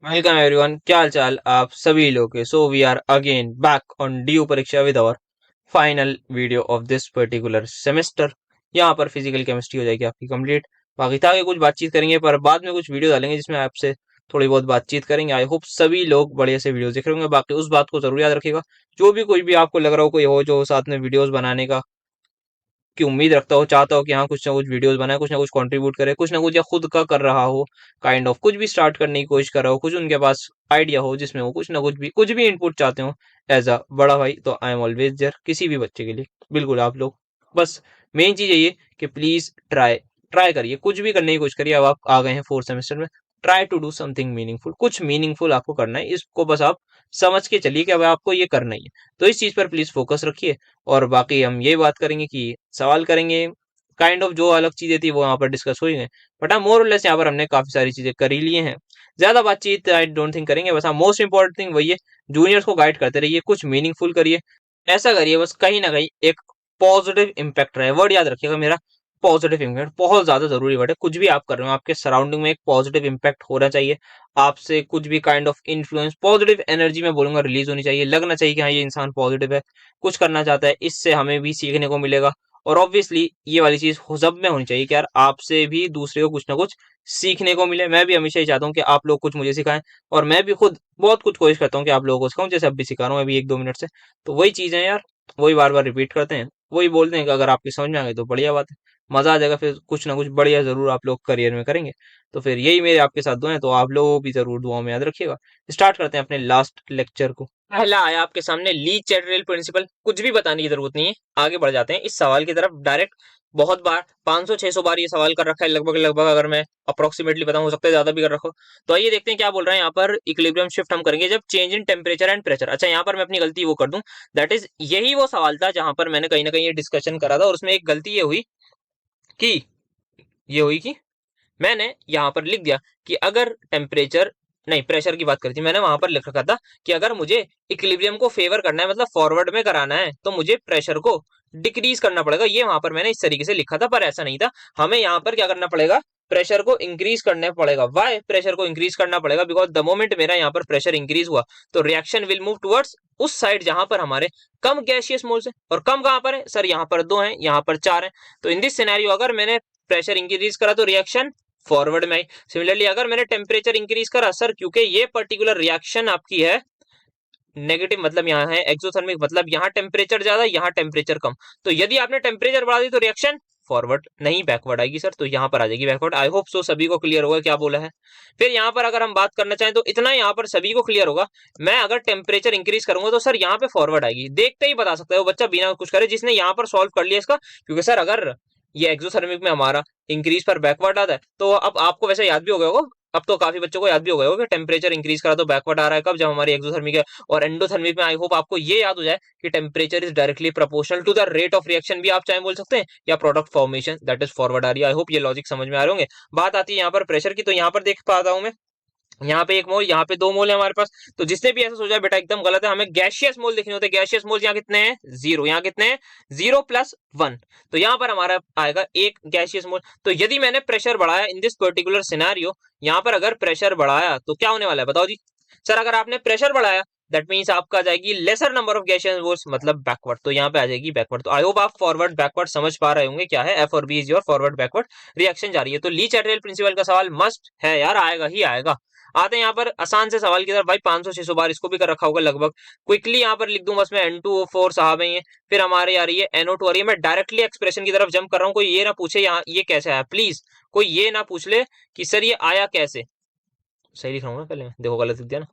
Welcome everyone, क्या हाल चाल आप सभी लोग के। So we are again back on ड्यू परीक्षा with our final video of this particular semester. यहाँ पर फिजिकल केमिस्ट्री हो जाएगी आपकी कंप्लीट। बाकी था कि कुछ बातचीत करेंगे, पर बाद में कुछ वीडियो डालेंगे जिसमें आपसे थोड़ी बहुत बातचीत करेंगे। आई होप सभी लोग बढ़िया से वीडियो देख रहे होंगे। बाकी उस बात को जरूर याद रखिएगा, जो भी कोई भी आपको लग रहा हो कोई हो जो साथ में वीडियोस बनाने का की उम्मीद रखता हो, चाहता हो कि हाँ कुछ ना कुछ वीडियोस बनाए, कुछ ना कुछ कंट्रीब्यूट करे, कुछ ना कुछ या खुद का कर रहा हो, काइंड ऑफ कुछ भी स्टार्ट करने की कोशिश कर रहा हो, कुछ उनके पास आइडिया हो जिसमें वो कुछ ना कुछ भी इनपुट चाहते हो एज अ बड़ा भाई, तो आई एम ऑलवेज देयर किसी भी बच्चे के लिए। बिल्कुल आप लोग बस मेन चीज यही है कि प्लीज ट्राई ट्राई करिए, कुछ भी करने की कोशिश करिए। अब आप आ गए हैं फोर्थ सेमेस्टर में, try to do something meaningful. कुछ मीनिंगफुल आपको करना है, इसको बस आप समझ के चलिए कि अब आपको ये करना ही है। तो इस चीज पर प्लीज फोकस रखिए। और बाकी हम ये बात करेंगे कि सवाल करेंगे, काइंड ऑफ जो अलग चीजें थी वो यहाँ पर डिस्कस हुई हैं, बट हाँ मोर और लेस यहाँ पर हमने काफी सारी चीजें कर ही लिए हैं। ज्यादा बातचीत आई डोंट थिंक करेंगे। बस हाँ मोस्ट इंपॉर्टेंट थिंग वही है, जूनियर्स को गाइड करते रहिए, कुछ मीनिंगफुल करिए। ऐसा करिए बस कहीं ना कहीं एक पॉजिटिव इम्पैक्ट रहे। वर्ड याद रखिएगा मेरा, पॉजिटिव इम्पैक्ट बहुत ज्यादा जरूरी वर्ड है। कुछ भी आप कर रहे हो आपके सराउंडिंग में एक पॉजिटिव इम्पैक्ट होना चाहिए। आपसे कुछ भी kind of influence, positive energy में बोलूंगा, रिलीज होनी चाहिए। लगना चाहिए कि हाँ ये इंसान पॉजिटिव है, कुछ करना चाहता है, इससे हमें भी सीखने को मिलेगा। और ऑब्वियसली ये वाली चीज सब में होनी चाहिए कि यार आपसे भी दूसरे को कुछ ना कुछ सीखने को मिले। मैं भी हमेशा ही चाहता हूँ कि आप लोग कुछ मुझे सिखाएं, और मैं भी खुद बहुत कुछ कोशिश करता हूँ कि आप लोगों को सिखाऊं, जैसे अब भी सिखा रहा हूँ अभी 1-2 मिनट से। तो वही चीजें यार, वही बार बार रिपीट करते हैं, वही बोलते हैं कि अगर आपकी समझ में आ गई तो बढ़िया बात है, मजा आ जाएगा। फिर कुछ ना कुछ बढ़िया जरूर आप लोग करियर में करेंगे। तो फिर यही मेरे आपके साथ दुआ है, तो आप लोग भी जरूर दुआ में याद रखिएगा। स्टार्ट करते हैं अपने लास्ट लेक्चर को। पहला आया आपके सामने ली चैटरल प्रिंसिपल। कुछ भी बताने की जरूरत नहीं है, आगे बढ़ जाते हैं इस सवाल की तरफ डायरेक्ट। बहुत बार 500-600 बार ये सवाल कर रखा है लगभग लगभग, अगर मैं अप्रोक्सीमेटली बताऊं, हो सकता है ज्यादा भी कर रखो। तो आइए देखते हैं क्या बोल रहा है यहाँ पर। इक्विलिब्रियम शिफ्ट हम करेंगे जब change in temperature and pressure. अच्छा यहाँ पर मैं अपनी गलती वो कर दूं, दैट इज यही वो सवाल था जहां पर मैंने कहीं ना कहीं ये डिस्कशन करा था, और उसमें एक गलती कि ये हुई कि मैंने यहाँ पर लिख दिया कि अगर टेम्परेचर, नहीं प्रेशर की बात करी थी मैंने, वहां पर लिख रखा था कि अगर मुझे इक्विलिब्रियम को फेवर करना है, मतलब फॉरवर्ड में कराना है, तो मुझे प्रेशर को डिक्रीज करना पड़ेगा। ये वहां पर मैंने इस तरीके से लिखा था, पर ऐसा नहीं था। हमें यहाँ पर क्या करना पड़ेगा, प्रेशर को इंक्रीज करना पड़ेगा। वाई प्रेशर को इंक्रीज करना पड़ेगा? बिकॉज द मोमेंट मेरा यहाँ पर प्रेशर इंक्रीज हुआ तो रिएक्शन विल मूव टुवर्ड्स उस साइड जहां पर हमारे कम गैसियस मोल्स है। और कम कहां पर है सर? यहाँ पर 2 हैं, यहाँ पर 4 हैं। तो इन दिस सिनेरियो अगर मैंने प्रेशर इंक्रीज करा तो रिएक्शन फॉरवर्ड में आई। सिमिलरली अगर मैंने टेम्परेचर इंक्रीज करा सर, क्योंकि ये पर्टिकुलर रिएक्शन आपकी है नेगेटिव, मतलब यहाँ है एक्सोथर्मिक, मतलब यहाँ टेम्परेचर ज्यादा, यहाँ टेम्परेचर कम। तो यदि आपने टेम्परेचर बढ़ा दी तो रिएक्शन फॉरवर्ड नहीं बैकवर्ड आएगी सर, तो यहाँ पर आ जाएगी बैकवर्ड। आई होप सो सभी को क्लियर होगा क्या बोला है। फिर यहाँ पर अगर हम बात करना चाहें तो इतना यहाँ पर सभी को क्लियर होगा। मैं अगर टेम्परेचर इंक्रीज करूंगा तो सर यहाँ पे फॉरवर्ड आएगी। देखते ही बता सकता है वो बच्चा बिना कुछ करे जिसने यहाँ पर सॉल्व कर लिया इसका, क्योंकि सर अगर ये एक्सोथर्मिक में हमारा इंक्रीज पर बैकवर्ड आता है, तो अब आपको वैसे याद भी हो गया होगा, अब तो काफी बच्चों को याद भी हो गया होगा कि टेम्परेचर इंक्रीज करा तो बैकवर्ड आ रहा है कब, जब हमारी एक्सोथर्मिक है। और एंडोथर्मिक में आई होप आपको ये याद हो जाए कि temperature is directly proportional to the rate of reaction, भी आप चाहे बोल सकते हैं, या product formation, that is forward आ रही है। आई होप ये लॉजिक समझ में आ रहे होंगे। बात आती है यहाँ पर प्रेशर की, तो यहाँ पर देख पाता हूं मैं, यहाँ पे 1 मोल, यहाँ पे 2 मोल है हमारे पास। तो जिसने भी ऐसा सोचा बेटा एकदम गलत है, हमें गैशियस मोल देखने होते हैं। गैशियस मोल यहाँ कितने हैं? 0। यहाँ कितने हैं? 0 + 1। तो यहाँ पर हमारा आएगा 1 गैशियस मोल। तो यदि मैंने प्रेशर बढ़ाया इन दिस पर्टिकुलर सिनेरियो, यहाँ पर अगर प्रेशर बढ़ाया तो क्या होने वाला है बताओ जी। सर अगर आपने प्रेशर बढ़ाया दैट मीन्स आपका आ जाएगी lesser number of gaseous moles, मतलब बैकवर्ड। तो यहाँ पे आ जाएगी बैकवर्ड। तो आई होप आप फॉरवर्ड बैकवर्ड समझ पा रहे होंगे क्या है। एफ और B is your forward backward reaction जा रही है। तो ली चैटरल प्रिंसिपल का सवाल मस्ट है यार, आएगा ही आएगा। आते हैं यहाँ पर आसान से सवाल की तरफ। भाई 500-600 बार इसको भी कर रखा होगा लगभग। क्विकली यहाँ पर लिख दूं बस मैं, N2O4 साहब है ये। फिर हमारे आ रही है NO2 आ रही है। मैं डायरेक्टली एक्सप्रेशन की तरफ जंप कर रहा हूँ। कोई ये ना पूछे यहाँ ये कैसे आया, प्लीज कोई ये ना पूछ ले कि सर ये आया कैसे। सही लिख रहा हूँ ना पहले मैं? देखो गलत लिख दिया ना,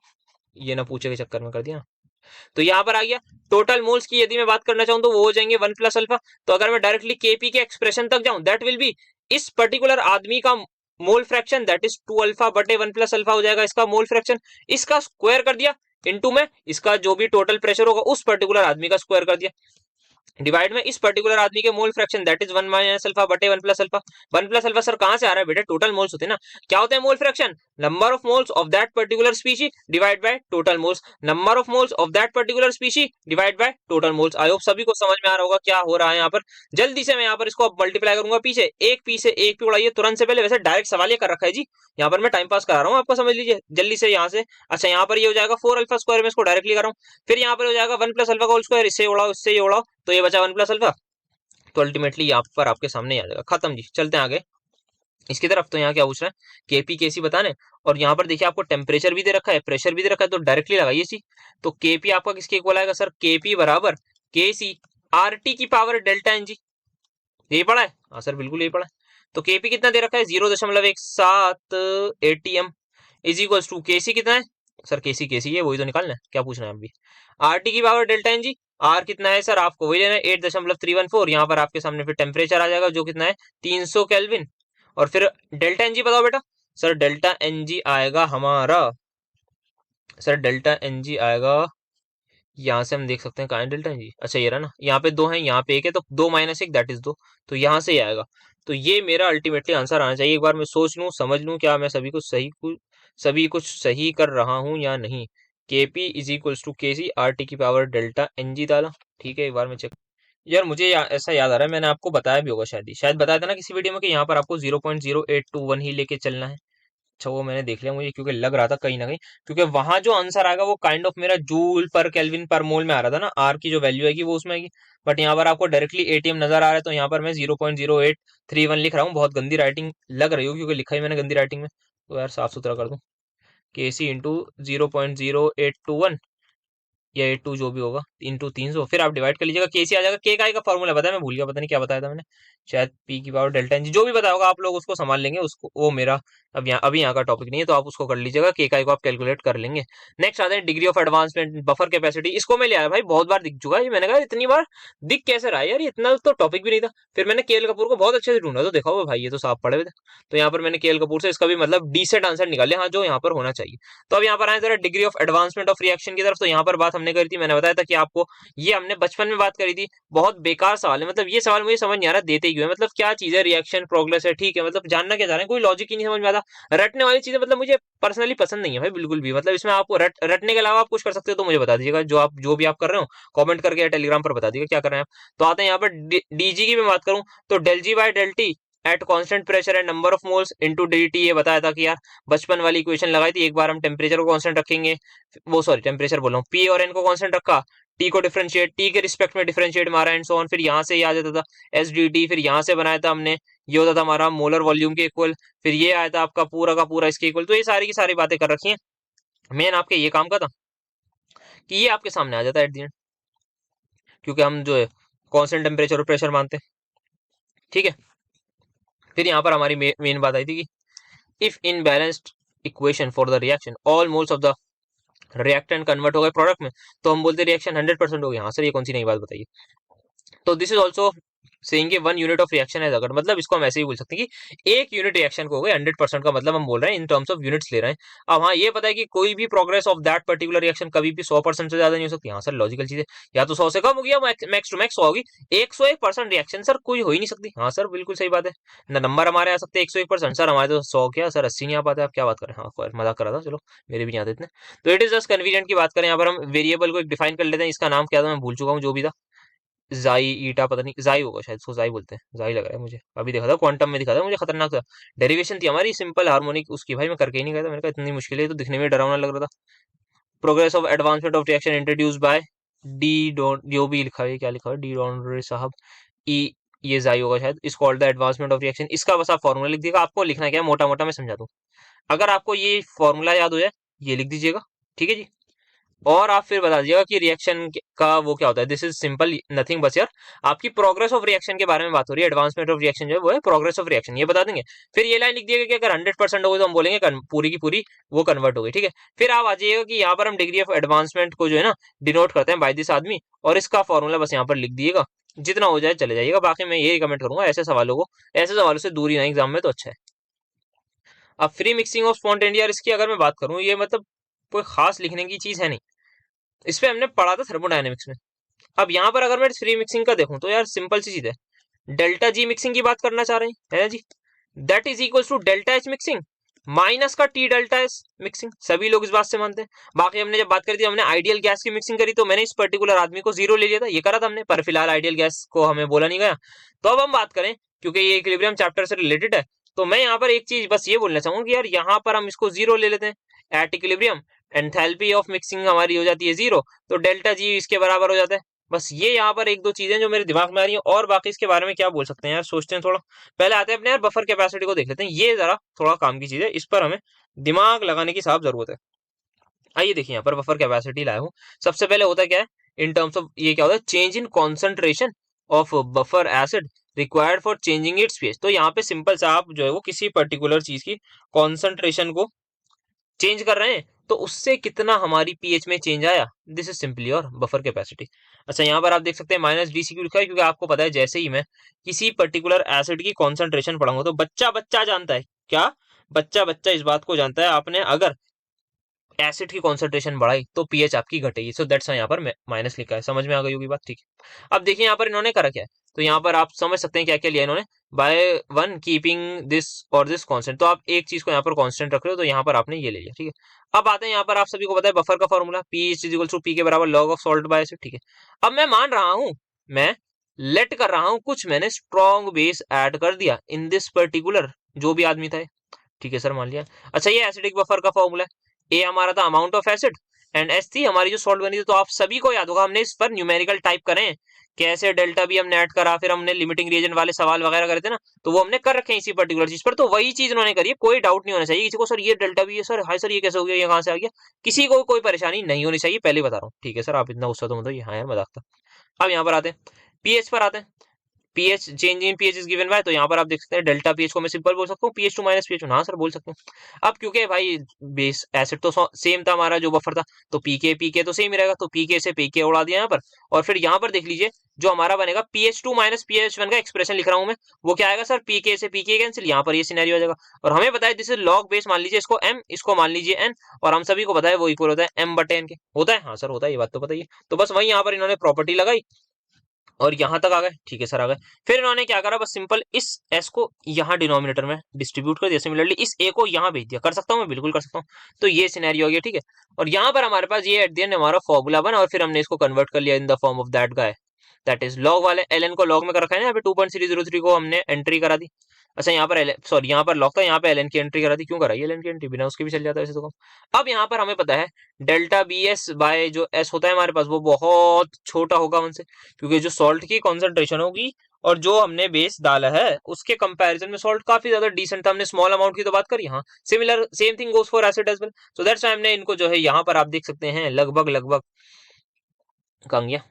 ये ना पूछे के चक्कर में कर दिया। तो यहाँ पर आ गया टोटल मोल्स की यदि मैं बात करना चाहूँ तो वो हो जाएंगे 1 + अल्फा। तो अगर मैं डायरेक्टली केपी के एक्सप्रेशन तक जाऊं दैट विल बी इस पर्टिकुलर आदमी का mole fraction, that is 2 alpha बटे 1 + अल्फा हो जाएगा इसका मोल फ्रैक्शन। इसका स्क्वायर कर दिया इनटू में इसका जो भी टोटल प्रेशर होगा उस पर्टिकुलर आदमी का स्क्वायर कर दिया, डिवाइड में इस पर्टिकुलर आदमी के mole fraction, that is 1 - alpha बटे 1 + अल्फा। 1 + अल्फा सर कहां से आ रहा है बेटा? टोटल मोल्स होते हैं ना। क्या होते हैं mole fraction? Number of moles of that particular species divide by total moles, number of moles of that particular species divide by total moles. I hope सभी को समझ में आ रहा होगा क्या हो रहा है यहाँ पर। जल्दी से मैं यहाँ पर इसको अब मल्टीप्लाई करूंगा, पीछे एक पी से एक पी उड़ाइए तुरंत से, पहले वैसे डायरेक्ट सवाल ये कर रखा है जी, यहाँ पर मैं टाइम पास करा रहा हूँ आपको, समझ लीजिए जल्दी से यहाँ से। अच्छा यहाँ पर ये हो जाएगा 4 अल्फा स्क्वायर, में इसको डायरेक्टली कर रहा हूँ। फिर यहाँ पर हो जाएगा 1 प्लस अल्फा का होल स्क्वायर, इससे उड़ाओ इससे ये उड़ाओ, तो ये बचा 1 प्लस अल्फा, तो अल्टीमेटली यहाँ पर आपके सामने आ जाएगा, खत्म जी। चलते हैं आगे इसकी तरफ। तो यहाँ क्या पूछ रहा है, केपी केसी बताने, और यहाँ पर देखिए आपको टेम्परेचर भी दे रखा है, प्रेशर भी दे रखा है, तो डायरेक्टली लगाइए सी। तो केपी आपका किसके इक्वल आएगा सर, केपी बराबर केसी आर टी की पावर डेल्टा एन जी। यही पढ़ा है, हाँ सर बिल्कुल यही पढ़ा है। तो केपी कितना दे रखा है 0.17 एटीएम इज इक्वल टू केसी कितना है सर, केसी केसी है वही तो निकालना है, क्या पूछना है अभी। आर टी की power delta N G, R कितना है सर आपको वही लेना है 8.314। यहाँ पर आपके सामने फिर टेम्परेचर आ जाएगा जो कितना है 300 केल्विन, और फिर डेल्टा एनजी बताओ बेटा। सर डेल्टा एनजी आएगा हमारा, सर डेल्टा एनजी आएगा, यहाँ से हम देख सकते हैं कहाँ है डेल्टा एनजी, अच्छा ये रहा ना, यहाँ पे 2 है यहाँ पे 1 है, तो 2 माइनस 1 दैट इज 2, तो यहाँ से ही आएगा। तो ये मेरा अल्टीमेटली आंसर आना चाहिए। एक बार मैं सोच लूँ समझ लूँ क्या मैं सभी कुछ सही कर रहा हूँ या नहीं। केपी इज इक्वल्स टू के सी आर टी की पावर डेल्टा एनजी डाला, ठीक है। एक बार मैं चेक, यार मुझे ऐसा याद आ रहा है मैंने आपको बताया भी होगा शायद शायद बताया था ना किसी वीडियो में कि यहाँ पर आपको 0.0821 ही लेके चलना है। अच्छा वो मैंने देख लिया, मुझे क्योंकि लग रहा था कहीं ना कहीं, क्योंकि वहां जो आंसर आएगा वो काइंड ऑफ मेरा जूल पर केल्विन पर मोल में आ रहा था ना, आर की जो वैल्यू आएगी वो उसमें आएगी। बट यहाँ पर आपको डायरेक्टली एटीएम नजर आ रहा है, तो यहाँ पर मैं 0.0831 लिख रहा हूँ। बहुत गंदी राइटिंग लग रही हो क्योंकि लिखा ही मैंने गंदी राइटिंग में, तो यार साफ सुथरा कर दूं, के सी इंटू 0.0821 या 82 जो भी होगा इंटू 300, फिर आप डिवाइड कर लीजिएगा, के सी आ जाएगा। के का फॉर्मूला बताया मैं भूल गया, पता नहीं क्या बताया था मैंने, शायद पी की पावर डेल्टा एन जी, जो भी बताया होगा आप लोग उसको संभाल लेंगे, उसको वो मेरा अभी यहाँ का टॉपिक नहीं है, तो आप उसको कर लीजिएगा, के का को आप कैलकुलेट कर लेंगे। नेक्स्ट आते हैं degree of advancement buffer capacity, इसको मैं ले आया भाई, बहुत बार दिख चुका है, मैंने कहा इतनी बार दिख कैसे रहा है यार, ये इतना तो टॉपिक भी नहीं था। फिर मैंने के कपूर को बहुत अच्छे से ढूंढा, तो देखा हुआ भाई ये तो साफ पड़े हुए थे, तो यहाँ पर मैंने के कपूर से इसका भी मतलब डिसेंट आंसर निकाले, हाँ जो यहाँ पर होना चाहिए। तो अब यहाँ पर आए जरा degree of advancement of reaction की तरफ। तो यहाँ पर बात हमने करी थी, मैंने बताया था कि आपको ये हमने बचपन में बात करी थी, बहुत बेकार सवाल है, मतलब ये सवाल मुझे समझ नहीं आ रहा देते क्यों है, मतलब क्या चीज है, रिएक्शन प्रोग्रेस है ठीक है, मतलब जानना क्या चाह रहे हैं, कोई लॉजिक ही नहीं समझ में आता। रटने वाली चीजें मतलब मुझे पर्सनली पसंद नहीं है भाई बिल्कुल भी, मतलब इसमें आपको रटने के अलावा आप कुछ कर सकते हो तो मुझे बता दीजिएगा, जो भी आप कर रहे हो कमेंट करके या टेलीग्राम पर बता दीजिएगा क्या कर रहे हैं आप। तो आते हैं यहाँ पर डीजी की मैं बात करूं, तो del G by del T at constant pressure and number of moles into dt, ये बताया था कि यार बचपन वाली इक्वेशन लगाई थी। एक बार हम टेम्परेचर को कांस्टेंट रखेंगे, वो सॉरी टेम्परेचर बोल रहा हूँ, पी और एन को कांस्टेंट रखा, टी को डिफरेंशिएट, टी के रिस्पेक्ट में डिफरेंशिएट मारा एंड सो ऑन, फिर यहाँ से ये आ जाता था एस डी टी, फिर यहाँ से बनाया था हमने, ये होता था हमारा मोलर वॉल्यूम के इक्वल, फिर ये आया था आपका पूरा का पूरा इसके इक्वल। तो ये सारी की सारी बातें कर रखी हैं, मेन आपके ये काम का था कि ये आपके सामने आ जाता है एट दी एंड, क्योंकि हम जो है कांस्टेंट टेम्परेचर और प्रेशर मानते हैं, ठीक है। फिर यहाँ पर हमारी मेन बात आई थी कि if in balanced equation for the reaction all moles of the reactant convert हो गए प्रोडक्ट में, तो हम बोलते रिएक्शन 100% हो गया। हाँ सर ये कौन सी नई बात बताइए। तो दिस इज ऑल्सो सेइंग कि 1 यूनिट ऑफ रिएक्शन है, अगर मतलब इसको हम ऐसे ही बोल सकते हैं कि 1 यूनिट रिएक्शन को हो गए 100% का मतलब हम बोल रहे हैं इन टर्म्स ऑफ यूनिट्स ले रहे हैं। अब हाँ ये पता है कि कोई भी progress of that particular reaction कभी भी 100% से ज्यादा नहीं हो सकती। हाँ सर लॉजिकल चीज है, या तो 100 से कम होगी या मैक्स टू मैक्स 100 होगी, 101% रिएक्शन सर कोई हो ही नहीं सकती। हाँ सर बिल्कुल सही बात है ना, नंबर हमारे आ सकते हैं 101%, सर हमारे तो 100 क्या सर 80 नहीं आ पाते, आप क्या बात करें। हाँ मजाक कर रहा था, चलो मेरे भी नहीं आते इतने। तो इट इज जस्ट कन्वीनियंट की बात करें, यहाँ पर हम वेरिएबल को एक डिफाइन कर लेते हैं, इसका नाम क्या था मैं भूल चुका हूँ, जो भी था जाई ईटा पता नहीं, जाई होगा शायद, उसको जाई बोलते हैं, जाई लग रहा है मुझे, अभी देखा था क्वांटम में दिखा था मुझे, खतरनाक था। डेरिवेशन थी हमारी सिंपल हार्मोनिक उसकी, भाई मैं करके ही नहीं गया था, मैंने कहा इतनी मुश्किल है तो दिखने में डरावना लग रहा था। Progress of advancement of reaction introduced by De Don, जो भी लिखा है क्या लिखा है डी डॉन रे साहब, ई ये जाई होगा शायद, इस called the advancement of reaction. इसका बस आप फॉर्मूला लिख दीजिएगा, आपको लिखना क्या है मोटा मोटा मैं समझा दूं, अगर आपको ये फॉर्मूला याद हो जाए ये लिख दीजिएगा, ठीक है जी। और आप फिर बता दीजिएगा कि रिएक्शन का वो क्या होता है, दिस इज सिंपल नथिंग बस यार आपकी प्रोग्रेस ऑफ रिएक्शन के बारे में बात हो रही है, एडवांसमेंट ऑफ रिएक्शन जो है वो है प्रोग्रेस ऑफ रिएक्शन, ये बता देंगे। फिर ये लाइन लिख दिएगा कि अगर 100% हो गई तो हम बोलेंगे पूरी की पूरी वो कन्वर्ट हो गई, ठीक है। फिर आप आ जाइएगा कि यहाँ पर हम डिग्री ऑफ एडवांसमेंट को जो है ना डिनोट करते हैं बाय दिस आदमी, और इसका फॉर्मूला बस यहाँ पर लिख दिएगा, जितना हो जाए चले जाइएगा। बाकी मैं ये रिकमेंड करूंगा ऐसे सवालों से दूरी ना एग्जाम में, तो अच्छा है। अब फ्री मिक्सिंग ऑफ स्पॉन्टेनियस इसकी अगर मैं बात करूं, ये मतलब कोई खास लिखने की चीज है नहीं, इस पे हमने पढ़ा था थर्मोडायनेमिक्स में। अब यहाँ पर अगर मैं फ्री मिक्सिंग का देखूं तो यार सिंपल सी चीज है, डेल्टा जी मिक्सिंग की बात करना चाह रहे हैं है ना जी, that is equal to delta H mixing, minus का टी डेल्टा एस मिक्सिंग, सभी लोग इस बात से मानते हैं। बाकी हमने जब बात करी थी, हमने आइडियल गैस की मिक्सिंग करी तो मैंने इस पर्टिकुलर आदमी को जीरो ले लिया था, ये करा था हमने, पर फिलहाल आइडियल गैस को हमें बोला नहीं गया। तो अब हम बात करें, क्योंकि ये इक्विलिब्रियम चैप्टर से रिलेटेड है, तो मैं यहाँ पर एक चीज बस ये बोलना चाहूंगा कि यार यहाँ पर हम इसको जीरो ले लेते हैं। At equilibrium enthalpy of mixing हमारी हो जाती है जीरो, तो डेल्टा जी इसके बराबर हो जाता है। बस ये यहाँ पर एक दो चीजें जो मेरे दिमाग में आ रही है, और बाकी इसके बारे में क्या बोल सकते हैं यार, सोचते हैं थोड़ा। पहले आते हैं अपने यार बफर कैपेसिटी को देख लेते हैं, ये जरा थोड़ा काम की चीज है, इस पर हमें दिमाग लगाने की साफ जरूरत है। आइए देखिए, यहाँ पर बफर कैपेसिटी लाया हूँ। सबसे पहले होता क्या है इन टर्म्स ऑफ, ये क्या होता है, change in concentration of buffer acid required for changing it's pH. तो यहाँ पे सिंपल सा आप जो है वो किसी पर्टिकुलर चीज की कॉन्सेंट्रेशन को चेंज कर रहे हैं, तो उससे कितना हमारी पीएच में चेंज आया, दिस इज सिंपली और बफर कैपेसिटी। अच्छा, यहाँ पर आप देख सकते हैं माइनस डीसी क्यों लिखा है, क्योंकि आपको पता है जैसे ही मैं किसी पर्टिकुलर एसिड की कॉन्सेंट्रेशन पढ़ाऊंगा तो बच्चा बच्चा जानता है क्या, बच्चा बच्चा इस बात को जानता है, आपने अगर एसिड की कॉन्सेंट्रेशन बढ़ाई तो पीएच आपकी घटेगी। सो दैट्स यहाँ पर माइनस लिखा है, समझ में आ गई होगी बात, ठीक है। अब देखिए यहाँ पर इन्होंने करा क्या है, तो यहाँ पर आप समझ सकते हैं क्या क्या लिया इन्होंने, बाय वन कीपिंग दिस और दिस कांस्टेंट। तो आप एक चीज को यहाँ पर कांस्टेंट रख रहे हो, तो यहाँ पर आपने ये ले लिया, ठीक है। अब आते हैं यहाँ पर, आप सभी को पता है बफर का formula P is equal to P के बराबर log of salt by acid, ठीक है। अब मैं मान रहा हूँ, मैं लेट कर रहा हूँ, कुछ मैंने स्ट्रॉन्ग बेस ऐड कर दिया इन दिस पर्टिकुलर जो भी आदमी था, ठीक है सर, मान लिया। अच्छा, ये एसिडिक बफर का फॉर्मूला है, ए हमारा था amount of acid and S थी हमारी जो सॉल्ट बनी थी। तो आप सभी को याद होगा, हमने इस पर न्यूमेरिकल टाइप करें कैसे, डेल्टा बी हमने ऐड करा, फिर हमने लिमिटिंग रिएजेंट वाले सवाल वगैरह करे थे ना, तो वो हमने कर रखे हैं इसी पर्टिकुलर चीज पर। तो वही चीज उन्होंने करी है, कोई डाउट नहीं होना चाहिए किसी को, सर ये डेल्टा बी है, सर हाय सर ये कैसे हो गया, ये कहाँ से आ गया, किसी को कोई परेशानी नहीं होनी चाहिए, पहले बता रहा हूँ, ठीक है सर। आप इतना गुस्सा तो मतलब, हाँ यार मजाक था। अब यहाँ पर आते हैं पीएच पर आते हैं, pH change in pH is given by, तो यहाँ पर आप देख सकते हैं डेल्टा पीएच को मैं सिंपल बोल सकता हूँ pH two minus pH one, हाँ सर बोल सकते हैं। अब क्योंकि भाई बेस एसिड तो सेम था हमारा जो बफर था, तो पीके पीके तो सेम ही रहेगा, तो पीके से पीके उड़ा दिया यहाँ पर। और फिर यहाँ पर देख लीजिए जो हमारा बनेगा pH two minus pH one का एक्सप्रेशन लिख रहा हूँ मैं, वो क्या आएगा सर, पीके से पीके कैंसिल, यहाँ पर ये सिनेरियो आ जाएगा। और हमें पता है जैसे लॉग बेस मान लीजिए इसको एम, इसको मान लीजिए एन, और हम सभी को पता है वो इक्वल होता है एम बटे एन के, होता है, हाँ सर होता है, ये बात तो पता ही है। तो बस वही यहाँ पर इन्होंने प्रॉपर्टी लगाई और यहां तक आ गए, ठीक है सर आ गए। फिर इन्होंने क्या करा, बस सिंपल इस एस को यहाँ डिनोमिनेटर में डिस्ट्रीब्यूट कर दिया, सिमिलरली इस ए को यहाँ भेज दिया, कर सकता हूँ मैं, बिल्कुल कर सकता हूँ। तो ये सिनेरियो हो गया, ठीक है। और यहाँ पर हमारे पास ये एट द एंड हमारा फॉर्मूला बना, और फिर हमने इसको कन्वर्ट कर लिया in the form of that guy, that is log वाले एल को लॉग में कर रखा है ना, यहाँ पे 2.303 को हमने एंट्री करा दी। अच्छा, यहाँ पर सॉरी यहाँ पर लॉग था, यहाँ पे एल की एंट्री करा दी, क्यों कराई एल की एंट्री, बिना उसके भी चल जाता है वैसे तो कम। अब यहाँ पर हमें पता है डेल्टा बी एस बाय जो एस होता है हमारे पास, वो बहुत छोटा होगा उनसे, क्योंकि जो सॉल्ट की कॉन्सेंट्रेशन होगी और जो हमने बेस डाला है उसके कंपैरिजन में सॉल्ट काफी ज्यादा डिसेंट था। हमने स्मॉल अमाउंट की तो बात करी, हाँ similar same thing goes for acid as well. So that's why हमने इनको जो है यहाँ पर आप देख सकते हैं लगभग लगभग कहाँ गया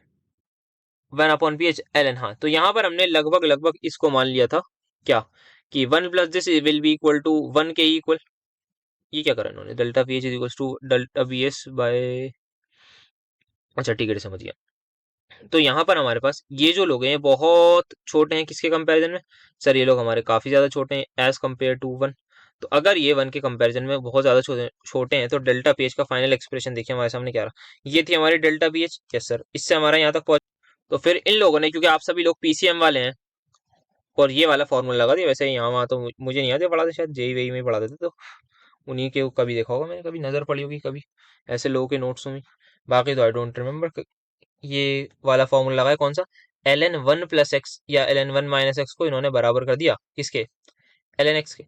1/pH ln, हाँ तो यहाँ पर हमने लगभग लगभग इसको मान लिया था क्या, कि 1 plus this will be equal to 1 के इक्वल। ये क्या करा इन्होंने, delta P H is equal to delta B S by, अच्छा ठीक है समझ गया। तो यहाँ पर हमारे पास ये जो लोग हैं ये बहुत छोटे हैं, किसके कंपैरिजन में, सर ये लोग हमारे काफी ज्यादा छोटे हैं एज कम्पेयर टू वन। तो अगर ये वन के कंपैरिजन में बहुत ज्यादा छोटे छोटे हैं, तो डेल्टा पीएच का फाइनल एक्सप्रेशन देखिए हमारे सामने क्या रहा, ये थी हमारी डेल्टा पीएच, यस सर, इससे हमारा यहाँ तक पहुंच। तो फिर इन लोगों ने, क्योंकि आप सभी लोग पीसीएम वाले हैं, और ये वाला फॉर्मूला लगा दिया, वैसे यहाँ वहाँ तो मुझे नहीं आते पढ़ाते, शायद जेई वेई में पढ़ाते थे, तो उन्हीं के कभी देखा होगा मैंने, कभी नजर पड़ी होगी कभी ऐसे लोगों के नोट्स में। बाकी तो आई डोंट रिमेम्बर। ये वाला फॉर्मूला लगा है कौन सा, L N one plus X या L N one minus X को इन्होंने बराबर कर दिया किसके, एल एन एक्स के,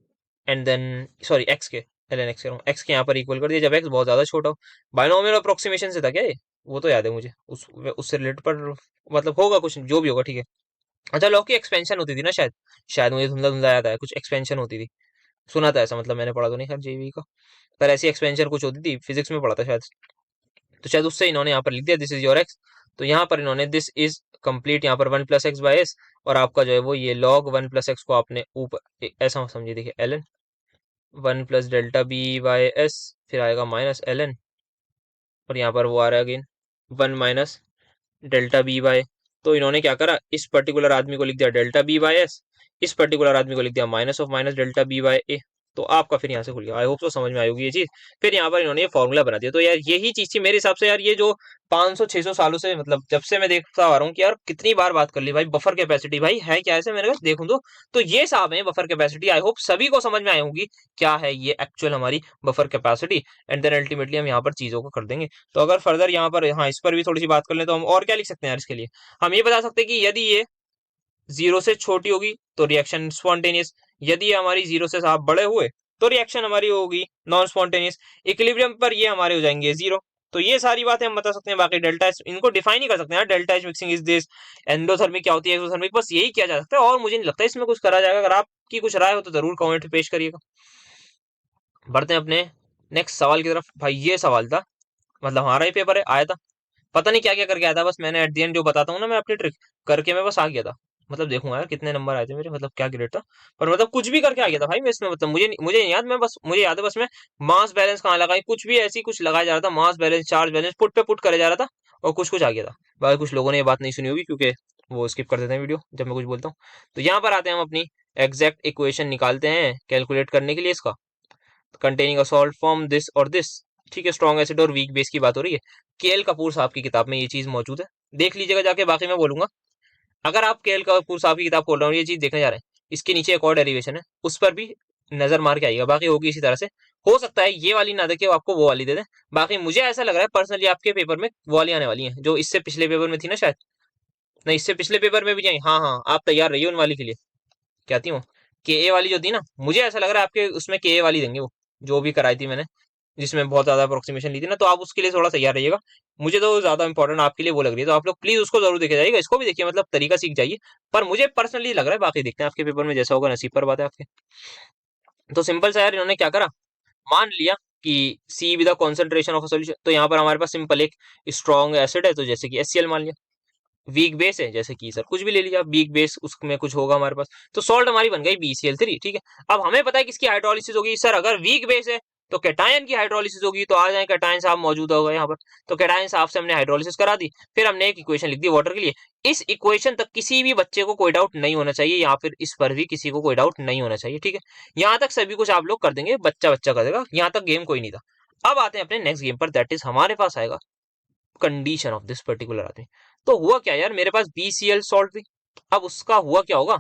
एंड देन सॉरी एक्स के, एल एन एक्स कह रहा हूँ, एक्स के यहाँ पर इक्वल कर दिया जब एक्स बहुत ज्यादा छोटा हो। बाइनोमियल अप्रोक्सीमेशन से था क्या ये, वो तो याद है मुझे, उससे रिलेटेड पर मतलब होगा कुछ जो भी होगा, ठीक है। अच्छा, लॉ की एक्सपेंशन होती थी ना शायद, शायद मुझे धुंधला धुंधला याद आया, कुछ एक्सपेंशन होती थी, सुना था ऐसा, मतलब मैंने पढ़ा तो नहीं खैर जेईई का, पर ऐसी एक्सपेंशन कुछ होती थी, फिजिक्स में पढ़ा था शायद। तो शायद उससे इन्होंने यहाँ पर लिख दिया दिस इज योर एक्स, तो यहाँ पर इन्होंने दिस इज कंप्लीट यहाँ पर 1 प्लस एक्स बाय एस, और आपका जो है वो ये लॉग 1 प्लस एक्स को आपने ऊपर ऐसा समझिए, देखिए L N 1 plus delta B by S, फिर आएगा माइनस एल एन, और यहाँ पर वो आ रहा है again 1 minus delta B by, तो इन्होंने क्या करा, इस पर्टिकुलर आदमी को लिख दिया डेल्टा बी बाय एस, इस पर्टिकुलर आदमी को लिख दिया minus of minus delta B by A. तो आपका फिर यहाँ से खुल गया। आई होप तो समझ में आई होगी ये चीज। फिर यहाँ पर इन्होंने ये फॉर्मूला बना दिया। तो यार यही चीज थी मेरे हिसाब से यार, ये जो 500-600 सालों से, मतलब जब से मैं देखता आ रहा हूँ कि यार कितनी बार बात कर ली भाई बफर कैपेसिटी, भाई है क्या ऐसे मेरे को देखूं तो ये साहब है बफर कैपेसिटी। आई होप सभी को समझ में आई होगी क्या है ये एक्चुअल हमारी buffer capacity. And then ultimately हम यहाँ पर चीजों को कर देंगे। तो अगर फर्दर यहाँ पर, हाँ, इस पर भी थोड़ी सी बात कर ले तो हम और क्या लिख सकते हैं यार इसके लिए। हम ये बता सकते हैं कि यदि ये 0 से छोटी होगी तो रिएक्शन स्पॉन्टेनियस, यदि हमारी 0 से साहब बड़े हुए तो रिएक्शन हमारी होगी नॉन स्पॉन्टेनियस, इक्विलिब्रियम पर ये हमारे हो जाएंगे 0। तो ये सारी बातें हम बता सकते हैं। बाकी डेल्टा एच इनको डिफाइन ही कर सकते हैं यार। Delta H mixing is this, endothermic क्या होती है, एक्सोथर्मिक, बस यही किया जा सकता है और मुझे नहीं लगता इसमें कुछ करा जाएगा। अगर आपकी कुछ राय हो तो जरूर कमेंट में पेश करिएगा। बढ़ते हैं अपने नेक्स्ट सवाल की तरफ। भाई ये सवाल था, मतलब हमारा ही पेपर है आया था, पता नहीं क्या क्या करके आया था, बस मैंने एट द एंड जो बताता हूँ ना मैं अपनी ट्रिक करके मैं बस आ गया था। मतलब देखूंगा यार कितने नंबर आए थे मेरे, मतलब क्या ग्रेड था, पर मतलब कुछ भी करके आ गया था भाई मैं इसमें। मतलब मुझे नहीं याद, मैं बस मुझे याद है बस मैं मास बैलेंस कहाँ लगाई, कुछ भी ऐसी कुछ लगाया जा रहा था, mass balance charge balance put पे पुट करे जा रहा था और कुछ कुछ आ गया था। बाकी कुछ लोगों ने ये बात नहीं सुनी होगी क्योंकि वो स्किप कर देते हैं वीडियो जब मैं कुछ बोलता हूँ। तो यहाँ पर आते हैं हम अपनी एग्जैक्ट इक्वेशन निकालते हैं कैलकुलेट करने के लिए इसका, containing a salt from this और दिस। ठीक है, स्ट्रॉन्ग एसिड और वीक बेस की बात हो रही है। केएल कपूर साहब की किताब में ये चीज मौजूद है, देख लीजिएगा जाके, बाकी मैं बोलूंगा। अगर आप केएल कपूर साहब की किताब खोल रहे हो ये चीज देखने जा रहे हैं, इसके नीचे एक और डेरिवेशन है उस पर भी नजर मार के आइएगा, बाकी होगी इसी तरह से। हो सकता है ये वाली ना देखे आपको वो वाली दे दें। बाकी मुझे ऐसा लग रहा है पर्सनली आपके पेपर में वो वाली आने वाली है जो इससे पिछले पेपर में थी ना शायद, नहीं इससे पिछले पेपर में भी आई। हाँ हाँ, आप तैयार रहिए उन वाली के लिए। क्या थी वो, के ए वाली जो थी ना, मुझे ऐसा लग रहा है आपके उसमें के ए वाली देंगे वो, जो भी कराई थी मैंने, जिसमें बहुत ज्यादा अप्रोक्सीमेशन ली थी ना, तो आप उसके लिए थोड़ा तैयार रहिएगा। मुझे तो ज्यादा इंपॉर्टेंट आपके लिए वो लग रही है, तो आप लोग प्लीज उसको जरूर देखे जाइएगा, इसको भी देखिए, मतलब तरीका सीख जाइए। पर मुझे पर्सनली लग रहा है, बाकी देखते हैं आपके पेपर में जैसा होगा, नसीब पर बात है आपके। तो सिंपल सा यार इन्होंने क्या करा, मान लिया कि C with the concentration of solution, तो यहाँ पर हमारे पास सिंपल एक स्ट्रॉन्ग एसिड है तो जैसे कि HCl मान लिया, वीक बेस है जैसे कि सर कुछ भी ले लीजिए आप, वीक बेस उसमें कुछ होगा हमारे पास, तो सॉल्ट हमारी बन गई BCl3। ठीक है, अब हमें पता है किसकी हाइड्रोलिसिस होगी सर, अगर वीक बेस है तो कैटायन की हाइड्रोलिसिस होगी, तो आ जाए कैटायन साहब मौजूद होगा यहाँ पर। तो कैटायन साहब से हमने हाइड्रोलिसिस करा दी, फिर हमने एक इक्वेशन लिख दी वाटर के लिए। इस इक्वेशन तक किसी भी बच्चे को कोई डाउट नहीं होना चाहिए, या फिर इस पर भी किसी को कोई डाउट नहीं होना चाहिए। ठीक है, यहाँ तक सभी कुछ आप लोग कर देंगे, बच्चा बच्चा कर देगा, यहाँ तक गेम कोई नहीं था। अब आते हैं अपने नेक्स्ट गेम पर, दैट इज हमारे पास आएगा कंडीशन ऑफ दिस पर्टिकुलर आदमी। तो हुआ क्या यार, मेरे पास BCl सॉल्ट थी, अब उसका हुआ क्या होगा,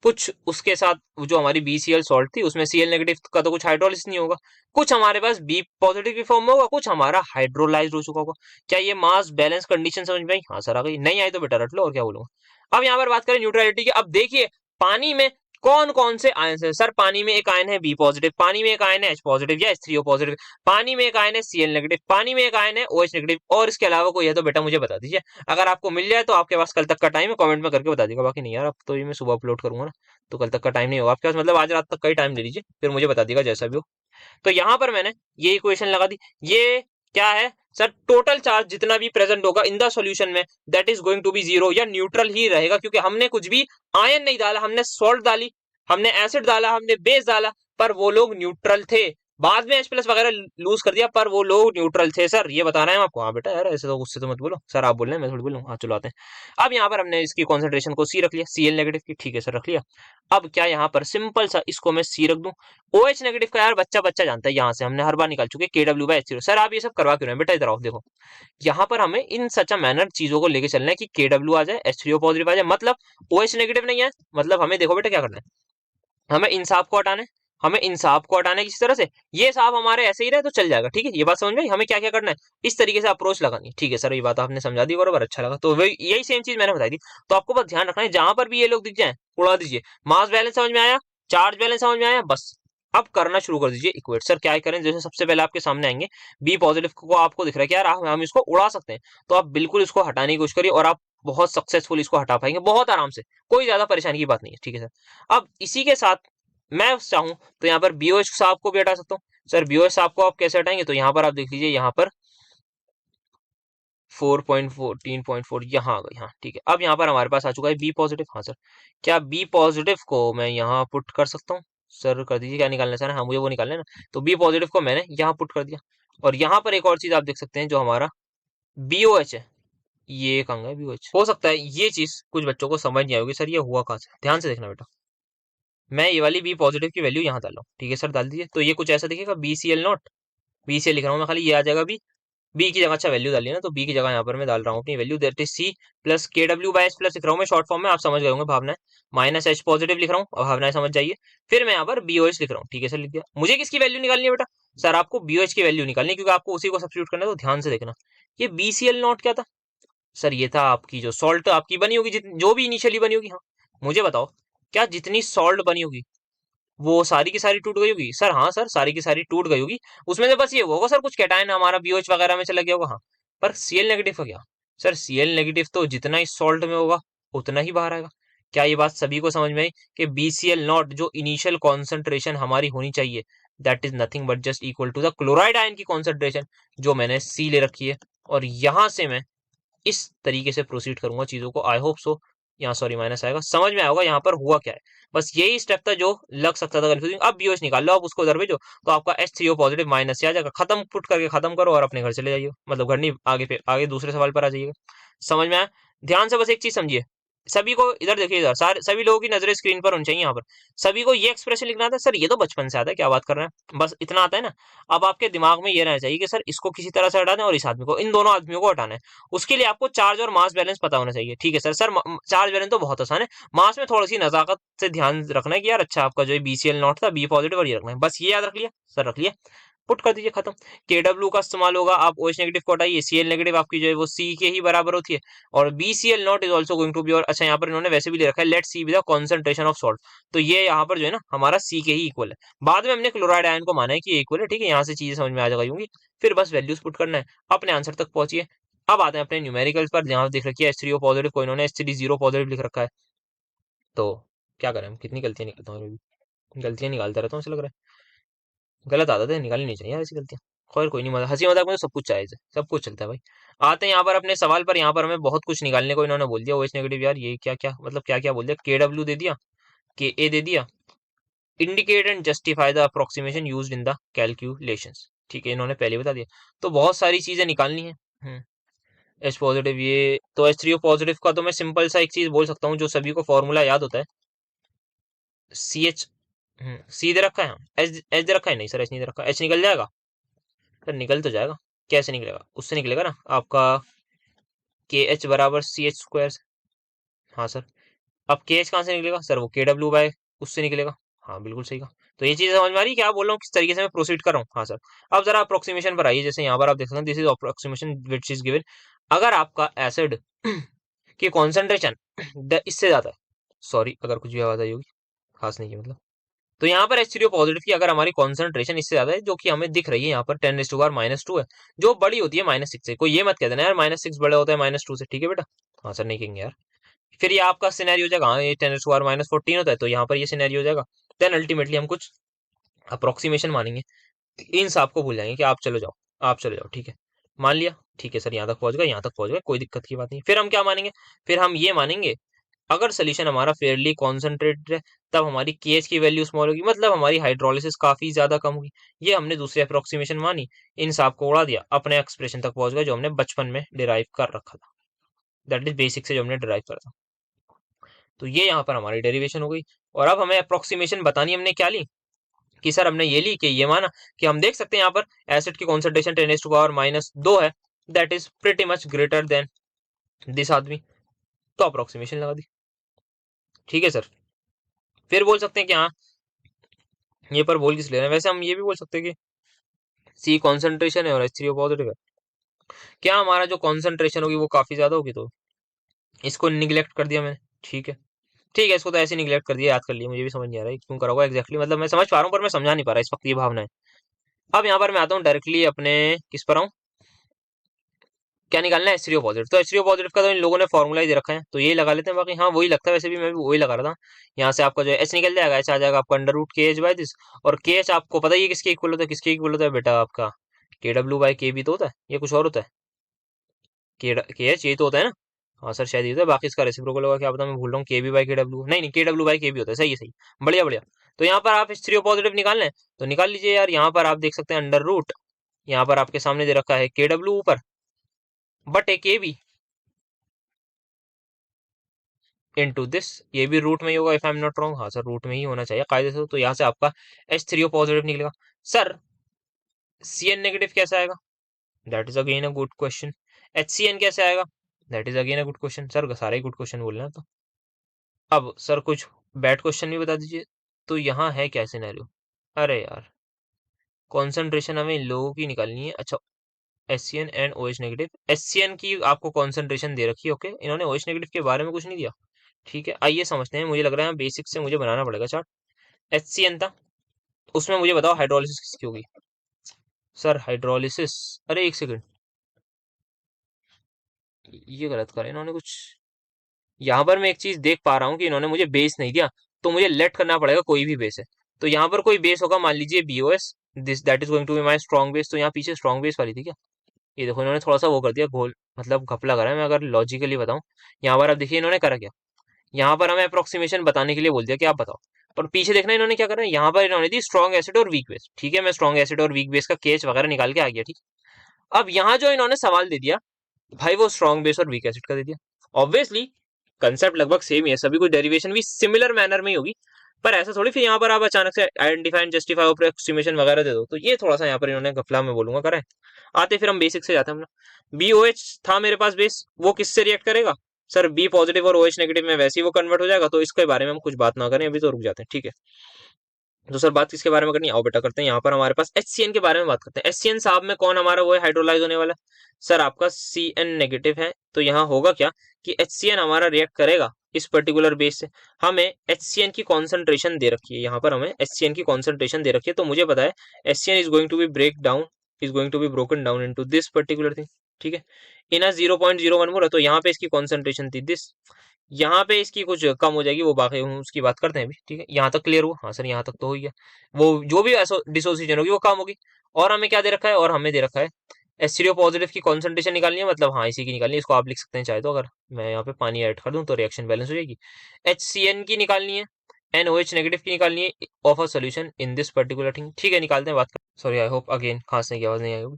कुछ उसके साथ जो हमारी BCl सॉल्ट थी उसमें Cl नेगेटिव का तो कुछ हाइड्रोलिसिस नहीं होगा, कुछ हमारे पास B पॉजिटिव की फॉर्म में होगा, कुछ हमारा हाइड्रोलाइज हो चुका होगा। क्या ये मास बैलेंस कंडीशन समझ में आई? हाँ सर आ गई, नहीं आई तो बेटा रट लो, और क्या बोलूंगा। अब यहाँ पर बात करें न्यूट्रलिटी की, अब देखिए पानी में कौन कौन से आयन है सर, पानी में एक आयन है B पॉजिटिव, पानी में एक आयन है H पॉजिटिव या H3O पॉजिटिव, पानी में एक आयन है Cl नेगेटिव, पानी में एक आयन है OH नेगेटिव, और इसके अलावा कोई है तो बेटा मुझे बता दीजिए। अगर आपको मिल जाए तो आपके पास कल तक का टाइम है, कमेंट में करके बता दीजिएगा। बाकी नहीं यार, अब तो ये मैं सुबह अपलोड करूंगा ना, तो कल तक का टाइम नहीं होगा आपके पास, मतलब आज रात तक का ही टाइम ले लीजिए, फिर मुझे बता दीजिएगा जैसा भी हो। तो यहाँ पर मैंने ये इक्वेशन लगा दी। ये क्या है सर, टोटल चार्ज जितना भी प्रेजेंट होगा इन द सॉल्यूशन में that is going to be zero, या न्यूट्रल ही रहेगा, क्योंकि हमने कुछ भी आयन नहीं डाला, हमने सॉल्ट डाली, हमने एसिड डाला, हमने बेस डाला, पर वो लोग न्यूट्रल थे। बाद में H+ वगैरह लूज कर दिया, पर वो लोग न्यूट्रल थे सर, ये बता रहे हैं आपको। हाँ बेटा यार ऐसे तो गुस्से तो मत बोलो, सर आप बोल रहे हैं मैं थोड़ी बोलूँ। हाँ चलो आते हैं। अब यहाँ पर हमने इसकी कॉन्सेंट्रेशन को C रख लिया, Cl नेगेटिव की, ठीक है सर रख लिया। अब क्या यहाँ पर सिंपल सा इसको मैं C रख दूं, OH नेगेटिव का यार बच्चा बच्चा जानता है, यहाँ से हमने हर बार निकाल चुके KW/H0। सर आप ये सब करवा क्यों रहे हैं बेटा, इधर आओ देखो, यहाँ पर हमें इन सच अ मैनर चीजों को लेके चलना है कि KW आ जाए, H3O पॉजिटिव आ जाए, मतलब OH नेगेटिव नहीं है, मतलब हमें देखो बेटा क्या करना है, हमें इन सांप को हटाना है, हमें इन सांप को हटाना है किसी तरह से, ये सांप हमारे ऐसे ही रहे तो चल जाएगा। ठीक है, ये बात समझ में आई, हमें क्या क्या करना है, इस तरीके से अप्रोच लगानी है। ठीक है सर, ये बात आपने समझा दी बराबर, अच्छा लगा। तो वही यही सेम चीज मैंने बताई थी, तो आपको बस ध्यान रखना है जहां पर भी ये लोग दिख जाए उड़ा दीजिए। मास बैलेंस समझ में आया, चार्ज बैलेंस समझ में आया, बस अब करना शुरू कर दीजिए इक्वेट। सर क्या करें, जैसे सबसे पहले आपके सामने आएंगे बी पॉजिटिव को, आपको दिख रहा है कि यार हम इसको उड़ा सकते हैं, तो आप बिल्कुल इसको हटाने की कोशिश करिए, और आप बहुत सक्सेसफुल इसको हटा पाएंगे, बहुत आराम से, कोई ज्यादा परेशानी की बात नहीं है। ठीक है सर, अब इसी के साथ मैं चाहूं तो यहाँ पर BOH साहब को भी हटा सकता हूँ। सर BOH साहब को आप कैसे हटाएंगे, तो यहाँ पर आप देख लीजिए, यहाँ पर 4.14.4 यहाँ आ गई। हाँ ठीक है, अब यहाँ पर हमारे पास आ चुका है B पॉजिटिव। हाँ सर, क्या B पॉजिटिव को मैं यहाँ पुट कर सकता हूँ, सर कर दीजिए, क्या निकालना है सर, हाँ मुझे वो निकालना है ना। तो B पॉजिटिव को मैंने यहाँ पुट कर दिया, और यहाँ पर एक और चीज आप देख सकते हैं, जो हमारा BOH है, ये कहाँ है BOH, हो सकता है ये चीज कुछ बच्चों को समझ नहीं आएगी, सर ये हुआ कहाँ से, ध्यान से देखना बेटा। मैं ये वाली बी पॉजिटिव की वैल्यू यहाँ डाल रहा हूँ, ठीक है सर, डाल दीजिए। तो ये कुछ ऐसा दिखेगा, BCl0, BCl लिख रहा हूँ मैं खाली, ये आ जाएगा बी की जगह, अच्छा वैल्यू डाली ना, तो बी की जगह यहाँ पर मैं डाल रहा हूँ अपनी value, that is C plus KW/H plus लिख रहा हूँ मैं शॉर्ट फॉर्म में, आप समझ गए होंगे भावना है, माइनस H पॉजिटिव लिख रहा हूँ, अब भावनाएं समझ जाइए। फिर मैं यहाँ पर BOH लिख रहा हूँ, ठीक है सर, लिख दिया। मुझे किसकी वैल्यू निकालनी है बेटा? सर आपको BOH की वैल्यू निकालनी है, क्योंकि आपको उसी को सब्स्टिट्यूट करना है, तो ध्यान से देखना। ये BCl0 क्या था? सर ये था आपकी जो सॉल्ट आपकी बनी होगी, जो भी इनिशियली बनी होगी। हाँ, मुझे बताओ, क्या जितनी सॉल्ट बनी होगी वो सारी की सारी टूट गई होगी? सर हाँ सर, सारी की सारी टूट गई होगी। उसमें से बस ये होगा सर, कुछ कैटायन हमारा BOH वगैरह में चला गया होगा। हाँ, पर Cl नेगेटिव का क्या? सर Cl नेगेटिव तो जितना ही सॉल्ट में होगा उतना ही बाहर आएगा। क्या ये बात सभी को समझ में आई कि BCl0 जो इनिशियल कॉन्सेंट्रेशन हमारी होनी चाहिए, that is nothing but just equal to the chloride ion की कॉन्सेंट्रेशन, जो मैंने C ले रखी है। और यहां से मैं इस तरीके से प्रोसीड करूंगा चीजों को, आई होप सो। यहाँ सॉरी माइनस आएगा, समझ में आएगा यहाँ पर हुआ क्या है। बस यही स्टेप था जो लग सकता था कंफ्यूजिंग। अब BOH निकाल लो, अब उसको उधर भेजो, तो आपका H3O पॉजिटिव माइनस से आ जाएगा। खत्म, पुट करके खत्म करो और अपने घर चले जाइए, मतलब घर नहीं, आगे पे आगे दूसरे सवाल पर आ जाइएगा। समझ में आया? ध्यान से बस एक चीज समझिए, सभी को इधर देखिए, इधर सारे सभी लोगों की नजरें स्क्रीन पर होनी चाहिए। यहाँ पर सभी को ये एक्सप्रेशन लिखना आता है। सर ये तो बचपन से आता है, क्या बात कर रहे हैं, बस इतना आता है ना। अब आपके दिमाग में ये रहना चाहिए कि सर इसको किसी तरह से हटाना है और इस आदमी को, इन दोनों आदमियों को हटाना है। उसके लिए आपको चार्ज और मास बैलेंस पता होना चाहिए, ठीक है सर। सर चार्ज बैलेंस तो बहुत आसान है, मास में थोड़ी सी नजाकत से ध्यान रखना है कि यार अच्छा आपका जो BCl0 था, बी पॉजिटिव, और ये रखना है, बस ये याद रख लिया सर, रख लिया, पुट कर दीजिए, खत्म। KW का इस्तेमाल होगा, आप OH नेगेटिव को हटाइए, Cl नेगेटिव आपकी जो है वो C के ही बराबर होती है, और BCl0 is also going to be, और अच्छा यहाँ पर इन्होंने वैसे भी ले रखा है, let C be the concentration of salt, तो ये यहाँ पर जो है ना हमारा C के ही इक्वल है। बाद में हमने क्लोराइड आयन को माना है कि इक्वल है, ठीक है, यहाँ से चीजें समझ में आ जाएगी। फिर बस वैल्यूज पुट करना है, अपने आंसर तक पहुंचिए। अब आते हैं अपने न्यूमेरिकल्स पर, जहाँ देख रखी है H3O पॉजिटिव को इन्होंने H3 पॉजिटिव लिख रखा है। तो क्या करें, हम कितनी गलतियां निकलता हूँ, गलतियां निकालता रहता हूँ, ऐसा लग रहा है गलत आदत है, निकालनी नहीं चाहिए यार ऐसी गलतियां। खैर कोई नहीं, मजा हंसी मजाक में तो सब कुछ चाहिए, सब कुछ चलता है भाई। आते हैं यहाँ पर अपने सवाल पर, यहाँ पर हमें बहुत कुछ निकालने को इन्होंने बोल दिया। OH नेगेटिव, यार ये क्या क्या मतलब, क्या क्या बोल दिया, KW दे दिया, Ka दे दिया, indicate and justify the approximation used in the calculations, ठीक है, इन्होंने पहले बता दिया। तो बहुत सारी चीजें निकालनी है। H पॉजिटिव, ये तो H3O पॉजिटिव का तो मैं सिंपल सा एक चीज बोल सकता हूँ जो सभी को फॉर्मूला याद होता है, CH, C दे रखा है, H दे रखा है, नहीं सर H नहीं दे रखा, H निकल जाएगा सर, निकल तो जाएगा, कैसे निकलेगा, उससे निकलेगा ना आपका KH बराबर CH स्क्वायर। हाँ सर, अब KH कहाँ से निकलेगा सर, वो KW/ उससे निकलेगा। हाँ बिल्कुल सही कहा। तो ये चीज समझ में आ रही है क्या बोल रहा हूँ, किस तरीके से मैं प्रोसीड कर रहा हूँ? हाँ सर। अब जरा अप्रोक्सीमेशन पर आइए, जैसे यहाँ पर आप देख सकते हैं, this is approximation which is given. अगर आपका एसिड की कॉन्सेंट्रेशन इससे ज्यादा है, सॉरी अगर कुछ भी आवाज आई होगी, खास नहीं है मतलब, तो यहाँ पर H3O पॉजिटिव की अगर हमारी कॉन्सेंट्रेशन इससे ज्यादा है, जो कि हमें दिख रही है यहाँ पर 10⁻⁻² है, जो बड़ी होती है -6 से, कोई ये मत कह देना यार -6 बड़ा होता है -2 से, ठीक है बेटा? हाँ सर, नहीं कहेंगे यार। फिर ये आपका सिनेरियो हो जाएगा, हाँ ये 10⁻14 होता है, तो यहाँ पर ये सिनेरियो हो जाएगा। देन अल्टीमेटली हम कुछ अप्रोक्सीमेशन मानेंगे, इन सब को भूल जाएंगे कि आप चलो जाओ, आप चले जाओ, ठीक है, मान लिया, ठीक है सर, यहाँ तक पहुंच गए, यहाँ तक पहुंच गए, कोई दिक्कत की बात नहीं। फिर हम क्या मानेंगे? फिर हम ये मानेंगे, अगर सोल्यूशन हमारा फेयरली कॉन्सेंट्रेटेड है, तब हमारी KH की वैल्यू स्मॉल होगी, मतलब हमारी हाइड्रोलिसिस काफी ज्यादा कम होगी। ये हमने दूसरी अप्रोक्सीमेशन मानी, इन सब को उड़ा दिया, अपने एक्सप्रेशन तक पहुंच गए जो हमने बचपन में डिराइव कर रखा था, दैट इज बेसिक से जो हमने डिराइव करा था। तो ये यहाँ पर हमारी डेरिवेशन हो गई। और अब हमें अप्रोक्सीमेशन बतानी, हमने क्या ली कि सर हमने ये ली कि ये माना कि हम देख सकते हैं यहाँ पर एसिड की कॉन्सेंट्रेशन 10⁻⁻² है, that is pretty much greater than this आदमी, तो अप्रोक्सीमेशन लगा दी, ठीक है सर। फिर बोल सकते हैं कि हाँ, ये पर बोल किस ले रहे हैं, वैसे हम ये भी बोल सकते हैं कि C कॉन्सेंट्रेशन है और H3O पॉजिटिव है, क्या हमारा जो कॉन्सेंट्रेशन होगी वो काफी ज्यादा होगी, तो इसको निग्लेक्ट कर दिया मैंने, ठीक है, ठीक है, इसको तो ऐसे निग्लेक्ट कर दिया, याद कर लिया, मुझे भी समझ नहीं आ रहा है क्यों करा होगा एग्जैक्टली, मतलब मैं समझ पा रहा हूँ पर मैं समझा नहीं पा रहा इस वक्त ये भावना है। अब यहाँ पर मैं आता हूँ डायरेक्टली अपने किस पर आऊँ, क्या निकालना है, H3O पॉजिटिव। तो H3O पॉजिटिव का तो इन लोगों ने फॉर्मूला ही दे रखा है, तो यही लगा लेते हैं, बाकी हाँ वही लगता है, वैसे भी मैं भी वही लगा रहा था। यहाँ से आपका जो है H निकल जाएगा, H आ जाएगा आपका √KH/दिस, और KH आपको पता ही है किसके इक्वल होता है, किसके इक्वल होता है बेटा, आपका KW/KB तो होता है, ये कुछ और होता है, KH ये तो होता है ना। हाँ सर शायद ये होता है, बाकी इसका रेसिप्रोकल होगा क्या पता, मैं भूल रहा हूँ, KB/KW, नहीं नहीं KW/KB होता है, सही है सही, बढ़िया बढ़िया। तो यहाँ पर आप H3O पॉजिटिव निकालना है तो निकाल लीजिए यार, यहाँ पर आप देख सकते हैं अंडर रूट, यहाँ पर आपके सामने दे रखा है KW ऊपर, बट KB इनटू दिस, ये भी रूट में ही होगा if I am not wrong. हाँ सर रूट में ही होना चाहिए कायदे से। तो यहाँ से आपका H3O पॉजिटिव निकलेगा। सर Cn नेगेटिव कैसे आएगा? That is again a good question. HCN कैसे आएगा? That is again a good question. Sir सारे ही गुड क्वेश्चन बोल रहे हैं। तो अब सर कुछ बैड क्वेश्चन भी बता दीजिए। तो यहाँ है क्या सिनेरियो? अरे यार, कॉन्सेंट्रेशन हमें इन लोगों की निकालनी है। अच्छा, SCN and OH negative. SCN की आपको कॉन्सेंट्रेशन दे रखी है, ओके। इन्होंने OH नेगेटिव के बारे में कुछ नहीं दिया, ठीक है। आइए समझते हैं। मुझे लग रहा है बेसिक से मुझे बनाना पड़ेगा चार्ट। HCN था, उसमें मुझे बताओ हाइड्रोलिसिस किसकी होगी? सर हाइड्रोलिसिस, अरे एक सेकंड, ये गलत करा इन्होंने कुछ। यहाँ पर मैं एक चीज देख पा रहा हूँ कि इन्होंने मुझे बेस नहीं दिया, तो मुझे लेट करना पड़ेगा कोई भी बेस है। तो यहाँ पर कोई बेस होगा, मान लीजिए BOS, this that is going to be my strong base. तो यहाँ पीछे स्ट्रॉन्ग बेस वाली थी क्या? ये देखो इन्होंने थोड़ा सा वो कर दिया, घोल मतलब घपला करा है। मैं अगर लॉजिकली बताऊं, यहाँ पर आप देखिए इन्होंने करा क्या। यहाँ पर हमें अप्रोक्सीमेशन बताने के लिए बोल दिया कि आप बताओ, पर पीछे देखना इन्होंने क्या करा है। यहाँ पर इन्होंने दी स्ट्रॉन्ग एसिड और वीक बेस, ठीक है। मैं स्ट्रॉन्ग एसिड और वीक बेस का केच वगैरह निकाल के आ गया, ठीक। अब यहाँ जो इन्होंने सवाल दे दिया भाई, वो स्ट्रॉन्ग बेस और वीक एसिड का दे दिया। ऑब्वियसली कंसेप्ट लगभग सेम ही है, सभी कुछ डेरिवेशन भी सिमिलर मैनर में ही होगी। पर ऐसा थोड़ी फिर यहाँ पर आप अचानक से आइडेंटिफाई एंड जस्टिफाई अप्रोक्सीमेशन वगैरह दे दो। तो ये थोड़ा सा यहाँ पर इन्होंने गफला में बोलूंगा करा है। आते फिर हम बेसिक से जाते हैं अपना। BOH था मेरे पास बेस, वो किससे रिएक्ट करेगा? सर B पॉजिटिव और OH नेगेटिव में वैसे ही वो कन्वर्ट हो जाएगा। तो इसके बारे में हम कुछ बात ना करें अभी, तो रुक जाते हैं, ठीक है। तो सर बात किसके बारे में करनी है? आओ बेटा करते हैं। यहाँ पर हमारे पास HCN के बारे में बात करते हैं। HCN साहब में कौन हमारा वो है हाइड्रोलाइज होने वाला? सर आपका CN नेगेटिव है। तो यहाँ होगा क्या कि HCN हमारा रिएक्ट करेगा इस पर्टिकुलर बेस से। हमें HCN की कॉन्सेंट्रेशन दे रखी है, यहाँ पर हमें HCN की कॉन्सेंट्रेशन दे रखी है। तो मुझे पता है HCN is going to be break down, is going to be broken down into this particular thing, ठीक है। इन 0.01 मोल है, तो यहाँ पे इसकी कॉन्सेंट्रेशन थी दिस। यहाँ पे इसकी कुछ कम हो जाएगी, वो बाकी हम उसकी बात करते हैं अभी, ठीक है। यहाँ तक क्लियर हुआ? हाँ सर यहाँ तक तो हो गया। वो जो भी डिसोसिएशन होगी वो कम होगी। और हमें क्या दे रखा है? और हमें दे रखा है H3O पॉजिटिव की कॉन्सेंट्रेशन निकालनी है, मतलब हाँ इसी की निकालनी है। इसको आप लिख सकते हैं चाहे तो, अगर मैं यहाँ पे पानी ऐड कर दूं तो रिएक्शन बैलेंस हो जाएगी। HCN की निकालनी है, NOH नेगेटिव की निकालनी है of a solution in this particular thing, ठीक है। निकालते हैं, बात कर। सॉरी, आई होप अगेन खांसने की आवाज नहीं आई होगी।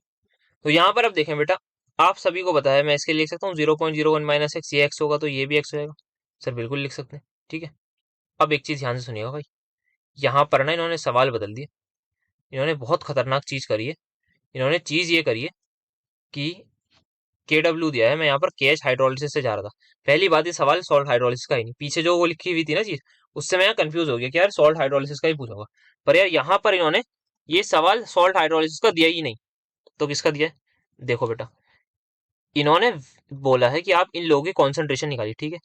तो यहाँ पर अब देखें बेटा, आप सभी को बताया, मैं इसके लिए लिख सकता हूँ 0.01 माइनस एक्स, ये एक्स होगा तो ये भी एक्स होगा। सर बिल्कुल लिख सकते हैं, ठीक है। अब एक चीज ध्यान से सुनिएगा भाई, यहाँ पर ना इन्होंने सवाल बदल दिए। इन्होंने बहुत खतरनाक चीज करी है। इन्होंने चीज ये करी है कि KW दिया है, मैं यहाँ पर KH हाइड्रोलिसिस से जा रहा था। पहली बात, ये सवाल सॉल्ट हाइड्रोलिसिस का ही नहीं, पीछे जो वो लिखी हुई थी ना चीज, उससे मैं यहाँ कंफ्यूज हो गया कि यार सॉल्ट हाइड्रोलिसिस का ही पूछा होगा। पर यार यहाँ पर इन्होंने ये सवाल सॉल्ट हाइड्रोलिसिस का दिया ही नहीं, तो किसका दिया है? देखो बेटा, इन्होंने बोला है कि आप इन लोगों की कॉन्सेंट्रेशन निकालिए, ठीक है।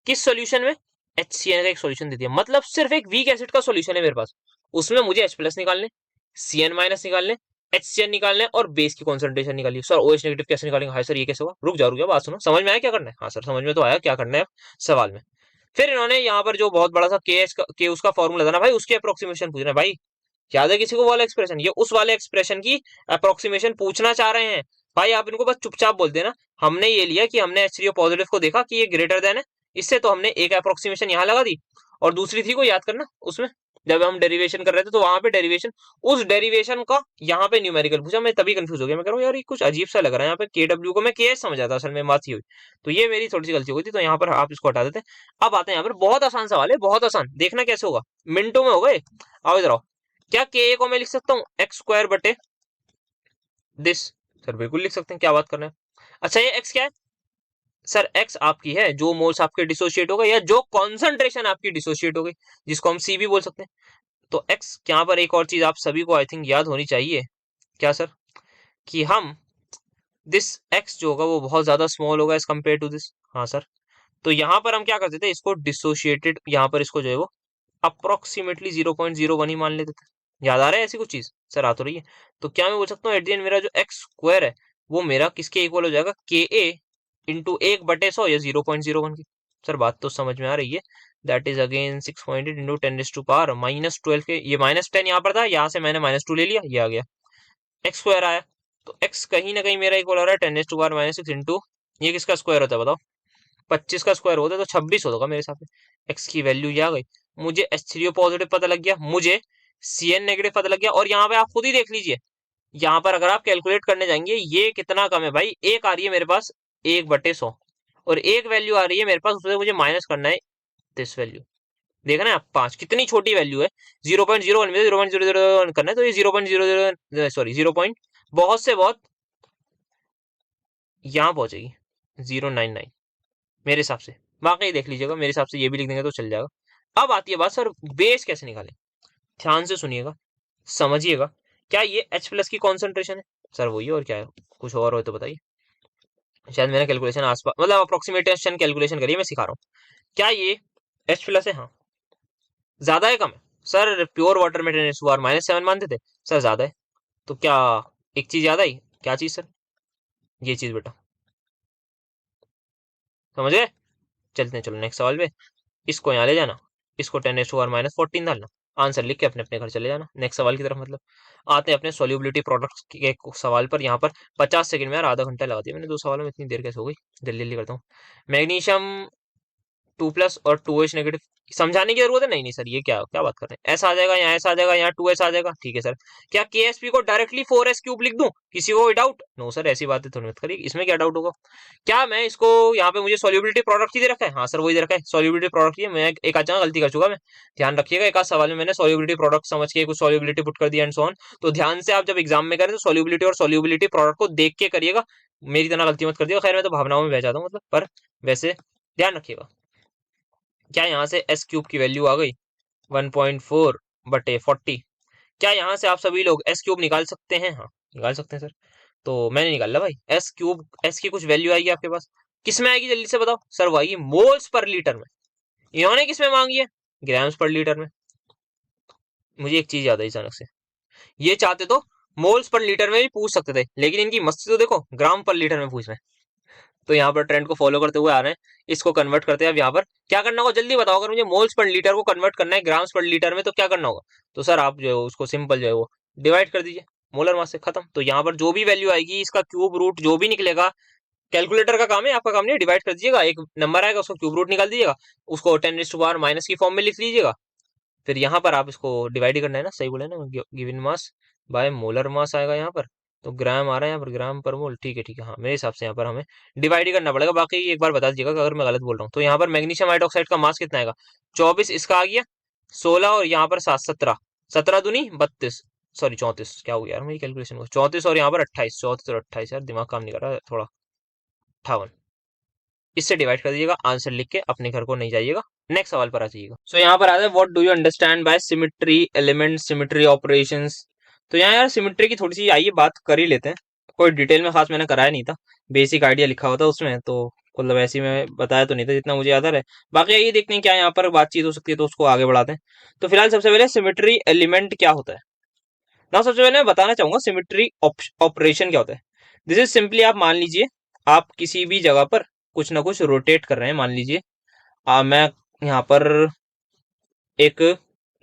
किस सॉल्यूशन में? HCN का एक सॉल्यूशन दे दिया, मतलब सिर्फ एक वीक एसिड का सॉल्यूशन है मेरे पास, उसमें मुझे H प्लस निकालने, CN माइनस निकालने, HCN निकालने और बेस की कॉन्सेंट्रेशन निकालिए। सर OH नेगेटिव कैसे निकालेंगे? हाय सर ये कैसे होगा? रुक जाओ बात सुनो, समझ में आया क्या करना है? हाँ सर समझ में तो आया क्या करना है सवाल में। फिर इन्होंने यहाँ पर जो बहुत बड़ा सा के उसका फॉर्मूला था ना भाई, उसके अप्रोक्सीमेशन पूछ रहे हैं भाई। याद है किसी को वाला एक्सप्रेशन? ये उस वाले एक्सप्रेशन की अप्रोक्सीमेशन पूछना चाह रहे हैं। भाई आप इनको बस चुपचाप बोल देना, हमने ये लिया कि हमने H3O पॉजिटिव को देखा कि ये ग्रेटर देन है, इससे तो हमने एक अप्रोक्सीमेशन यहाँ लगा दी, और दूसरी थी को याद करना उसमें जब हम डेरिवेशन कर रहे थे, तो वहां पे डेरिवेशन, उस डेरिवेशन का यहाँ पे न्यूमेरिकल पूछा। मैं तभी कंफ्यूज हो गया, मैं कह रहा हूँ यार ये कुछ अजीब सा लग रहा है। यहाँ पे KW को मैं KH समझा था, असल में बात ही हुई। तो ये मेरी थोड़ी सी गलती हो गई थी, तो यहाँ पर आप इसको हटा देते हैं। अब आते हैं यहाँ पर, बहुत आसान सवाल है, बहुत आसान, देखना कैसे होगा, मिनटों में होगा ये। आओ इधर आओ। क्या KA को मैं लिख सकता हूँ एक्स स्क्वायर बटे दिस? सर बिल्कुल लिख सकते हैं, क्या बात कर रहे हैं। अच्छा ये एक्स क्या है? सर एक्स आपकी है जो मोल्स आपके डिसोशिएट हो गए, या जो कॉन्सेंट्रेशन आपकी डिसोशिएट हो गई, जिसको हम सी भी बोल सकते हैं। तो एक्स, यहाँ पर एक और चीज आप सभी को आई थिंक याद होनी चाहिए, क्या सर? कि हम दिस एक्स जो होगा वो बहुत ज्यादा स्मॉल होगा एज कम्पेयर टू दिस। हाँ सर। तो यहाँ पर हम क्या करते थे, इसको डिसोशिएटेड, यहाँ पर इसको जो है वो अप्रोक्सीमेटली 0.01 ही मान लेते थे। याद आ रहा है ऐसी कुछ चीज? सर आ तो रही है। तो क्या मैं बोल सकता हूँ एट द एंड मेरा जो एक्स स्क्वायर है वो मेरा किसके इक्वल हो जाएगा? KA इंटू 1/100 या 0.01 की। सर बात तो समझ में आ रही है। दैट इज अगेन 6.8 इंटू 10⁻⁻, -12 के, ये -10 यहाँ पर था, यहाँ से मैंने -2 ले लिया, ये आ गया एक्स स्क्वायर आया। तो एक्स कहीं ना कहीं मेरा इक्वल हो रहा है 10⁻⁻6 इंटू, ये किसका स्क्वायर होता है बताओ? 25 का स्क्वायर होता है तो 26 होगा मेरे हिसाब से। एक्स की वैल्यू ये आ गई। मुझे H3O पॉजिटिव पता लग गया, मुझे CN नेगेटिव पता लग गया, और यहाँ पे आप खुद ही देख लीजिए, यहाँ पर अगर आप कैलकुलेट करने जाएंगे ये कितना कम है भाई। एक आ रही है मेरे पास 1/100, और एक वैल्यू आ रही है मेरे पास, उससे मुझे माइनस करना है 32 वैल्यू, देखा ना आप, 5 कितनी छोटी वैल्यू है, 0.01 में 0.001 करना है, तो ये 0.00 सॉरी 0 पॉइंट बहुत से बहुत यहाँ पहुंचेगी 099 मेरे हिसाब से। बाकी देख लीजिएगा, मेरे हिसाब से ये भी लिख देंगे तो चल जाएगा। अब आती है बात, सर बेस कैसे निकालें? ध्यान से सुनिएगा, समझिएगा। क्या ये H प्लस की कॉन्सेंट्रेशन है? सर वही है, और क्या है? कुछ और हो तो बताइए। शायद मैंने कैलकुलेशन आसपास मतलब अप्रोक्सीमेशन कैलकुलेशन करी है, मैं सिखा रहा हूँ। क्या ये H प्लस है? हाँ। ज्यादा है कम है? सर प्योर वाटर में 10⁻⁻7 मानते थे, सर ज्यादा है। तो क्या एक चीज याद आई? क्या चीज सर? ये चीज बेटा, समझ गए? चलते हैं, चलो नेक्स्ट सवाल पे। इसको यहाँ ले जाना, इसको 10⁻⁻14 डालना, आंसर लिख के अपने अपने घर चले जाना नेक्स्ट सवाल की तरफ। मतलब आते हैं अपने सोल्यूबिलिटी प्रोडक्ट्स के सवाल पर। यहाँ पर 50 सेकंड में यार आधा घंटा लगा दिया मैंने 2 सवालों में, इतनी देर कैसे हो गई? जल्दी जल्दी करता हूँ। मैग्नीशियम 2+ और 2H नेगेटिव, समझाने की जरूरत है? नहीं नहीं सर, ये क्या क्या बात कर रहे हैं? ऐसा आ जाएगा, यहाँ ऐसा आ जाएगा, यहाँ 2S आ जाएगा, ठीक है सर। क्या KSP को डायरेक्टली 4S³ लिख दूं? किसी को कोई डाउट? नो सर, ऐसी बातें थोड़ी मत करिए, इसमें क्या डाउट होगा? क्या मैं इसको यहाँ पे मुझे सोल्यूबिलिटी प्रोडक्ट ही दे रखा है? हाँ सर वही दे रखा है, सोल्यूबिलिटी प्रोडक्ट ही है। मैं एक आध गलती कर चुका मैं, ध्यान रखिएगा। एक आध सवाल में मैंने सोल्यूबिलिटी प्रोडक्ट समझ के कुछ सोल्यूबिलिटी पुट कर दिया एंड सो ऑन। तो ध्यान से आप जब एग्जाम में करें तो सोल्यूबिलिटी और सोल्यूबिलिटी प्रोडक्ट को देख के करिएगा, मेरी तरह गलती मत कर दिएगा। खैर मैं तो भावनाओं में बह जाता हूँ मतलब, पर वैसे ध्यान रखिएगा। क्या यहाँ से S³ की वैल्यू आ गई 1.4/40? क्या यहाँ से आप सभी लोग S³ निकाल सकते हैं? हाँ निकाल सकते हैं सर। तो मैंने निकाला भाई S³ S की कुछ वैल्यू आएगी आपके पास, किसमें आएगी जल्दी से बताओ? सर वही मोल्स पर लीटर में। इन्होंने किसमें मांगी है? ग्राम्स पर लीटर में। मुझे एक चीज याद है अचानक से, ये चाहते तो मोल्स पर लीटर में भी पूछ सकते थे, लेकिन इनकी मस्ती तो देखो, ग्राम पर लीटर में पूछ रहे हैं। तो यहाँ पर ट्रेंड को फॉलो करते हुए आ रहे हैं, इसको कन्वर्ट करते हैं। अब यहाँ पर क्या करना होगा जल्दी बताओ, अगर मुझे मोल्स पर लीटर को कन्वर्ट करना है ग्राम्स पर लीटर में तो क्या करना होगा? तो सर आप जो है उसको सिंपल जो है वो डिवाइड कर दीजिए मोलर मास से, खत्म। तो यहाँ पर जो भी वैल्यू आएगी, इसका क्यूब रूट जो भी निकलेगा, कैलकुलेटर का काम है, आपका काम नहीं है, डिवाइड कर दीजिएगा। एक नंबर आएगा उसको क्यूब रूट निकाल दीजिएगा, उसको 10⁻⁻- की फॉर्म में लिख लीजिएगा। फिर यहाँ पर आप इसको डिवाइड ही करना है ना, सही बोले ना, given mass by molar mass आएगा यहाँ पर। तो ग्राम आ रहा है यहाँ पर, ग्राम पर मोल, ठीक है ठीक है। हाँ मेरे हिसाब से यहाँ पर हमें डिवाइड ही करना पड़ेगा। बाकी एक बार बता दीजिएगा अगर मैं गलत बोल रहा हूँ। तो यहाँ पर मैग्नीशियम हाइड्रोक्साइड का मास कितना आएगा? 24, इसका आ गया 16, और यहाँ पर 7, 17, 17 दूनी 32, सॉरी 34, क्या हो गया यार मेरी कैलकुलेशन को, 34 और यहाँ पर 28, 34 और 28, यार दिमाग काम नहीं कर रहा थोड़ा, 58। इससे डिवाइड कर दीजिएगा, आंसर लिख के अपने घर को नहीं जाइएगा, नेक्स्ट सवाल पर आ जाइएगा। सो यहाँ पर आता है what do you understand by symmetry element, symmetry operations. तो यहाँ यार सिमेट्री की थोड़ी सी आइए बात कर ही लेते हैं। कोई डिटेल में खास मैंने कराया नहीं था, बेसिक आइडिया लिखा हुआ था उसमें, तो मतलब ऐसे ही मैं बताया तो नहीं था जितना मुझे याद आ रहा है। बाकी ये देखते हैं क्या यहाँ पर बातचीत हो सकती है, तो उसको आगे बढ़ाते हैं। तो फिलहाल सबसे पहले सिमेट्री एलिमेंट क्या होता है ना, सबसे पहले मैं बताना चाहूंगा सिमेट्री ऑपरेशन क्या होता है। दिस इज सिंपली, आप मान लीजिए आप किसी भी जगह पर कुछ ना कुछ रोटेट कर रहे हैं। मान लीजिए मैं यहाँ पर एक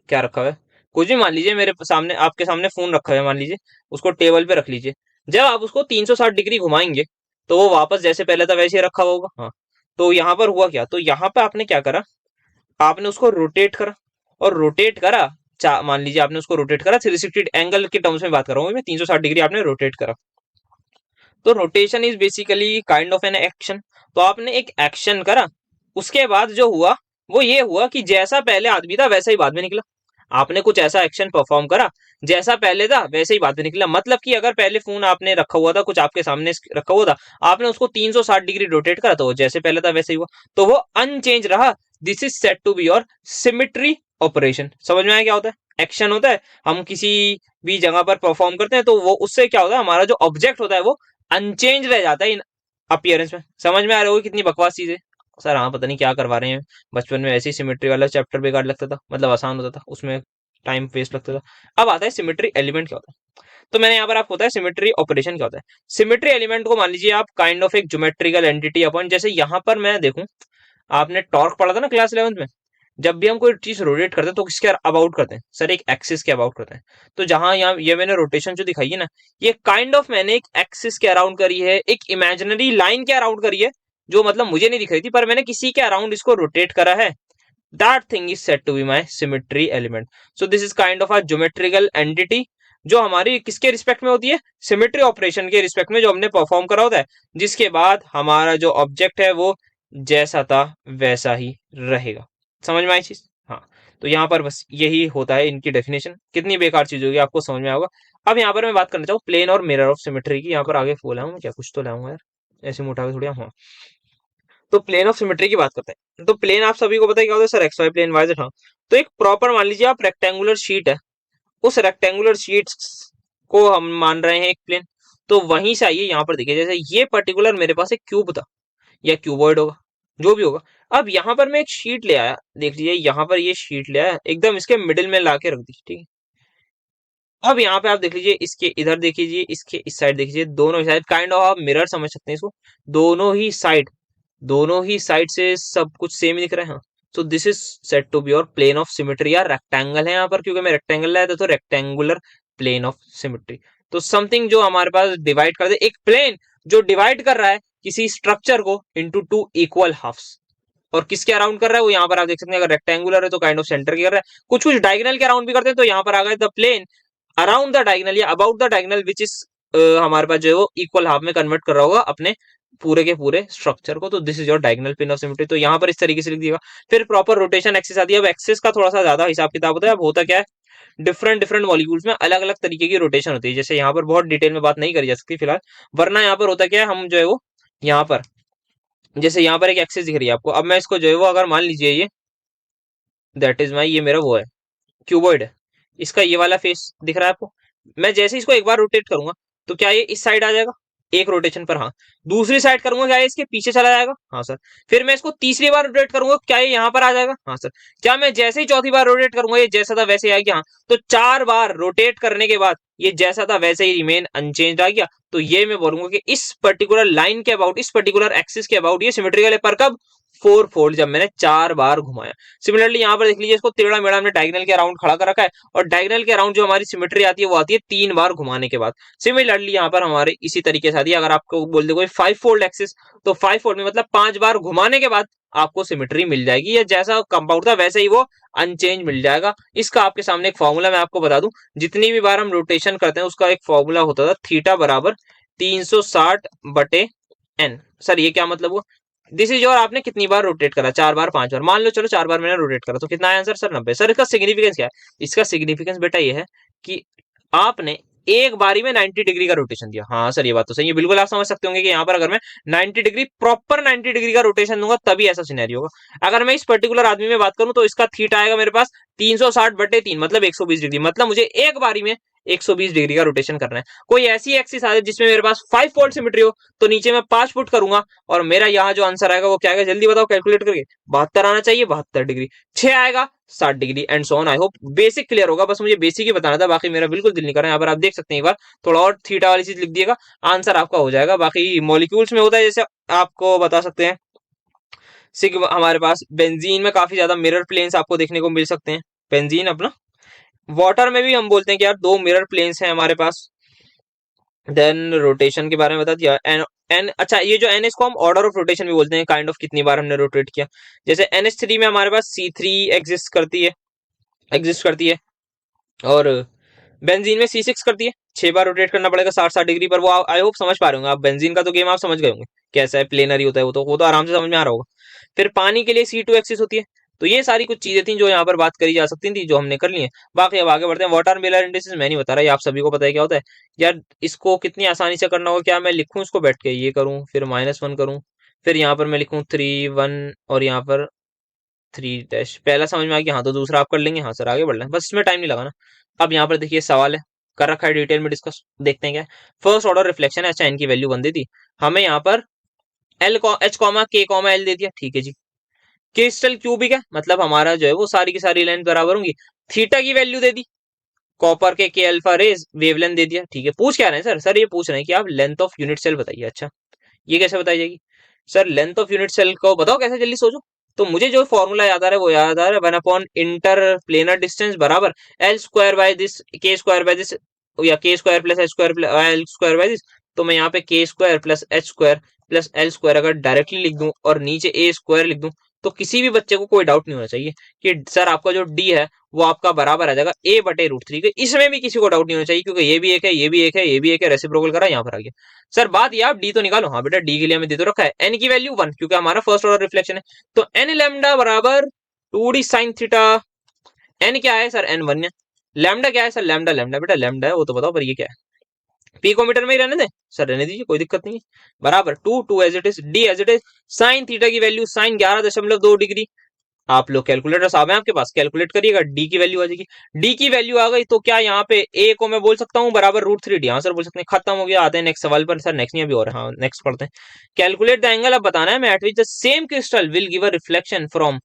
क्या रखा हुआ है, कुछ भी मान लीजिए, मेरे सामने आपके सामने फोन रखा हुआ है मान लीजिए, उसको टेबल पे रख लीजिए। जब आप उसको 360 डिग्री घुमाएंगे तो वो वापस जैसे पहले था वैसे ही रखा हुआ होगा। हाँ, तो यहाँ पर हुआ क्या, तो यहाँ पे आपने क्या करा, आपने उसको रोटेट करा, और रोटेट करा, मान लीजिए आपने उसको रोटेट करा 360 एंगल के टर्म्स में बात कर रहा हूँ मैं, 360 डिग्री आपने रोटेट करा। तो rotation is basically kind of an action. तो आपने एक एक्शन करा, उसके बाद जो हुआ वो ये हुआ कि जैसा पहले आदमी था वैसा ही बाद में निकला। आपने कुछ ऐसा एक्शन परफॉर्म करा, जैसा पहले था वैसे ही बाद में निकला। मतलब कि अगर पहले फोन आपने रखा हुआ था, कुछ आपके सामने रखा हुआ था, आपने उसको 360 डिग्री रोटेट करा, तो वो जैसे पहले था वैसे ही हुआ, तो वो अनचेंज रहा। This is set to be your symmetry operation. समझ में आया क्या होता है? एक्शन होता है, हम किसी भी जगह पर परफॉर्म करते हैं, तो वो उससे क्या होता है, हमारा जो ऑब्जेक्ट होता है वो अनचेंज रह जाता है इन अपीयरेंस में। समझ में आ रहा होगा कितनी बकवास चीज है? सर हाँ पता नहीं क्या करवा रहे हैं, बचपन में ऐसे ही सिमेट्री वाला चैप्टर बेकार लगता था, मतलब आसान होता था, उसमें टाइम वेस्ट लगता था। अब आता है सिमेट्री एलिमेंट क्या होता है। तो मैंने यहाँ पर आपको बताया सिमेट्री ऑपरेशन क्या होता है। सिमेट्री एलिमेंट को मान लीजिए आप काइंड ऑफ एक ज्योमेट्रिकल एंटिटी अपॉन, जैसे यहाँ पर मैं देखूं, आपने टॉर्क पढ़ा था ना क्लास 11th में, जब भी हम कोई चीज रोटेट करते हैं तो किसके अबाउट करते हैं सर? एक एक्सिस के अबाउट करते हैं। तो जहां यहाँ ये मैंने रोटेशन जो दिखाई है ना, ये काइंड ऑफ मैंने एक एक्सिस के अराउंड करी है, एक इमेजिनरी लाइन के अराउंड करी है, जो मतलब मुझे नहीं दिख रही थी, पर मैंने किसी के अराउंड इसको रोटेट करा है। That thing is set to be my symmetry element. So this is kind of a geometrical entity, जो हमारी किसके रिस्पेक्ट में होती है? सिमेट्री ऑपरेशन के रिस्पेक्ट में, जो हमने परफॉर्म करा होता है, जिसके बाद हमारा जो ऑब्जेक्ट है वो जैसा था वैसा ही रहेगा। समझ में आई चीज? हाँ। तो यहाँ पर बस यही होता है इनकी डेफिनेशन। कितनी बेकार चीज होगी आपको समझ में आएगा। अब यहाँ पर मैं बात करना चाहूँ प्लेन और मिरर ऑफ सिमेट्री की। यहाँ पर आगे बोला हूँ क्या, कुछ तो लाऊंगा यार, ऐसे मोटा के थोड़ी। हाँ, तो प्लेन ऑफ सिमेट्री की बात करते हैं। तो प्लेन आप सभी को पता है क्या होता है sir, X Y plane, Y Z. हाँ, तो एक प्रॉपर मान लीजिए आप रेक्टेंगुलर शीट है, उस रेक्टेंगुलर शीट को हम मान रहे हैं एक प्लेन। तो वहीं से आइए यहाँ पर देखिए, जैसे ये पर्टिकुलर मेरे पास एक क्यूब था या क्यूबॉइड होगा, जो भी होगा। अब यहाँ पर मैं एक शीट ले आया, देख लीजिए यहाँ पर ये शीट ले आया, एकदम इसके मिडिल में ला के रख दी, ठीक है। अब यहाँ पे आप देख लीजिए, इसके इधर देख लीजिए, इसके इस साइड देख लीजिए, दोनों साइड काइंड ऑफ आप मिरर समझ सकते हैं इसको। दोनों ही साइड से सब कुछ सेम ही दिख रहा है। हाँ, so this is set to be your plane of symmetry. यार रेक्टेंगल है यहाँ पर, क्योंकि मैं रेक्टेंगल लाया था, तो रेक्टेंगुलर प्लेन ऑफ सिमेट्री। तो समथिंग जो हमारे पास डिवाइड कर दे, एक प्लेन जो डिवाइड कर रहा है किसी स्ट्रक्चर को इनटू टू इक्वल हाफ्स। और किसके अराउंड कर रहा है वो यहाँ पर आप देख सकते हैं, अगर रेक्टेंगुलर है तो काइंड ऑफ सेंटर की कर रहा है, कुछ कुछ डायगोनल के अराउंड भी करते हैं। तो यहाँ पर आ गए the plane around the diagonal या about the diagonal which is हमारे पास जो है वो इक्वल हाफ में कन्वर्ट कर रहा होगा अपने पूरे के पूरे स्ट्रक्चर को। तो this is your diagonal plane of symmetry. तो यहाँ पर इस तरीके से लिख दिएगा। फिर प्रॉपर रोटेशन एक्सिस आती है। अब एक्सिस का थोड़ा सा ज्यादा हिसाब किताब होता है। अब होता क्या है, डिफरेंट डिफरेंट मॉलिक्यूल्स में अलग अलग तरीके की रोटेशन होती है। जैसे यहाँ पर बहुत डिटेल में बात नहीं करी जा सकती फिलहाल, वरना यहाँ पर होता क्या है, हम जो है वो यहाँ पर जैसे यहाँ पर एक एक्सिस दिख रही है आपको। अब मैं इसको जो है वो अगर मान लीजिए ये दैट इज माई, ये मेरा वो है क्यूबॉइड है, इसका ये वाला फेस दिख रहा है आपको। मैं जैसे इसको एक बार रोटेट करूंगा तो क्या ये इस साइड आ जाएगा एक रोटेशन पर? हाँ। दूसरी साइड करूंगा क्या ये इसके पीछे चला जाएगा? हाँ सर। फिर मैं इसको तीसरी बार रोटेट करूंगा, क्या ये यहाँ पर आ जाएगा? हाँ सर। क्या मैं जैसे ही चौथी बार रोटेट करूंगा ये जैसा था वैसे ही आएगा? हाँ। तो 4 बार रोटेट करने के बाद ये जैसा था वैसे ही रिमेन अनचेंज आ गया। तो ये मैं बोलूंगा कि इस पर्टिकुलर लाइन के अबाउट, इस पर्टिकुलर एक्सिस के अबाउट ये सिमेट्रिकल है। पर कब? 4 फोल्ड, जब मैंने 4 बार घुमाया। सिमिलरली यहाँ पर देख लीजिए, इसको टेढ़ा मेढ़ा हमने डायगोनल के अराउंड खड़ा कर रखा है, और डायगोनल के अराउंड जो हमारी सिमेट्री आती है वो आती है 3 बार घुमाने के बाद। सिमिलरली यहाँ पर हमारे इसी तरीके से आती है। अगर आपको बोल दे कोई 5 फोल्ड एक्सिस, तो 5 फोल्ड में मतलब 5 बार घुमाने के बाद आपको सिमेट्री मिल जाएगी, या जैसा कंपाउंड था वैसे ही वो अनचेंज मिल जाएगा। इसका आपके सामने एक फॉर्मूला मैं आपको बता दूं, जितनी भी बार हम रोटेशन करते हैं उसका एक फॉर्मूला होता था, थीटा बराबर 360/n। सर ये क्या मतलब हुआ? दिस इज, और आपने कितनी बार रोटेट करा, 4 बार 5 बार, मान लो चलो 4 बार मैंने रोटेट करा, तो कितना आया आंसर सर? 90। सर इसका सिग्निफिकेंस क्या है? इसका सिग्निफिकेंस बेटा ये है कि आपने एक बारी में 90 डिग्री का रोटेशन दिया। हाँ सर ये बात तो सही है, बिल्कुल आप समझ सकते होंगे कि यहाँ पर अगर मैं 90 डिग्री प्रॉपर 90 डिग्री का रोटेशन दूंगा तभी ऐसा सिनेरियो होगा। अगर मैं इस पर्टिकुलर आदमी में बात करूं तो इसका थीटा आएगा मेरे पास 360/3, मतलब 120 डिग्री। मतलब मुझे एक बारी में 120 डिग्री का रोटेशन करना है। कोई ऐसी एक्सिस आ जाए जिसमें मेरे पास 5 फोल्ड सिमेट्री हो, तो नीचे मैं 5 फुट करूंगा और मेरा यहाँ जो आंसर आएगा वो क्या आएगा, जल्दी बताओ कैलकुलेट करके। 72 आना चाहिए, 72 डिग्री। 6 आएगा 60 degree, and so on. I hope basic clear होगा, बस मुझे बेसिक ही बताना था, बाकी मेरा बिल्कुल दिल नहीं कर रहा है। यहाँ पर आप देख सकते हैं, एक बार थोड़ा और थीटा वाली चीज लिख दिएगा, आंसर आपका हो जाएगा। बाकी मॉलिक्यूल्स में होता है, जैसे आपको बता सकते हैं सिग्मा, हमारे पास बेंजीन में काफी ज्यादा मिरर प्लेन्स आपको देखने को मिल सकते हैं। बेंजीन अपना, वाटर में भी हम बोलते हैं कि यार 2 मिरर प्लेन्स हैं हमारे पास। देन रोटेशन के बारे में बता दिया। एन एन अच्छा, ये जो एन इसको हम ऑर्डर ऑफ रोटेशन भी बोलते हैं, काइंड ऑफ कितनी बार हमने रोटेट किया। जैसे NH3 में हमारे पास C3 एग्जिस्ट करती है और बेंजीन में C6 करती है। 6 बार रोटेट करना पड़ेगा 60-60 डिग्री पर। वो आई होप समझ पा रहे होंगे आप, बेंजीन का तो गेम आप समझ गए होंगे कैसा है, प्लेनरी होता है वो तो आराम से समझ में आ रहा होगा। फिर पानी के लिए C2 एक्सिस होती है। तो ये सारी कुछ चीजें थी जो यहाँ पर बात करी जा सकती थी, जो हमने कर ली है। बाकी अब आगे बढ़ते हैं। वाटर मिलर इंडिसेस मैं नहीं बता रहा, ये आप सभी को पता है क्या होता है। यार इसको कितनी आसानी से करना होगा, क्या मैं लिखूं इसको बैठ के, ये करूं फिर -1 करूं, फिर यहाँ पर मैं लिखूं 3 1 और यहाँ पर 3 डैश। पहला समझ में आ गया, हाँ तो दूसरा आप कर लेंगे। हाँ सर आगे बढ़ रहे हैं, बस इसमें टाइम नहीं लगाना। अब यहाँ पर देखिए सवाल है, कर रखा है डिटेल में डिस्कस, देखते हैं क्या। फर्स्ट ऑर्डर रिफ्लेक्शन है। अच्छा इनकी वैल्यू बन दी थी हमें, यहाँ पर H, K, L दे दिया, ठीक है जी। क्रिस्टल क्यूबिक है, मतलब हमारा जो है वो सारी की सारी लेंथ बराबर होंगी। थीटा की वैल्यू दे दी, कॉपर के अल्फा रेज वेवलेंथ दे दिया, ठीक है। पूछ क्या रहे हैं सर ये पूछ रहे हैं कि आप लेंथ ऑफ यूनिट सेल बताइए। अच्छा ये कैसे बताई जाएगी sir? Length of unit cell को बताओ कैसे, जल्दी सोचो। तो मुझे जो फॉर्मूला याद आ रहा है वो याद आ रहा है, 1 अपॉन इंटर प्लेनर डिस्टेंस बराबर L² बाय दिस या K² प्लस H² तो मैं यहाँ पे K² plus H² plus L² अगर डायरेक्टली लिख दूं और नीचे A² लिख दूं, तो किसी भी बच्चे को कोई डाउट नहीं होना चाहिए कि सर आपका जो D है वो आपका बराबर आ जाएगा A/√3 के। इसमें भी किसी को डाउट नहीं होना चाहिए, क्योंकि ये भी एक है, ये भी एक है, ये भी एक है, रेसिप्रोकल करा यहाँ पर आ गया। सर बात ये, आप डी तो निकालो। हाँ बेटा डी के लिए हमें दे तो रखा है, एन की वैल्यू 1, क्योंकि हमारा फर्स्ट ऑर्डर रिफ्लेक्शन है। तो एन लैम्डा बराबर 2d साइन थीटा। एन क्या है सर? एन 1 है। लैम्डा क्या है सर? लैम्डा लैम्डा बेटा लैम्डा है, वो तो बताओ, पर ये क्या है? पिकोमीटर में ही रहने दे सर, रहने दीजिए, कोई दिक्कत नहीं है। बराबर to two as it is, D as it is. Sine theta की वैल्यू साइन 11.2 डिग्री। आप लोग कैलकुलेटर साहब हैं आपके पास, कैलकुलेट करिएगा, डी की वैल्यू आ जाएगी। डी की वैल्यू आ गई तो क्या यहाँ पे ए को मैं बोल सकता हूँ बराबर √3d? हाँ सर बोल सकते हैं। खत्म हो गया। आते हैं नेक्स्ट सवाल पर। सर नेक्स्ट नहीं अभी और, हाँ नेक्स्ट पढ़ते हैं। कैलकुलेट द एंगल, अब बताना है मैं, at which the same crystal will give a reflection from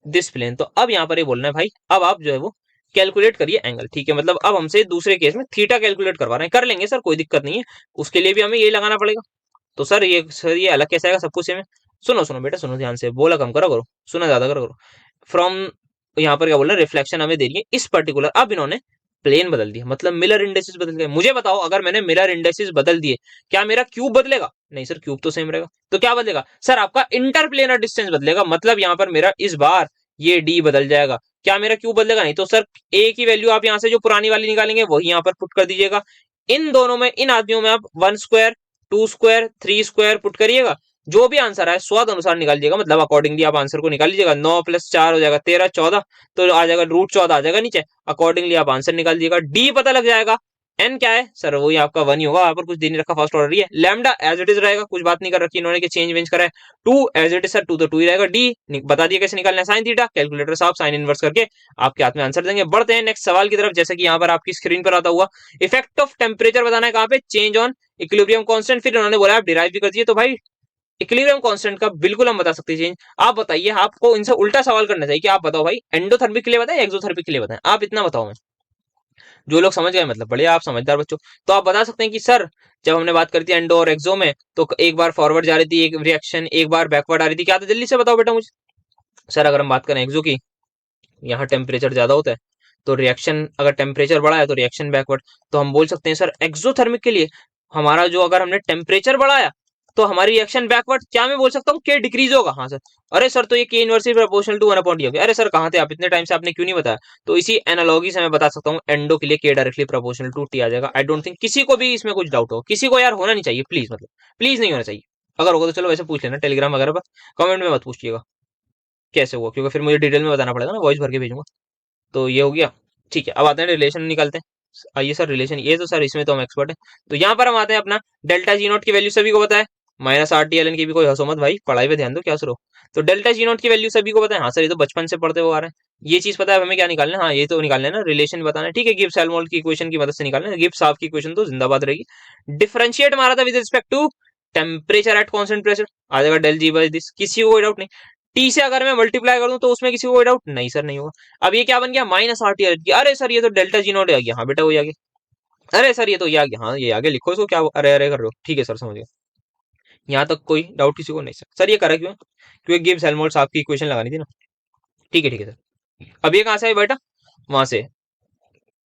this plane. तो अब यहाँ पर ये बोलना है भाई, अब आप जो है वो कैलकुलेट करिए एंगल, ठीक है? मतलब अब हमसे दूसरे केस में थीटा कैलकुलेट करवा रहे हैं, कर लेंगे सर, कोई दिक्कत नहीं है। उसके लिए भी हमें ये लगाना पड़ेगा। तो सर ये अलग कैसे आएगा? सब कुछ सेम है। सुनो सुनो बेटा सुनो ध्यान से, बोला कम करो करो, सुना ज्यादा करो करो। फ्रॉम, यहाँ पर क्या बोल रहे हैं? रिफ्लेक्शन हमें दे रही है इस पर्टिकुलर। अब इन्होंने प्लेन बदल दिया, मतलब मिरर इंडेक्सेस बदल गए। मुझे बताओ, अगर मैंने मिरर इंडेक्सेस बदल दिए, क्या मेरा क्यूब बदलेगा? नहीं सर, क्यूब तो सेम रहेगा। तो क्या बदलेगा सर? आपका इंटरप्लेनर डिस्टेंस बदलेगा। मतलब यहाँ पर मेरा इस बार ये डी बदल जाएगा। क्या मेरा क्यूब बदलेगा? नहीं। तो सर ए की वैल्यू आप यहाँ से जो पुरानी वाली निकालेंगे वही यहाँ पर पुट कर दीजिएगा। इन दोनों में, इन आदमियों में आप 1 स्क्वायर, 2 स्क्वायर, 3 स्क्वायर पुट करिएगा। जो भी आंसर आए स्वाद अनुसार निकाल लीजिएगा, मतलब अकॉर्डिंगली आप आंसर को निकाल लीजिएगा। 9 + 4 हो जाएगा 13, 14, तो आ जाएगा √14 आ जाएगा नीचे। अकॉर्डिंगली आप आंसर निकाल दीजिएगा। डी पता लग जाएगा। एन क्या है सर? वही आपका 1 ही होगा, यहाँ पर कुछ दे नहीं रखा, फर्स्ट ऑर्डर ही है। लैम्डा एज इट इज रहेगा, कुछ बात नहीं कर रखी इन्होंने कि चेंज वेंज करा है। 2 एज इट इज सर, 2 तो 2 ही रहेगा। डी बता दिया कैसे निकालना है, साइन थीटा। कैलकुलेटर साहब साइन इनवर्स करके आपके हाथ में आंसर देंगे। बढ़ते हैं नेक्स्ट सवाल की तरफ, जैसे कि यहाँ पर आपकी स्क्रीन पर आता हुआ। इफेक्ट ऑफ टेम्परेचर बताना है कहाँ पे? Change on equilibrium constant. फिर उन्होंने बोला आप डिराइव भी कर दिए, तो भाई इक्विलिब्रियम कांस्टेंट का बिल्कुल हम बता सकते हैं चेंज। आप बताइए, आपको इनसे उल्टा सवाल करना चाहिए कि आप बताओ भाई एंडोथर्मिक के लिए बताएं, एक्सोथर्मिक के लिए बताएं, आप इतना बताओ। मैं जो लोग समझ गए मतलब बढ़िया, आप समझदार बच्चों। तो आप बता सकते हैं कि सर जब हमने बात करी थी एंडो और एक्सो में, तो एक बार फॉरवर्ड जा रही थी एक रिएक्शन, एक बार बैकवर्ड आ रही थी। क्या था? जल्दी से बताओ बेटा मुझे। सर अगर हम बात करें एक्सो की, यहाँ टेम्परेचर ज्यादा होता है, तो रिएक्शन, अगर टेम्परेचर बढ़ा है तो रिएक्शन बैकवर्ड। तो हम बोल सकते हैं सर एक्सोथर्मिक के लिए हमारा जो, अगर हमने टेम्परेचर बढ़ाया तो हमारी रिएक्शन बैकवर्ड, क्या मैं बोल सकता हूँ के डिक्रीज होगा? हाँ सर। अरे सर तो ये के इनवर्सली प्रोपोर्शनल टू 1/e हो गया। अरे सर कहाँ थे आप इतने टाइम से, आपने क्यों नहीं बताया? तो इसी एनालॉगी से मैं बता सकता हूँ एंडो के लिए के डायरेक्टली प्रोपोर्शनल टू टी आ जाएगा। आई डोंट थिंक किसी को भी इसमें कुछ डाउट हो, किसी को यार होना नहीं चाहिए प्लीज, मतलब प्लीज नहीं होना चाहिए। अगर होगा तो चलो वैसे पूछ लेना टेलीग्राम वगैरह पर, कमेंट में मत पूछिएगा कैसे हुआ, क्योंकि फिर मुझे डिटेल में बताना पड़ेगा ना, वॉइस भर के भेजूंगा। तो ये हो गया, ठीक है। अब आते हैं रिलेशन निकालते हैं। आइए सर रिलेशन, ये तो सर इसमें तो हम एक्सपर्ट हैं। तो यहाँ पर हम आते हैं अपना डेल्टा जी नॉट की वैल्यू सभी को पता है, -RT ln की भी कोई हंसो मत भाई, पढ़ाई पे ध्यान दो क्या सरो। तो डेल्टा जी नॉट की वैल्यू सभी को पता है। हाँ सर ये तो बचपन से पढ़ते हुए आ रहे हैं, ये चीज पता है हमें क्या निकालना है। हाँ ये तो निकालना है ना, रिलेशन बताना है, ठीक है। गिब्स हेल्महोल्ट्ज की इक्वेशन की मदद से निकालना है। गिब्स साहब की इक्वेशन तो जिंदाबाद रहेगी। डिफरेंशिएट मारा था with respect to temperature at constant pressure, आ जाएगा डेल जी बाई दिस, किसी को कोई डाउट नहीं। टी से अगर मैं मल्टीप्लाई कर दूं तो उसमें किसी को कोई डाउट नहीं सर, नहीं होगा। अब ये क्या बन गया? -RT। अरे सर ये तो डेल्टा जी नॉट आ गया। हाँ बेटा वही आ गया। अरे सर ये तो ये आ गया, हाँ ये आगे लिखो इसको, क्या अरे अरे कर रहे हो? ठीक है सर समझ गया। यहाँ तक कोई डाउट किसी को? नहीं सर। सर ये करा क्यों? क्योंकि गिब्स हेल्महोल्ट्ज आपकी इक्वेशन लगानी थी ना। ठीक है सर। अब ये कहाँ से आई बेटा? वहां से।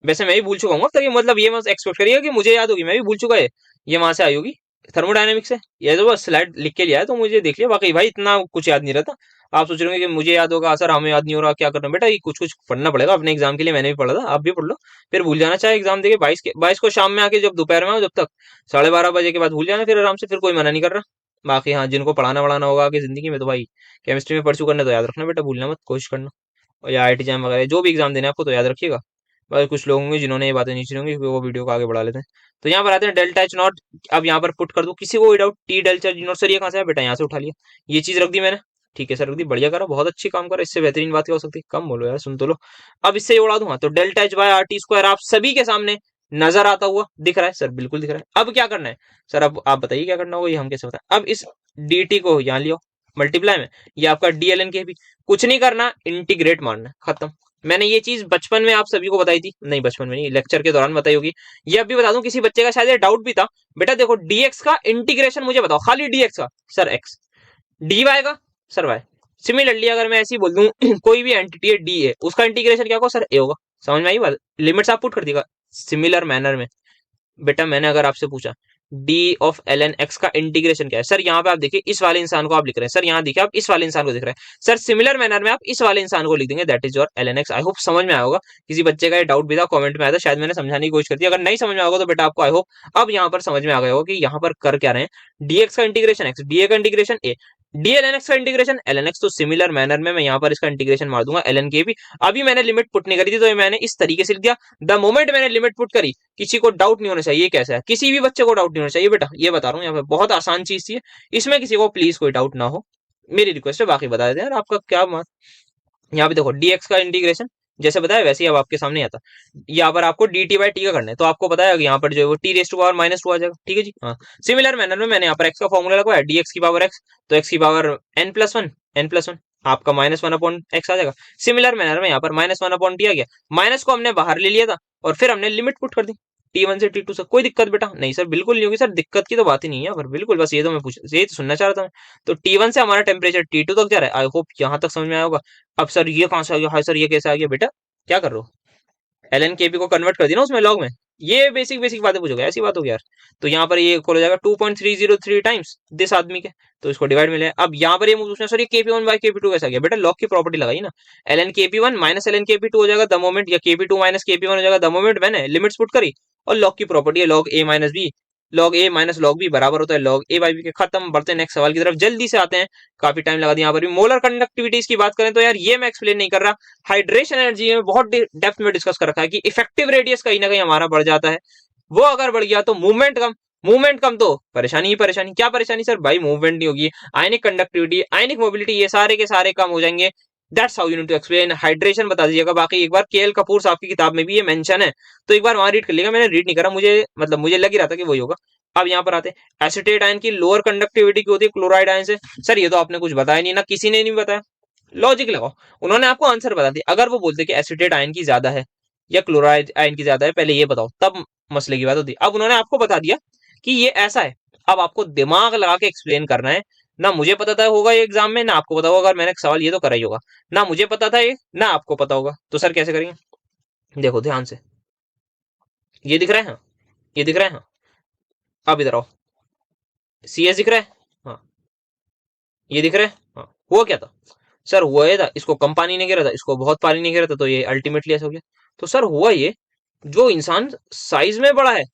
वैसे मैं भी भूल चुका हूँ, तब ये मतलब ये मत एक्सपेक्ट करिएगा कि मुझे याद होगी, मैं भी भूल चुका है। ये वहां से आई होगी थर्मोडायनेमिक्स से। ये जो बस स्लाइड लिख के लिया है तो मुझे देख लिया, बाकी भाई इतना कुछ याद नहीं रहता। आप सोच रहे होंगे कि मुझे याद होगा, सर हमें याद नहीं हो रहा, क्या करना बेटा? ये कुछ कुछ पढ़ना पड़ेगा अपने एग्जाम के लिए, मैंने भी पढ़ा था, आप भी पढ़ लो, फिर भूल जाना। चाहे एग्जाम देके 22 को शाम में आके, जब दोपहर में आओ, जब तक 12:30 बजे के बाद भूल जाना, फिर आराम से, फिर कोई मना नहीं कर रहा। बाकी हाँ, जिनको पढ़ाना वढ़ाना होगा आगे जिंदगी में, तो भाई केमिस्ट्री में परसू करने तो याद रखना बेटा, भूलना मत, कोशिश करना। और या IIT जैम वगैरह जो भी एग्जाम देने आपको, तो याद रखिएगा। भाई कुछ लोग होंगे जिन्होंने ये बातें नहीं सुनी होंगी, क्योंकि वो वीडियो को आगे बढ़ा लेते हैं। तो यहाँ पर आते हैं डेल्टा एच नॉट। अब यहाँ पर पुट कर दूं, किसी को without T delta G not. Sir ये कहाँ से है बेटा? यहाँ से उठा लिया, ये चीज रख दी मैंने। ठीक है सर रख दी, बढ़िया करा, बहुत अच्छी काम करा, इससे बेहतरीन बात क्या हो सकती है? कम बोलो यार, सुन तो लो। अब इससे ये उड़ा दूंगा तो delta H by RT square आप सभी के सामने नजर आता हुआ दिख रहा है सर, बिल्कुल दिख रहा है। अब क्या करना है सर? अब आप बताइए क्या करना होगा, ये हम कैसे बताएं? अब इस dt को यहाँ लियो मल्टीप्लाई में, ये आपका DLN के भी कुछ नहीं करना, इंटीग्रेट मारना, खत्म। मैंने ये चीज बचपन में आप सभी को बताई थी, नहीं बचपन में नहीं, लेक्चर के दौरान बताई होगी। ये अभी बता दूं, किसी बच्चे का शायद ये डाउट भी था। बेटा देखो dx का इंटीग्रेशन मुझे बताओ, खाली dx का सर x, dy का सर y। सिमिलरली अगर मैं ऐसे ही बोल दूं कोई भी एंटिटी है डी है, उसका इंटीग्रेशन क्या होगा सर? ए होगा। समझ में आई बात? लिमिट्स आप पुट कर दिएगा सिमिलर मैनर में। बेटा मैंने अगर आपसे पूछा डी ऑफ ln x का इंटीग्रेशन क्या है सर, यहाँ पे आप देखिए इस वाले इंसान को आप लिख रहे हैं सर, यहाँ देखिए आप इस वाले इंसान को दिख रहे हैं सर, सिमिलर मैनर में आप इस वाले इंसान को लिख देंगे, that is your ln x। I hope समझ में आया होगा। किसी बच्चे का ये डाउट भी था, कमेंट में आया था, शायद मैंने समझाने की कोशिश कर दी। अगर नहीं समझ में आएगा तो बेटा आपको आई होप अब यहाँ पर समझ में आ गया होगा कि यहाँ पर कर क्या रहे हैं। dx का इंटीग्रेशन x, dA का इंटीग्रेशन a, DLNX का इंटीग्रेशन, LNX तो सिमिलर मैनर में मैं यहाँ पर इसका इंटीग्रेशन मार दूंगा LN के भी। अभी मैंने लिमिट पुट नहीं करी थी तो ये मैंने इस तरीके से लिख दिया। द मोमेंट मैंने लिमिट पुट करी, किसी को डाउट नहीं होना चाहिए ये कैसा है, किसी भी बच्चे को डाउट नहीं होना चाहिए बेटा, ये बता रहा हूँ यहाँ पे बहुत आसान चीज थी, इसमें किसी को प्लीज कोई डाउट ना हो, मेरी रिक्वेस्ट है। बाकी बता देते हैं यार आपका क्या मत। यहाँ पे देखो dx का इंटीग्रेशन जैसे बताया वैसे ही अब आपके सामने आता। यहाँ पर आपको dt बाई टी का करना है तो आपको बताया कि यहाँ पर जो है वो t रेस टू पावर -2 आ जाएगा, ठीक है जी। हाँ, सिमिलर मैनर में मैंने यहाँ पर x का फॉर्मूला लगवाया dx की पावर x, तो x की पावर n+1 आपका -1/x आ जाएगा। सिमिलर मैनर में यहाँ पर -1/t आ गया, माइनस को हमने बाहर ले लिया था और फिर हमने लिमिट पुट कर दी T1 से T2 से। कोई दिक्कत बेटा नहीं सर, बिल्कुल नहीं होगी सर, दिक्कत की तो बात ही नहीं है, पर बिल्कुल बस ये तो मैं पूछ ये तो सुनना चाह रहा था मैं। तो T1 से हमारा टेम्परेचर T2 तक जा रहा है, आई होप यहाँ तक समझ में आया होगा। अब सर ये कहाँ से आ गया, हाय सर ये कैसे आ गया, बेटा क्या कर रहे हो, एल एन के पी को कन्वर्ट कर दिया ना उसमें लॉग में, ये बेसिक बेसिक बातें पूछोगे, ऐसी बात होगी यार। तो यहाँ पर ये इक्वल हो जाएगा 2.303 टाइम्स दिस आदमी के, तो इसको डिवाइड मिले। अब यहाँ पर ये पूछना सर ये KP1 बाई KP2 कैसा गया, बेटा लॉग की प्रॉपर्टी लगाई ना, LN KP1 minus LN KP2 हो जाएगा द मोमेंट, या KP2 माइनस KP1 हो जाएगा द मोमेंट मैंने लिमिट्स पुट करी। और लॉग की प्रॉपर्टी है लॉग ए माइनस बी, लॉग ए माइनस लॉग बी बराबर होता है लॉग ए बाई बी के। खत्म, बढ़ते हैं नेक्स्ट सवाल की तरफ, जल्दी से आते हैं, काफी टाइम लगा दिया यहाँ पर भी। मोलर कंडक्टिविटीज की बात करें तो यार ये मैं एक्सप्लेन नहीं कर रहा, हाइड्रेशन एनर्जी में बहुत डेप्थ में डिस्कस कर रखा है कि इफेक्टिव रेडियस कहीं ना कहीं हमारा बढ़ जाता है, वो अगर बढ़ गया तो मूवमेंट कम, मूवमेंट कम तो परेशानी ही परेशानी। क्या परेशानी सर, भाई मूवमेंट नहीं होगी, आयनिक कंडक्टिविटी आयनिक मोबिलिटी ये सारे के सारे कम हो जाएंगे। That's how you need to explain hydration, बता दीजिएगा। बाकी एक बार KL कपूर साहब की किताब में भी ये मेंशन है, तो एक बार वहां रीड कर लिएगा, मैंने रीड नहीं करा, मुझे मतलब मुझे लग ही रहा था कि वही होगा। अब यहाँ पर आते हैं एसिटेट आयन की लोअर कंडक्टिविटी की होती है क्लोराइड आयन से। सर ये तो आपने कुछ बताया नहीं ना, किसी ने नहीं बताया, लॉजिक लगाओ। उन्होंने आपको आंसर बता दिया, अगर वो बोलते कि एसिटेट आयन की ज्यादा है या क्लोराइड आयन की ज्यादा है, पहले ये बताओ, तब मसले की बात होती। अब उन्होंने आपको बता दिया कि ये ऐसा है, अब आपको दिमाग लगा के एक्सप्लेन करना है। ना मुझे पता था होगा ये एग्जाम में, ना आपको पता होगा, अगर मैंने सवाल ये तो करा ही होगा, ना मुझे पता था ये, ना आपको पता होगा, तो सर कैसे करेंगे। देखो ध्यान से, ये दिख रहा है, हाँ ये दिख रहा है, हाँ अब इधर आओ, CS दिख रहा है, हाँ ये दिख रहा है, हाँ हुआ क्या था सर, हुआ ये था इसको कम पानी नहीं गिरा था, इसको बहुत पानी नहीं गिरा था, तो ये अल्टीमेटली ऐसा हो गया। तो सर हुआ ये, जो इंसान साइज में बड़ा है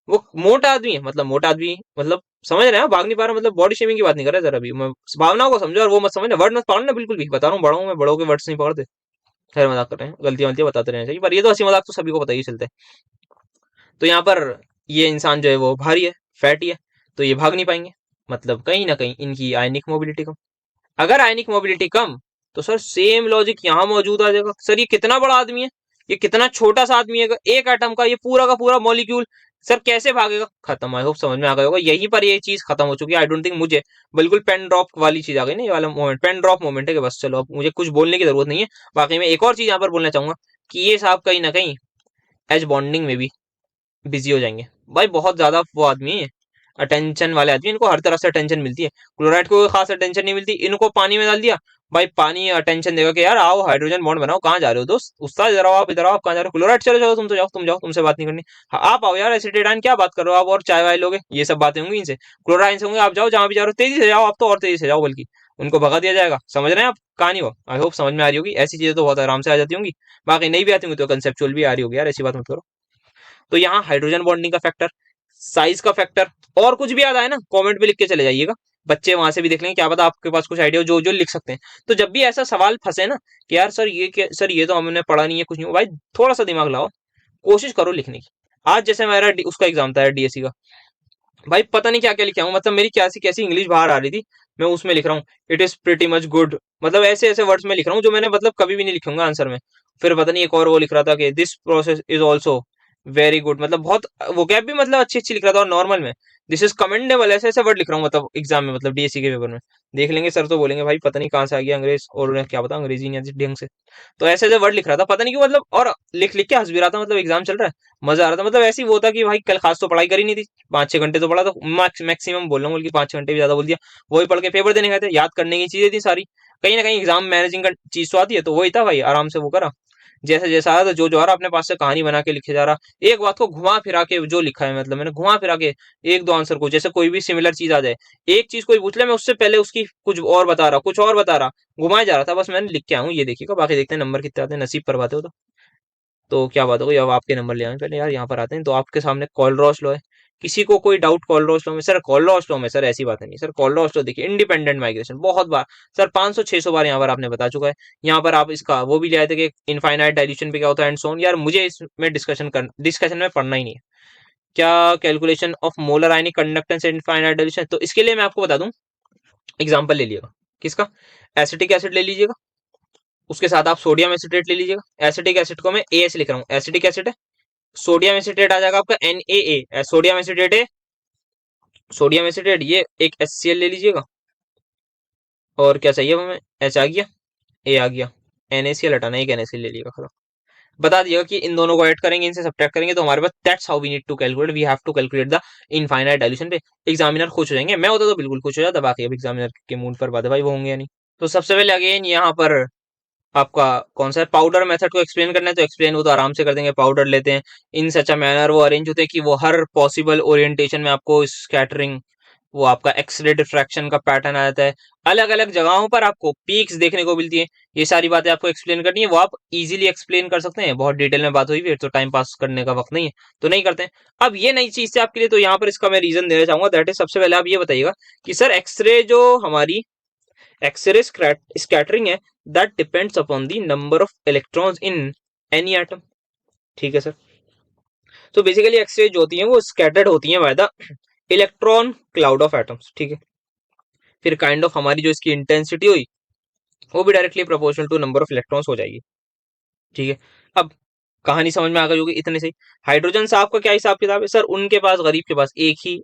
वो मोटा आदमी है, मतलब मोटा आदमी मतलब समझ रहे हैं, भाग नहीं पा रहा, मतलब बॉडी शेमिंग की बात नहीं कर रहा सर, अभी मैं भावनाओं को समझो और वो मत समझना, वर्ड मत पकड़ना बिल्कुल भी, बता रहा हूँ बड़ा हूँ मैं, बड़ों के वर्ड्स नहीं पकड़ते। खैर मजाक कर रहे हैं, गलतियां वलतियां बताते रहना चाहिए, पर ये तो हंसी मजाक तो सभी को पता ही चलता है। तो यहाँ पर ये इंसान जो है वो भारी है, फैटी है, तो ये भाग नहीं पाएंगे, मतलब कहीं ना कहीं इनकी आयनिक मोबिलिटी कम। अगर आयनिक मोबिलिटी कम, तो सर सेम लॉजिक यहाँ मौजूद आ जाएगा। सर ये कितना बड़ा आदमी है, ये कितना छोटा सा आदमी है, एक एटम का ये पूरा का पूरा मॉलिक्यूल, सर कैसे भागेगा। खत्म, आई होप समझ में आ गया होगा, यहीं पर ये चीज खत्म हो चुकी है। आई डोंट थिंक मुझे बिल्कुल पेन ड्रॉप वाली चीज आ गई ना, ये वाला मोमेंट पेन ड्रॉप मोमेंट है कि बस चलो अब मुझे कुछ बोलने की जरूरत नहीं है। बाकी मैं एक और चीज यहाँ पर बोलना चाहूंगा कि ये साहब कहीं ना कहीं एज बॉन्डिंग में भी बिजी हो जाएंगे। भाई बहुत ज्यादा वो आदमी है, अटेंशन वाले आदमी, इनको हर तरफ से अटेंशन मिलती है। क्लोराइड को खास अटेंशन नहीं मिलती, इनको पानी में डाल दिया, भाई पानी अटेंशन देगा कि यार आओ हाइड्रोजन बॉन्ड बनाओ, कहाँ जा रहे हो दोस्त, उस्ताद इधर आओ, आप इधर आओ, आप कहाँ जा रहे हो, क्लोराइड चलो चलो तुम तो जाओ, तुम जाओ, तुमसे बात नहीं करनी। हाँ, आप आओ यार एसिटेट आयन क्या बात कर रहे हो आप, और चाय वाय लोगे, ये सब बातें होंगी इनसे। क्लोराइड से होंगे, आप जाओ जहां भी जा रहे हो, तेजी से जाओ, आप तो और तेजी से जाओ, बल्कि उनको भगा दिया जाएगा। समझ रहे हैं आप कहानी वो, आई होप समझ में आ रही होगी, ऐसी चीजें तो बहुत आराम से आ जाती होंगी। बाकी नहीं भी आती होंगी तो कंसेप्चुअल भी आ रही होगी यार, ऐसी बात मत करो। तो यहाँ हाइड्रोजन बॉन्डिंग का फैक्टर, साइज का फैक्टर, और कुछ भी याद आए ना कमेंट में लिख के चले जाइएगा, बच्चे वहां से भी देख लेंगे, क्या पता आपके पास कुछ आइडिया हो जो जो लिख सकते हैं। तो जब भी ऐसा सवाल फंसे ना कि यार सर ये क्या, सर ये तो हमने पढ़ा नहीं है कुछ नहीं, भाई थोड़ा सा दिमाग लाओ, कोशिश करो लिखने की। आज जैसे मेरा उसका एग्जाम था DSC का, भाई पता नहीं क्या क्या लिखा हूँ, मतलब मेरी कैसी कैसी इंग्लिश बाहर आ रही थी, मैं उसमें लिख रहा हूँ it is pretty much good, मतलब ऐसे ऐसे वर्ड्स में लिख रहा हूँ जो मैंने मतलब कभी भी नहीं लिखूंगा आंसर में। फिर पता नहीं एक और वो लिख रहा था कि this process is also very good, मतलब बहुत वो कैब भी मतलब अच्छी अच्छी लिख रहा था, और नॉर्मल में दिस इज कमेंडेबल, ऐसे ऐसे वर्ड लिख रहा हूँ, मतलब एग्जाम में, मतलब DSC के पेपर में देख लेंगे सर, तो बोलेंगे भाई पता नहीं कहाँ से आ गया अंग्रेज, और उन्हें क्या पता अंग्रेजी नहीं आती ढंग से। तो ऐसे ऐसे वर्ड लिख रहा था, पता नहीं क्यों, मतलब और लिख लिख के हंस भी रहा था, मतलब एग्जाम चल रहा है, मजा आ रहा था, मतलब ऐसे ही वो था कि भाई कल खास तो पढ़ाई करी नहीं थी, 5-6 घंटे तो पढ़ा, तो मैक्सिमम बोल रहा हूँ, बल्कि 5-6 घंटे भी ज्यादा बोल दिया, वही पढ़ के पेपर देने गए थे, याद करने की चीजें थी सारी, कहीं ना कहीं एग्जाम मैनेजिंग का चीज तो आती है, तो वही था भाई, आराम से वो करा, जैसे जैसा आ रहा था, जो जो आ रहा अपने पास से कहानी बना के लिखे जा रहा, एक बात को घुमा फिरा के जो लिखा है, मतलब मैंने घुमा फिरा के एक दो आंसर को, जैसे कोई भी सिमिलर चीज आ जाए, एक चीज कोई पूछ ले, मैं उससे पहले उसकी कुछ और बता रहा, कुछ और बता रहा, घुमाया जा रहा था, बस मैंने लिख के आऊँ, ये देखिएगा। बाकी देखते हैं नंबर कितने आते हैं, नसीब पर बात हो तो क्या बात हो गई, अब आपके नंबर ले आए पहले यार, यहाँ पर आते हैं तो आपके सामने कॉल रॉस लो है, किसी को कोई डाउट कॉलरॉस लॉ में? सर कॉलरॉस लॉ में सर ऐसी बात नहीं सर, कॉलरॉस लॉ देखिए इंडिपेंडेंट माइग्रेशन बहुत बार सर 500-600 बार यहाँ पर आपने बता चुका है। यहाँ पर आप इसका वो भी ले आए थे कि इनफाइनाइट डाइल्यूशन पे क्या होता है एंड सो ऑन। यार मुझे इसमें डिस्कशन में पढ़ना ही नहीं है। क्या calculation of molar ionic conductance infinite dilution, तो इसके लिए मैं आपको बता दूं, एग्जाम्पल ले लीजिएगा किसका, एसिटिक एसिड ले लीजिएगा, उसके साथ आप सोडियम एसिटेट ले लीजिएगा। एसिटिक एसिड को मैं एस लिख रहा हूँ, एसिटिक एसिड है, सोडियम एसिटेट आ जाएगा आपका NaA, सोडियम एसिटेट है, सोडियम एसिटेट, ये एक HCl ले लीजिएगा। और क्या चाहिए हमें, H आ गया, A आ गया, NaCl हटाना, एक NaCl ले लीजिएगा, खत्म। बता दिएगा कि इन दोनों को ऐड करेंगे, इनसे सब्ट्रैक्ट करेंगे, तो हमारे पास that's how we need to calculate, we have to calculate the infinite dilution पे। एग्जामिनर खुश हो जाएंगे, मैं होता तो बिल्कुल खुश हो जाता, बाकी अब एग्जामिनर के मूड पर बात है भाई, वो होंगे या नहीं। तो सबसे पहले अगेन यहाँ पर आपका कौन सा पाउडर मेथड को एक्सप्लेन करना है, तो एक्सप्लेन वो तो आराम से कर देंगे। पाउडर लेते हैं, इन सच अ मैनर वो अरेंज होते हैं कि वो हर पॉसिबल ओरिएंटेशन में आपको स्कैटरिंग, वो आपका एक्सरे डिफ्रैक्शन का पैटर्न आ जाता है, अलग अलग जगहों पर आपको पीक्स देखने को मिलती है। ये सारी बातें आपको एक्सप्लेन करनी है, वो आप इजीली एक्सप्लेन कर सकते हैं। बहुत डिटेल में बात हुई फिर तो टाइम पास करने का वक्त नहीं है, तो नहीं करते हैं। अब ये नई चीज है आपके लिए, तो यहाँ पर इसका मैं रीजन देना चाहूंगा, दैट इज सबसे पहले आप ये बताइएगा कि सर एक्सरे जो हमारी एक्सरे स्कैटरिंग है, that depends upon the number of electrons in any atom. ठीक है सर, तो बेसिकली एक्सरे जो होती हैं वो स्कैटर्ड होती हैं by the electron cloud of atoms. ठीक है, फिर काइंड ऑफ हमारी जो इसकी इंटेंसिटी हुई वो भी directly proportional to number of electrons हो जाएगी। ठीक है, अब कहानी समझ में आ गई होगी इतने से ही। हाइड्रोजन साहब का क्या हिसाब किताब है, सर उनके पास, गरीब के पास एक ही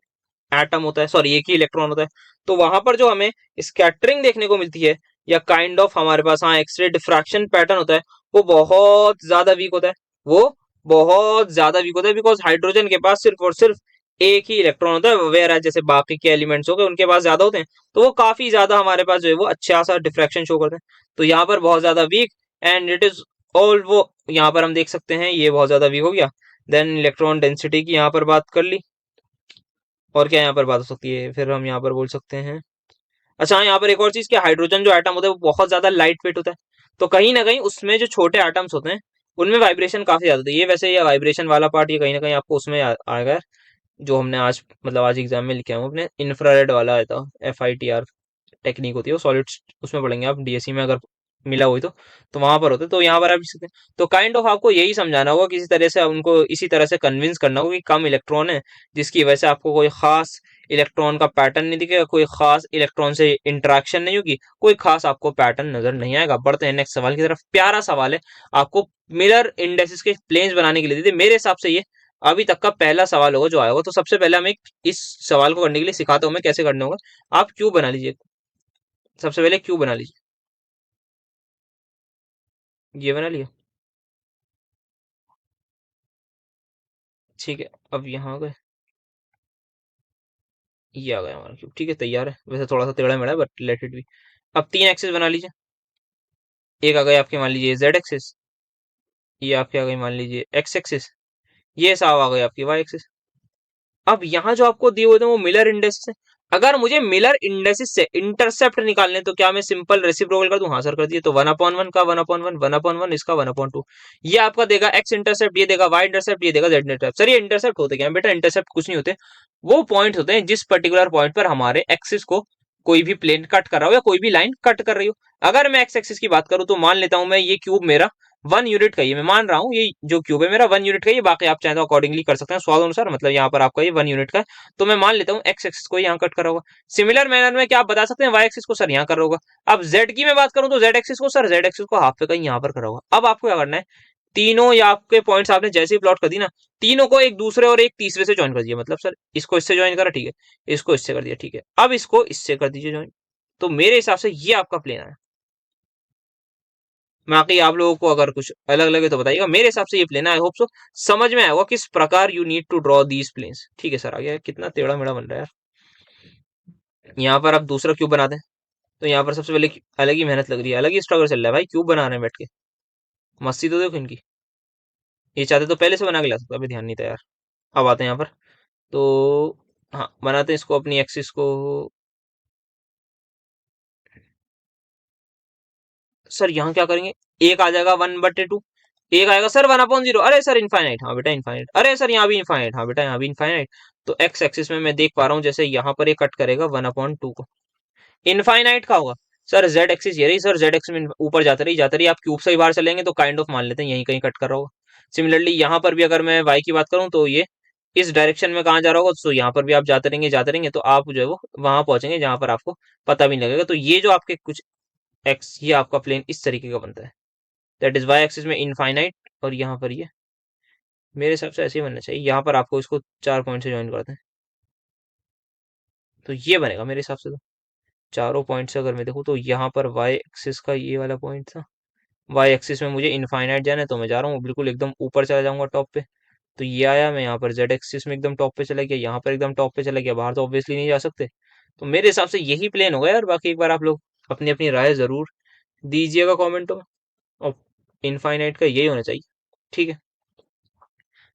एटम होता है, सॉरी एक ही इलेक्ट्रॉन होता है, तो वहां पर जो हमें स्कैटरिंग देखने को मिलती है, या काइंड ऑफ हमारे पास हाँ एक्सरे डिफ्रैक्शन पैटर्न होता है, वो बहुत ज्यादा वीक होता है, वो बहुत ज्यादा वीक होता है, बिकॉज हाइड्रोजन के पास सिर्फ और सिर्फ एक ही इलेक्ट्रॉन होता है, वेयर जैसे बाकी के एलिमेंट्स हो गए उनके पास ज्यादा होते हैं, तो वो काफी ज्यादा हमारे पास जो है वो अच्छा सा डिफ्रैक्शन शो करते हैं। तो यहाँ पर बहुत ज्यादा weak, and it is all वो, यहाँ पर हम देख सकते हैं ये बहुत ज्यादा वीक हो गया। देन इलेक्ट्रॉन डेंसिटी की यहाँ पर बात कर ली, और क्या यहाँ पर बात हो सकती है, फिर हम यहाँ पर बोल सकते हैं, अच्छा हाँ, यहाँ पर एक और चीज, क्या हाइड्रोजन जो एटम होता है वो बहुत ज्यादा लाइट वेट होता है, तो कहीं ना कहीं उसमें जो छोटे एटम्स होते हैं उनमें वाइब्रेशन काफी ज्यादा होती है। ये वैसे ये वाइब्रेशन वाला पार्ट ये कहीं ना कहीं आपको उसमें आएगा, जो हमने आज मतलब आज एग्जाम में लिखे हैं अपने इंफ्रारेड वाला आया था, FITR टेक्निक होती है, वो सॉलिड उसमें पढ़ेंगे आप DSC में, अगर मिला हुई तो वहां पर होते, तो यहाँ पर आप देख सकते हैं। तो काइंड ऑफ आपको यही समझाना होगा, किसी तरह से उनको इसी तरह से कन्विंस करना होगा कि कम इलेक्ट्रॉन है, जिसकी वजह से आपको कोई खास इलेक्ट्रॉन का पैटर्न नहीं दिखेगा, कोई खास इलेक्ट्रॉन से इंटरेक्शन नहीं होगी, कोई खास आपको पैटर्न नजर नहीं आएगा। बढ़ते हैं नेक्स्ट सवाल की तरफ, प्यारा सवाल है, आपको मिरर इंडेक्सेस के प्लेन्स बनाने के लिए दी थी, मेरे हिसाब से ये अभी तक का पहला सवाल होगा जो आया होगा। तो सबसे पहले हमें इस सवाल को करने के लिए सिखाता हूं मैं कैसे करना होगा। आप क्यूब बना लीजिए, सबसे पहले क्यूब बना लीजिए, ये बना लिया। ठीक है, अब यहाँ आ गए, ये आ गया हमारा क्यूब, ठीक है तैयार है, वैसे थोड़ा सा टेढ़ा मेढ़ा बट लेट इट बी। अब 3 एक्सिस बना लीजिए, एक आ गई आपकी मान लीजिए Z एक्सिस, ये आपकी आ गई मान लीजिए X एक्सिस, ये साहब आ गई आपकी Y एक्सिस। अब यहाँ जो आपको दिए हुए थे वो मिलर इंडेक्स है, अगर मुझे मिलर इंडेक्सिस से इंटरसेप्ट निकालने तो क्या मैं सिंपल रेसिप्रोकल कर दूं, हाँ सर कर दिए, तो 1/1 का 1/1, 1/1 इसका 1/2, ये आपका देगा X इंटरसेप्ट, ये देगा Y इंटरसेप्ट, ये देगा Z इंटरसेप्ट। सर ये इंटरसेप्ट होते क्या हैं बेटा, इंटरसेप्ट कुछ नहीं होते, वो पॉइंट होते हैं जिस पर्टिकुलर पॉइंट पर हमारे एक्सिस को कोई भी प्लेन कट कर रहा हो या कोई भी लाइन कट कर रही हो। अगर मैं X एक्सिस की बात करूं तो मान लेता हूं मैं ये क्यूब मेरा 1 यूनिट का ही है, मैं मान रहा हूँ ये जो क्यूब है मेरा 1 यूनिट का ही है, बाकी आप चाहें तो अकॉर्डिंगली कर सकते हैं स्वाद अनुसार, मतलब यहाँ पर आपका ये 1 यूनिट का है, तो मैं मान लेता हूँ X एक्सिस को यहाँ कट करा होगा। सिमिलर मैनर में क्या आप बता सकते हैं Y एक्सिस को सर यहाँ कर रहा होगा। अब Z की मैं बात करूं तो Z एक्सिस को, सर Z एक्सिस को हाफ पे कहीं यहाँ पर करा होगा। अब आपको क्या करना है, तीनों या आपके पॉइंट्स आपने जैसे ही प्लॉट कर दी ना, तीनों को एक दूसरे और एक तीसरे से ज्वाइन कर दिया, मतलब सर इसको इससे ज्वाइन करा, ठीक है, इसको इससे कर दिया, ठीक है, अब इसको इससे कर दीजिए ज्वाइन, तो मेरे हिसाब से ये आपका प्लेन है। बाकी आप लोगों को अगर कुछ अलग लगे तो बताइएगा, मेरे हिसाब से ये प्लेन है। आई होप सो समझ में आया होगा किस प्रकार you need to draw these planes. ठीक है सर, आ गया, कितना टेढ़ा मेढ़ा बन रहा है यार। यहाँ पर आप दूसरा क्यूब बना दें, तो यहाँ पर सबसे पहले अलग ही मेहनत लग रही है, अलग ही स्ट्रगल चल रहा है भाई, क्यूब बना रहे हैं बैठ के, मस्ती तो देखो इनकी। ये चाहते तो पहले से बना के ला सकते, अभी ध्यान नहीं था यार। अब आते हैं यहाँ पर, तो हाँ बनाते हैं इसको अपनी एक्सिस को। सर यहाँ क्या करेंगे, एक आ जाएगा 1/2, एक आएगा सर 1/0, अरे सर इनफाइनाइट, हाँ बेटा इनफाइनाइट, अरे सर यहाँ भी इनफाइनाइट, हाँ बेटा यहाँ भी इनफाइनाइट। तो एक्स एक्सिस में मैं देख पा रहा हूँ जैसे यहाँ पर ये कट करेगा 1/2 को। इनफाइनाइट का होगा सर जेड एक्सिस ये रही सर, जेड एक्सिस में ऊपर जाता रही, आप क्यूब से ही बाहर चलेंगे तो काइंड ऑफ मान लेते हैं यहीं कहीं कट कर रहा होगा। सिमिलरली यहाँ पर भी अगर मैं वाई की बात करूँ तो ये इस डायरेक्शन में कहाँ जा रहा होगा, तो यहाँ पर भी आप जाते रहेंगे तो आप जो है वो वहां पहुंचेंगे जहां पर आपको पता भी नहीं लगेगा। तो ये जो आपके कुछ एक्स, ये आपका प्लेन इस तरीके का बनता है, दैट इज वाई एक्सिस में इनफाइनाइट, और यहाँ पर ये मेरे हिसाब से ऐसे ही बनना चाहिए। यहाँ पर आपको इसको 4 पॉइंट से ज्वाइन करते हैं तो ये बनेगा मेरे हिसाब से। तो चारों पॉइंट से अगर मैं देखूँ तो यहाँ पर वाई एक्सिस का ये वाला पॉइंट था, वाई एक्सिस में मुझे इनफाइनाइट जाना है तो मैं जा रहा हूँ बिल्कुल एकदम ऊपर चला जाऊंगा टॉप पे। तो ये आया, मैं यहाँ पर जेड एक्सिस में एकदम टॉप पे चला गया, यहाँ पर एकदम टॉप पे चला गया, बाहर तो ऑब्वियसली नहीं जा सकते। तो मेरे हिसाब से यही प्लेन होगा यार। बाकी एक बार आप लोग अपनी अपनी राय जरूर दीजिएगा कमेंटों में, और इनफाइनाइट का यही होना चाहिए, ठीक है।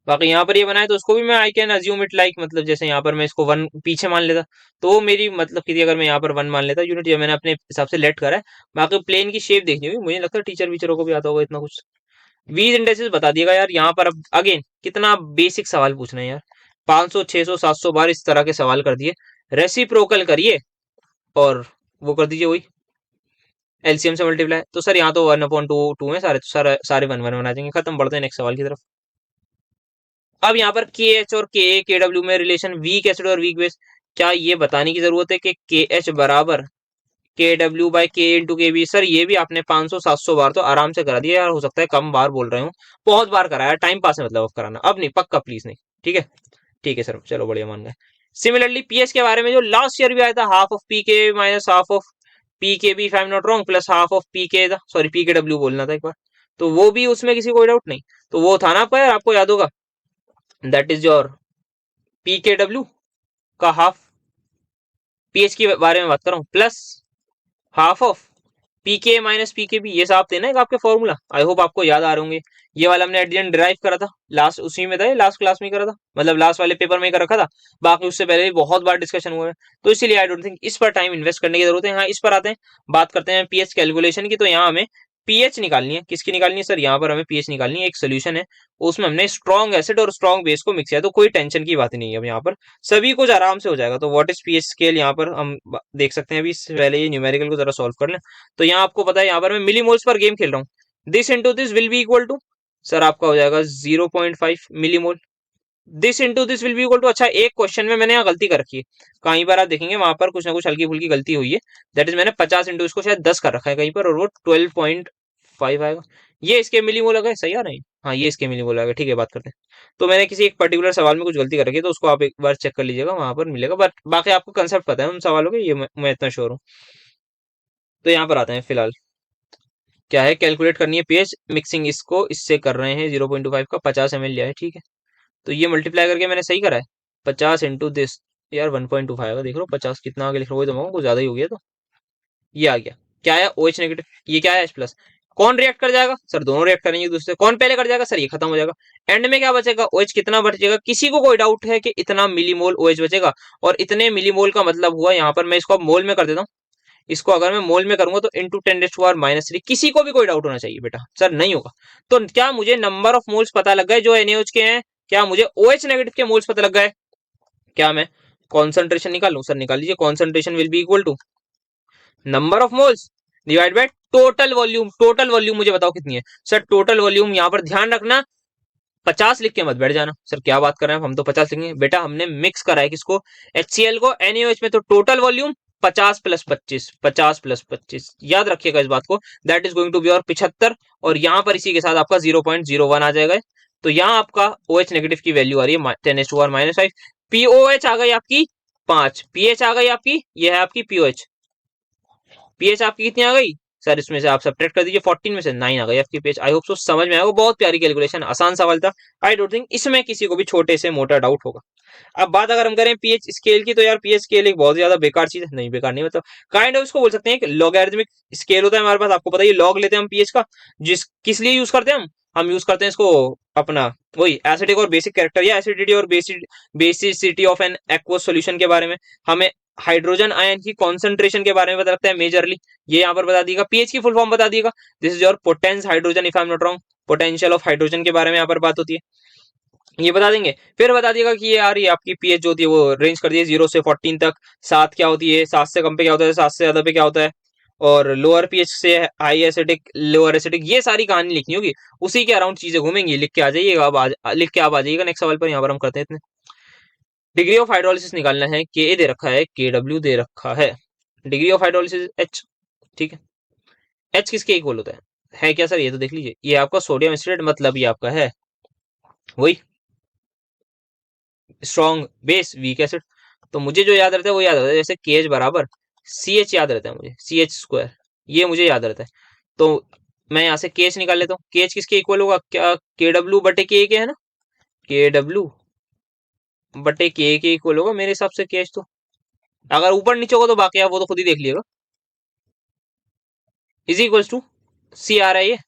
बाकी यहाँ पर ये बनाए तो उसको भी मैं I can assume it like, मतलब जैसे यहाँ पर मैं इसको 1 पीछे मान लेता तो वो मेरी मतलब कि अगर मैं यहाँ पर 1 मान लेता यूनिट, ये मैंने अपने हिसाब से लेट करा है। बाकी प्लेन की शेप देखनी होगी, मुझे लगता है टीचर वीचरों को भी आता होगा इतना कुछ। वीज इंडेक्सेस बता दिएगा यार। यहाँ पर अब अगेन कितना बेसिक सवाल पूछना है यार, 500 600 700 बार इस तरह के सवाल कर दिए। रेसिप्रोकल करिए और वो कर दीजिए वही एलसीएम से मल्टीप्लाई। तो सर यहाँ तो 1/2 है सारे, तो सारे 1 1 बना देंगे, खत्म। बढ़ते हैं नेक्स्ट सवाल की तरफ। अब यहाँ पर के एच और के डब्ल्यू में रिलेशन, वीक एसिड और वीक बेस, क्या ये बताने की जरूरत है कि के एच बराबर के डब्ल्यू बाई के इंटू के बी? सर ये भी आपने 500 700 बार तो आराम से करा दिया यार, हो सकता है कम बार बोल रहे हो, बहुत बार कराया, टाइम पास है मतलब अब कराना, अब नहीं, पक्का प्लीज नहीं, ठीक है। ठीक है सर, चलो बढ़िया, मान गए। सिमिलरली पीएच के बारे में जो लास्ट ईयर भी आया था, half of P K minus half of P K B, if I am not wrong, plus half of P K, sorry P K W बोलना था एक बार, तो वो भी उसमें किसी कोई डाउट नहीं। तो वो था ना आपका यार, आपको याद होगा, that is your P K W का हाफ, पीएच के बारे में बात कर रहा हूँ, plus half of PK minus पीके भी, ये साहब थे ना एक आपके फॉर्मूला, आई होप आपको याद आ रहे होंगे। ये वाला हमने एट द एंड डिराइव करा था, लास्ट उसी में था, लास्ट क्लास में करा था, मतलब लास्ट वाले पेपर में ही कर रखा था। बाकी उससे पहले भी बहुत बार डिस्कशन हुआ है, तो इसीलिए आई डोंट थिंक इस पर टाइम इन्वेस्ट करने की जरूरत है। हाँ, इस पर आते हैं, बात करते हैं पीएच कैलकुलेशन की। तो यहाँ हमें पीएच निकालनी है, किसकी निकालनी है सर? यहाँ पर हमें पीएच निकालनी है, एक सोल्यूशन है उसमें हमने स्ट्रॉन्ग एसिड और स्ट्रॉन्ग बेस को मिक्स किया, तो कोई टेंशन की बात नहीं है अब यहाँ पर, सभी कुछ आराम से हो जाएगा। तो व्हाट इज पीएच स्केल, यहाँ पर हम देख सकते हैं। अभी पहले ये न्यूमेरिकल को जरा सॉल्व कर लें। तो यहाँ आपको पता है, यहाँ पर मैं मिलीमोल्स पर गेम खेल रहा हूँ, this into this will be equal to, sir आपका हो जाएगा 0.5 millimole, this into this will be equal to. अच्छा, एक क्वेश्चन में मैंने यहाँ गलती कर रखी है, कहीं पर आप देखेंगे वहां पर कुछ ना कुछ हल्की फुल्की गलती हुई है, दैट इज मैंने 50 इंटू इसको शायद 10 कर रखा है कहीं पर, और वो 12.5 आएगा। ये इसके मिलीमोल आ गए, सही आ रहे हैं? हाँ, ये इसके मिलीमोल आ गए, ठीक है, बात करते हैं। तो मैंने किसी एक पर्टिकुलर सवाल में कुछ गलती कर रखी है, तो उसको आप एक बार चेक कर लीजिएगा, वहां पर मिलेगा, बट बाकी आपको कंसेप्ट पता है उन सवालों के, ये मैं इतना श्योर हूँ। तो यहाँ पर आते हैं, फिलहाल क्या है, कैलकुलेट करनी है पीएच मिक्सिंग, इसको इससे कर रहे हैं 0.25 का 50 ml लिया है, ठीक है। तो ये मल्टीप्लाई करके मैंने सही करा है, 50 इंटू दिस, यार 1.25 देख लो, 50 कितना आगे लिख रहा हूँ, तो कुछ ज्यादा ही हो गया। तो ये आ गया, क्या है OH नेगेटिव, ये क्या है H प्लस। कौन रिएक्ट कर जाएगा सर? दोनों रिएक्ट करेंगे दूसरे, कौन पहले कर जाएगा सर? ये खत्म हो जाएगा। एंड में क्या बचेगा? OH कितना बचेगा? किसी को कोई डाउट है कि इतना मिलीमोल OH बचेगा? और इतने मिलीमोल का मतलब हुआ, यहाँ पर मैं इसको अब मोल में कर देता हूँ, इसको अगर मैं मोल में करूंगा तो इंटू 10⁻⁻3। किसी को भी कोई डाउट होना चाहिए बेटा? सर नहीं होगा। तो क्या मुझे नंबर ऑफ मोल्स पता लग गए जो NaOH के हैं? क्या मुझे OH नेगेटिव के मोल्स पता लग गए? क्या मैं कॉन्सेंट्रेशन निकाल लूं? सर निकाल लीजिए, concentration will be equal to number of moles divide by total volume. Total volume मुझे बताओ कितनी है सर? टोटल वॉल्यूम यहाँ पर ध्यान रखना, 50 लिख के मत बैठ जाना, सर क्या बात कर रहे हैं, हम तो 50 लिखेंगे बेटा, हमने मिक्स करा है किसको? HCl को NaOH में, तो टोटल वॉल्यूम 50 प्लस 25, 50 प्लस 25, याद रखिएगा इस बात को, that is going to be और 75, और यहाँ पर इसी के साथ आपका 0.01 आ जाएगा। तो यहाँ आपका OH नेगेटिव की वैल्यू आ रही है 10⁻⁻5, POH आ गई आपकी 5, पीएच आ गई आपकी, ये है आपकी POH, पीएच आपकी कितनी आ गई सर? इसमें से आप सब्ट्रैक्ट कर दीजिए, 14 में से 9 आ गई आपकी पीएच। आई होप सो समझ में आया, वो बहुत प्यारी कैलकुलेशन, आसान सवाल था। आई डोंट थिंक इसमें किसी को भी छोटे से मोटा डाउट होगा। अब बात अगर हम करें पीएच स्केल की, तो यार पीएच स्केल एक बहुत ज्यादा बेकार चीज है, नहीं बेकार नहीं, मतलब काइंड ऑफ इसको बोल सकते हैं कि लॉगरिथमिक स्केल होता है हमारे पास, आपको पता है लॉग लेते हैं हम पीएच का, जिस किस लिए यूज करते हैं हम यूज करते हैं इसको अपना वही एसिडिक और बेसिक कैरेक्टर, या एसिडिटी और basicity of an aqueous solution के बारे में, हमें हाइड्रोजन आयन की कॉन्सेंट्रेशन के बारे में बता सकता है मेजरली, ये यहाँ पर बता दिएगा। पीएच की फुल फॉर्म बता दिएगा, this is your potence hydrogen, if I am not wrong, potential of hydrogen के बारे में यहाँ पर बात होती है। ये बता देंगे। फिर बता दिएगा कि ये यार ये आपकी पीएच जो होती है वो रेंज कर दी है 0 से 14 तक। 7 क्या होती है, 7 से कम पे क्या होता है, 7 से ज्यादा पे क्या होता है, और लोअर पीएच से हाई एसिडिक, लोअर एसिडिक, ये सारी कहानी लिखनी होगी। उसी के अराउंड चीजें घूमेंगी। लिख के आ जाइएगा। अब लिख के आप आ जाइएगा। नेक्स्ट सवाल पर यहाँ पर हम करते हैं इतने। डिग्री ऑफ हाइड्रोलिसिस निकालना है। के दे रखा है, के डब्ल्यू दे रखा है। Degree of hydrolysis H. ठीक है। एच किसके इक्वल होता है क्या सर? ये तो देख लीजिए, ये आपका सोडियम एसिटेट, मतलब ये आपका है वही स्ट्रॉन्ग बेस वीक एसिड। तो मुझे जो याद रहता है वो याद रहता है, जैसे के एच बराबर सी एच याद रहता है मुझे, सी एच स्क्वायर, ये मुझे याद रहता है। तो मैं यहाँ से के एच निकाल लेता हूँ। के एच किसके इक्वल होगा? क्या के डब्ल्यू बटे के है ना? के डब्ल्यू बटे के इक्वल होगा मेरे हिसाब से के एच। तो अगर ऊपर नीचे होगा तो बाकी आप वो तो खुद ही देख लिएगा। इज इक्वल्स टू सी आ रहा है, ये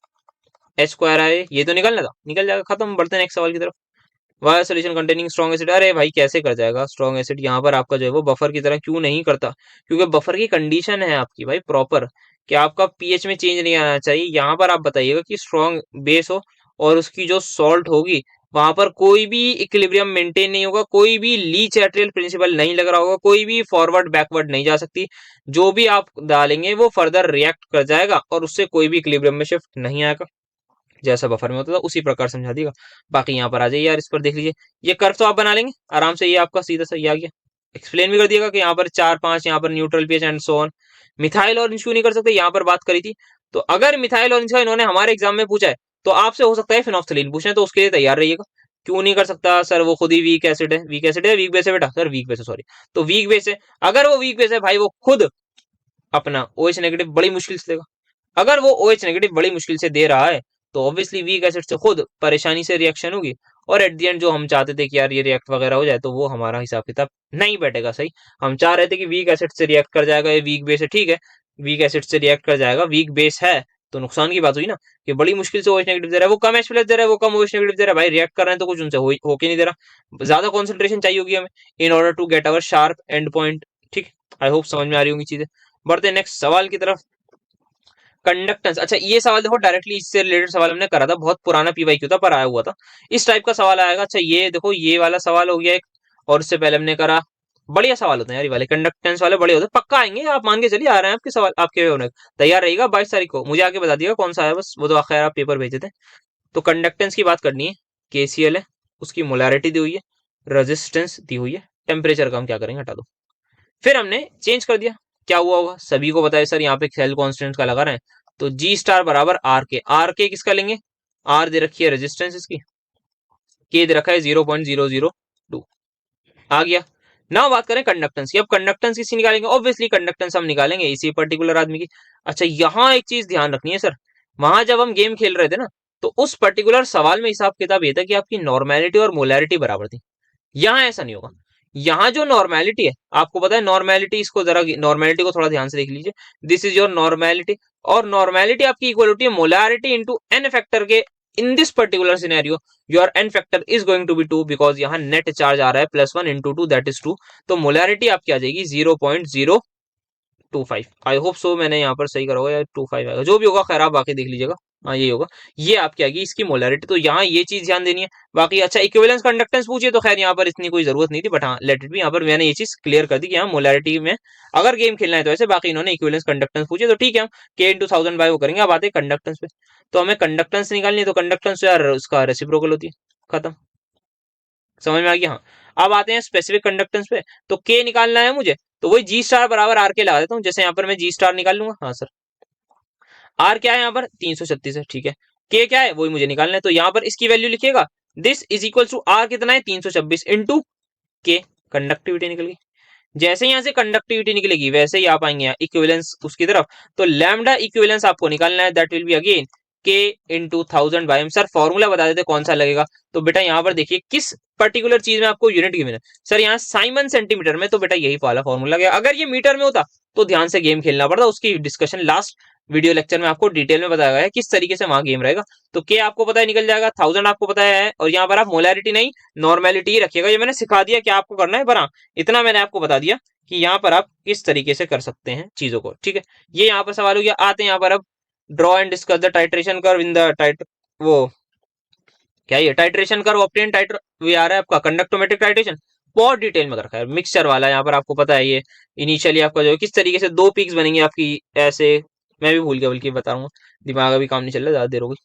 एच स्क्वायर आ रहा है, ये तो निकलना था, निकल जाएगा। खत्म। बढ़ते हैं नेक्स्ट सवाल की तरफ। Wire solution containing strong acid. अरे भाई कैसे कर जाएगा स्ट्रॉन्ग एसिड? यहाँ पर आपका जो है वो बफर की तरह क्यों नहीं करता? क्योंकि बफर की कंडीशन है आपकी भाई प्रॉपर कि आपका पीएच में चेंज नहीं आना चाहिए। यहाँ पर आप बताइएगा कि स्ट्रॉन्ग बेस हो और उसकी जो सॉल्ट होगी वहां पर कोई भी इक्विलिब्रियम मेंटेन नहीं होगा, कोई भी लीच एट्रियल प्रिंसिपल नहीं लग रहा होगा, कोई भी फॉरवर्ड बैकवर्ड नहीं जा सकती। जो भी आप डालेंगे वो फर्दर रिएक्ट कर जाएगा और उससे कोई भी इक्विलिब्रियम में शिफ्ट नहीं आएगा। जैसा बफर में होता था उसी प्रकार समझा दिएगा। बाकी यहाँ पर आ जाइए यार, इस पर देख लीजिए। ये कर्व तो आप बना लेंगे आराम से, ये आपका सीधा सही आ गया। एक्सप्लेन भी कर दिएगा कि यहाँ पर 4 5, यहाँ पर neutral pH and so on. Methyl orange क्यों नहीं कर सकते? यहाँ पर बात करी थी। तो अगर मिथाइल ऑरेंज का इन्होंने हमारे एग्जाम में पूछा है तो आपसे हो सकता है फिनोक्सिलिन पूछे, तो उसके लिए तैयार रहिएगा। क्यों नहीं कर सकता सर? वो खुद ही वीक एसिड है। वीक एसिड है, वीक बेस है बेटा? सर वीक बेस है, सॉरी। तो वीक बेस है। अगर वो वीक बेस है भाई, वो खुद अपना OH नेगेटिव बड़ी मुश्किल से देगा। अगर वो OH नेगेटिव बड़ी मुश्किल से दे रहा है तो ऑब्वियसली वीक एसिड से खुद परेशानी से रिएक्शन होगी। और एट दी एंड जो हम चाहते थे कि यार ये रिएक्ट वगैरह हो जाए, तो वो हमारा हिसाब किताब नहीं बैठेगा सही। हम चाह रहे थे कि वीक एसिड से रिएक्ट कर जाएगा, ये वीक बेस है, ठीक है, वीक एसिड से रिएक्ट कर जाएगा, वीक बेस है। तो नुकसान की बात हुई ना कि बड़ी मुश्किल से OH नेगेटिव दे रहा है, वो कम H प्लस दे रहा है, वो कम OH नेगेटिव दे रहा है। भाई रिएक्ट कर रहे हैं तो कुछ उनसे होके नहीं दे रहा। ज्यादा कॉन्सेंट्रेशन चाहिए होगी हमें in order to get our sharp end point. ठीक। आई होप समझ में आ रही होंगी चीजें। बढ़ते नेक्स्ट सवाल की तरफ। कंडक्टेंस। अच्छा ये सवाल देखो डायरेक्टली इससे रिलेटेड सवाल हमने करा था, बहुत पुराना पीवाईक्यू था पर आया हुआ था। इस टाइप का सवाल आएगा। अच्छा ये देखो, ये वाला सवाल हो गया एक, और इससे पहले हमने करा। बढ़िया सवाल होते हैं यार ये वाले, कंडक्टेंस वाले बड़े होते हैं। पक्का आएंगे, आप मान के चलिए आ रहे हैं आपके सवाल, आपके होने तैयार रहिएगा। 22 तारीख को मुझे आके बता दिएगा कौन सा आया, बस वो तो खैर आप पेपर भेजे थे। तो कंडक्टेंस की बात करनी है। KCl है, उसकी मोलैरिटी दी हुई है, रेजिस्टेंस दी हुई है, टेम्परेचर का हम क्या करेंगे, हटा दो। फिर हमने चेंज कर दिया। क्या हुआ होगा सभी को बताया सर, यहाँ पे सेल कांस्टेंट का लगा रहे हैं। तो जी स्टार बराबर आर के किसका लेंगे? आर दे रखी है रेजिस्टेंस इसकी, के दे रखा है 0.002। आ गया। ना बात करें कंडक्टेंस की। अब कंडक्टेंस किसी निकालेंगे? ऑब्वियसली कंडक्टेंस हम निकालेंगे इसी पर्टिकुलर आदमी की। अच्छा यहाँ एक चीज ध्यान रखनी है सर, वहां जब हम गेम खेल रहे थे ना, तो उस पर्टिकुलर सवाल में हिसाब किताब ये था कि आपकी नॉर्मेलिटी और मोलैरिटी बराबर थी। यहाँ ऐसा नहीं होगा। यहाँ जो नॉर्मेलिटी है, आपको पता है नॉर्मेलिटी, इसको जरा नॉर्मेलिटी को थोड़ा ध्यान से देख लीजिए। दिस इज योर नॉर्मेलिटी, और नॉर्मेलिटी आपकी इक्वल होती है मोलारिटी इंटू एन फैक्टर के। In this particular scenario your N factor is going to be 2, because यहाँ नेट चार्ज आ रहा है +1 इंटू 2 दैट इज 2। तो मोलारिटी आपकी आ जाएगी 0.025। आई होप सो मैंने यहाँ पर सही करा होगा, या 25 आएगा, जो भी होगा खैर आप बाकी देख लीजिएगा। हाँ ये होगा, ये आपकी आएगी इसकी मोलैरिटी। तो यहाँ ये चीज ध्यान देनी है। बाकी अच्छा इक्विवेलेंस कंडक्टेंस पूछिए तो खैर यहाँ पर इतनी कोई जरूरत नहीं थी, बट हाँ लेट इट बी, यहाँ पर मैंने ये चीज क्लियर कर दी कि हाँ मोलैरिटी में अगर गेम खेलना है तो ऐसे। बाकी इन्होंने इक्विवेलेंस कंडक्टेंस पूछे तो ठीक है, हम के इंटू 1000 बाय वो करेंगे। अब आते हैं कंडक्टेंस पे। तो हमें कंडक्टेंस निकालनी है, तो कंडक्टेंस यार उसका रेसिप्रोकल होती है। खत्म। समझ में आ गया? हाँ। अब आते हैं स्पेसिफिक कंडक्टेंस पे। तो के निकालना है मुझे, तो वही जी स्टार बराबर आर के लगा देता हूँ। जैसे यहाँ पर मैं जी स्टार निकाल लूंगा। हाँ सर, आर क्या है यहाँ पर? 336 है, ठीक है। के क्या है वही मुझे निकालना है, तो यहाँ पर इसकी वैल्यू लिखिएगा। This is equal to R कितना है? 326 इंटू के। कंडक्टिविटी निकल गई। जैसे यहां से कंडक्टिविटी निकलेगी वैसे ही आप आएंगे इक्विवेलेंस उसकी तरफ। तो लैम्डा इक्विवेलेंस आपको निकालना है, that will be again K into 1000 by M. Sir formula बता देते कौन सा लगेगा। तो बेटा यहाँ पर देखिए किस पर्टिकुलर चीज में आपको यूनिट गिवन है। सर यहाँ साइमन सेंटीमीटर में, तो बेटा यही वाला फॉर्मूला गया। अगर ये मीटर में होता तो ध्यान से गेम खेलना पड़ता, उसकी डिस्कशन लास्ट वीडियो लेक्चर में आपको डिटेल में बताया गया है किस तरीके से वहां गेम रहेगा। तो के आपको पता है निकल जाएगा, 1000 आपको पता है, और यहाँ पर आप मोलैरिटी नहीं नॉर्मेलिटी ही रखिएगा। ये मैंने सिखा दिया क्या आपको करना है, पर हाँ इतना मैंने आपको बता दिया कि यहाँ पर आप किस तरीके से कर सकते हैं चीजों को। ठीक है, ये यहाँ पर सवाल हो गया। आते हैं यहाँ पर अब draw and discuss the titration curve in the tight वो क्या ये टाइट्रेशन कर्व ऑब्टेन टाइटर ये आ रहा है आपका कंडक्टोमेट्रिक टाइट्रेशन, बहुत डिटेल में कर रखा है मिक्सचर वाला। यहाँ पर आपको पता है ये इनिशियली आपका जो किस तरीके से दो पीक्स बनेंगी आपकी ऐसे, मैं भी भूल गया बल्कि बताऊंगा, दिमाग अभी काम नहीं चल रहा, ज्यादा देर हो गई।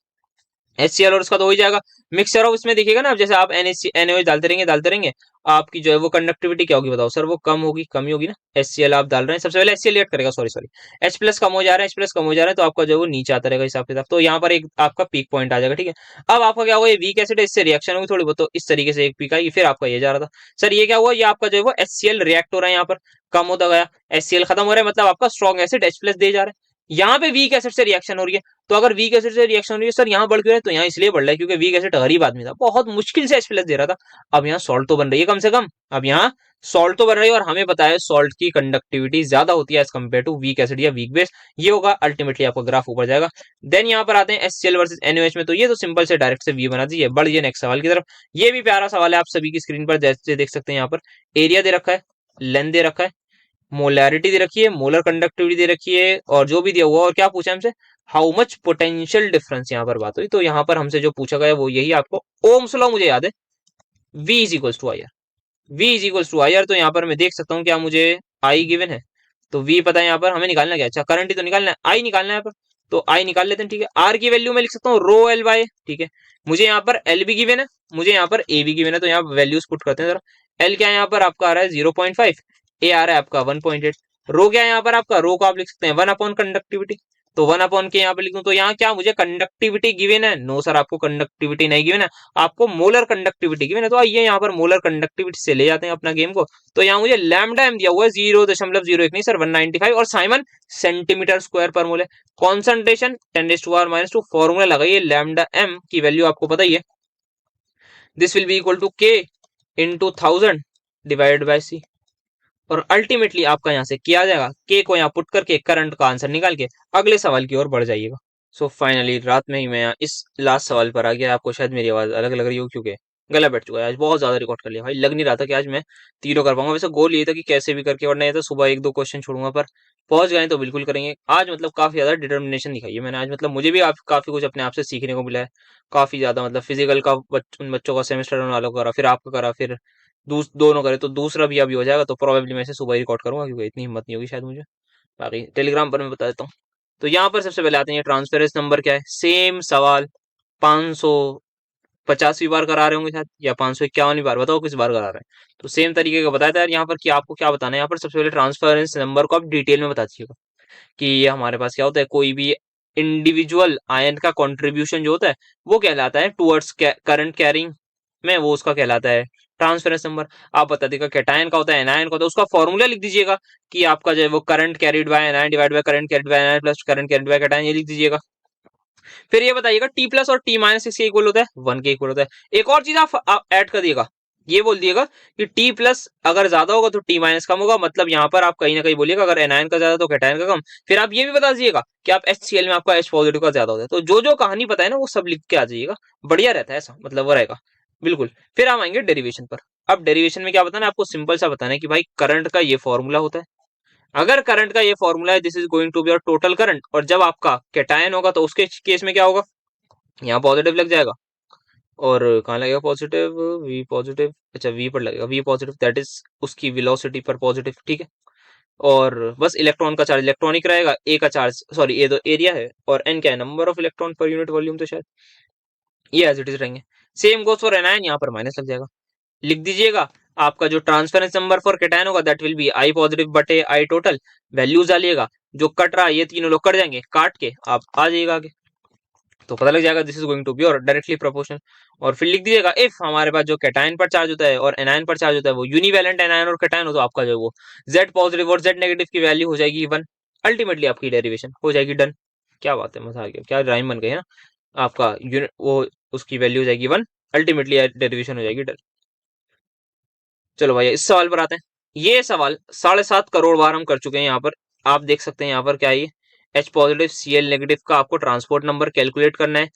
HCl और उसका तो हो ही जाएगा मिक्सचर ऑफ, इसमें देखिएगा ना आप, जैसे आप NaOH डालते रहेंगे आपकी जो है वो कंडक्टिविटी क्या होगी बताओ सर, वो कम होगी, कम ही होगी ना। HCl आप डाल रहे हैं, सबसे पहले HCl रिएक्ट करेगा, सॉरी सॉरी, H प्लस कम हो जा रहा है, H प्लस कम हो जा रहा है, तो आपका जो है वो नीचे आता रहेगा हिसाब किताब, तो यहाँ पर एक आपका पीक पॉइंट आ जाएगा, ठीक है। अब आपका क्या हुआ, ये वीक एसिड है, इससे रिएक्शन होगी थोड़ी बहुत, तो इस तरीके से एक पीक आई, फिर आपका ये जा रहा था। सर ये क्या हुआ, ये आपका जो है वो HCl रिएक्ट हो रहा है, यहाँ पर कम होता गया, HCl खत्म हो रहा है, मतलब आपका स्ट्रॉन्ग एसिड H प्लस दे जा रहा है। यहाँ पे वीक एसिड से रिएक्शन हो रही है, तो अगर वीक एसिड से रिएक्शन हो रही है सर यहाँ बढ़ क्यों है, तो यहाँ इसलिए बढ़ रहा है क्योंकि वीक एसिड गरीब आदमी था, बहुत मुश्किल से H प्लस दे रहा था, अब यहाँ सॉल्ट तो बन रही है कम से कम, अब यहाँ सॉल्ट तो बन रही है, और हमें पता है सॉल्ट की कंडक्टिविटी ज्यादा होती है as compare to weak acid या वीक बेस, ये होगा अल्टीमेटली आपका ग्राफ ऊपर जाएगा। देन यहाँ पर आते हैं HCl वर्सेस NaOH में, तो ये तो सिंपल से डायरेक्ट से वी बना दीजिए, बढ़िए नेक्स्ट सवाल की तरफ। ये भी प्यारा सवाल है, आप सभी की स्क्रीन पर जैसे देख सकते हैं, यहाँ पर एरिया दे रखा है, लेंथ दे रखा है, मोलैरिटी दे रखी है, मोलर कंडक्टिविटी दे रखी है, और जो भी दिया हुआ, और क्या पूछा हमसे, हाउ मच पोटेंशियल डिफरेंस, यहाँ पर बात हुई, तो यहाँ पर हमसे जो पूछा गया वो यही आपको ओम्स लॉ मुझे याद है, V is equals to I R, V is equals to I R, तो यहाँ पर मैं देख सकता हूँ क्या मुझे I गिवन है, तो V पता है, यहाँ पर हमें निकालना क्या, अच्छा करंट ही तो निकालना है, I निकालना है यहाँ पर, तो I निकाल लेते हैं, ठीक है। R की वैल्यू मैं लिख सकता हूँ रो एल बाय, ठीक है, मुझे यहाँ पर L भी गिवन है, मुझे यहाँ पर A भी गिवन है, तो यहाँ वैल्यूज पुट करते हैं जरा। L क्या है यहाँ पर आपका आ रहा है 0.5, A आ रहा है आपका 1.8, रो क्या है यहाँ पर आपका, रो को आप लिख सकते हैं 1 अपॉन कंडक्टिविटी, तो 1 अपॉन के यहाँ पे लिख दूं, तो यहाँ क्या मुझे कंडक्टिविटी गिवन है, नो सर आपको कंडक्टिविटी नहीं गिवन है, आपको मोलर कंडक्टिविटी गिवन है, तो आइए यहाँ पर मोलर कंडक्टिविटी से ले जाते हैं अपना गेम को। तो यहाँ मुझे लैम्डा एम दिया हुआ है 0.01 नहीं सर 195, और साइमन सेंटीमीटर स्क्वायर पर मोल है। कॉन्सेंट्रेशन 10⁻⁻², फॉर्मूला लगाइए लैम्डा एम की वैल्यू आपको पता ही है, this will be equal to K into 1000 divided by C, और अल्टीमेटली आपका यहाँ से किया जाएगा, के को यहाँ पुट करके करंट का आंसर निकाल के अगले सवाल की ओर बढ़ जाइएगा। सो फाइनली रात में ही मैं यहाँ इस लास्ट सवाल पर आ गया, आपको शायद मेरी आवाज अलग लग रही हो क्योंकि गला बैठ चुका है, आज बहुत ज्यादा रिकॉर्ड कर लिया भाई, लग नहीं रहा था कि आज मैं तीनों कर पाऊंगा, वैसे गोल ये था कि कैसे भी करके, वरना ये तो सुबह एक दो क्वेश्चन छोड़ूंगा, पर पहुंच गए तो बिल्कुल करेंगे आज, मतलब काफी ज्यादा डिटर्मिनेशन दिखाई है मैंने आज, मतलब मुझे भी काफी कुछ अपने आप से सीखने को मिला है, काफी ज्यादा, मतलब फिजिकल का उन बच्चों का सेमेस्टर उन वालों का करा, फिर आपका करा, फिर दोनों करे, तो दूसरा भी अभी हो जाएगा, तो प्रोबेबली मैं इसे सुबह ही रिकॉर्ड करूंगा क्योंकि इतनी हिम्मत नहीं होगी शायद मुझे, बाकी टेलीग्राम पर मैं बता देता हूँ। तो यहाँ पर सबसे पहले आते हैं ट्रांसफरेंस नंबर क्या है, सेम सवाल 550वीं बार करा रहे होंगे शायद, या 551वीं बार, बताओ किस बार करा रहे हैं, तो सेम तरीके का बताया था यार यहाँ पर कि आपको क्या बताना है, यहाँ पर सबसे पहले ट्रांसफरेंस नंबर को आप डिटेल में बता दीजिएगा कि ये हमारे पास क्या होता है, कोई भी इंडिविजुअल आयन का कंट्रीब्यूशन जो होता है वो कहलाता है टुवर्ड्स करंट कैरिंग में, वो उसका कहलाता है ट्रांसफरेंस नंबर। आप बता दीजिएगा कैटायन का होता है, एनायन का होता है, उसका फॉर्मूला लिख दीजिएगा कि आपका जो है वो current carried by anion divide by current carried by anion plus current carried by cation, ये लिख दीजिएगा। फिर ये बताइएगा टी प्लस और टी माइनस किसके इक्वल होता है, 1 के इक्वल होता है। एक और चीज आप ऐड कर दिएगा, ये बोल दिएगा कि टी प्लस अगर ज्यादा होगा तो टी माइनस कम होगा, मतलब यहाँ पर आप कहीं ना कहीं बोलिएगा अगर एनायन का ज्यादा तो कैटायन का कम। फिर आप ये भी बता दीजिएगा कि आप HCl में आपका H पॉजिटिव का ज्यादा होता है, तो जो जो कहानी पता है ना वो सब लिख के आ जाइएगा, बढ़िया रहता है ऐसा, मतलब वो रहेगा बिल्कुल। फिर हम आएंगे डेरिवेशन पर। अब डेरिवेशन में क्या बताना है आपको, सिंपल सा बताना है कि भाई करंट का ये फॉर्मूला होता है, अगर करंट का ये फॉर्मूला है this is going to be your total current, और जब आपका कैटायन होगा तो उसके केस में क्या होगा, यहाँ पॉजिटिव लग जाएगा, और कहाँ लगेगा पॉजिटिव, वी पॉजिटिव, अच्छा वी पर लगेगा, वी पॉजिटिव दैट इज उसकी वेलोसिटी पर पॉजिटिव, ठीक है। और बस इलेक्ट्रॉन का चार्ज इलेक्ट्रॉनिक रहेगा, ए का चार्ज सॉरी ए तो एरिया है, और एन क्या है number of electron per unit volume, तो शायद ये एज इट इज रहेंगे। सेम गोस फॉर एनायन, यहाँ पर माइनस लग जाएगा, लिख दीजिएगा आपका जो ट्रांसफरेंस नंबर फॉर कैटायन होगा that will be I positive बटे आई टोटल, वैल्यूज डालिएगा, जो कट रहा है ये तीनों लोग कट जाएंगे, काट के आप आ जाइएगा आगे, तो पता लग जाएगा this is going to be और डायरेक्टली प्रोपोर्शनल। और फिर लिख दीजिएगा इफ हमारे पास जो कैटायन पर चार्ज होता है और एनायन पर चार्ज होता है वो यूनिवैलेंट एनायन और कैटायन हो, तो आपका जो वो Z पॉजिटिव और Z नेगेटिव की वैल्यू हो जाएगी 1, अल्टीमेटली आपकी डेरिवेशन हो जाएगी डन। क्या बात है, मजा आ गया, क्या राइम बन गई है ना आपका, यूनिट वो उसकी वैल्यू हो जाएगी 1, अल्टीमेटली डेरिवेशन हो जाएगी डन। चलो भाई इस सवाल पर आते हैं, ये सवाल 7.5 करोड़ बार हम कर चुके हैं, यहाँ पर आप देख सकते हैं, यहाँ पर क्या है, H पॉजिटिव Cl नेगेटिव का आपको ट्रांसपोर्ट नंबर कैलकुलेट करना है,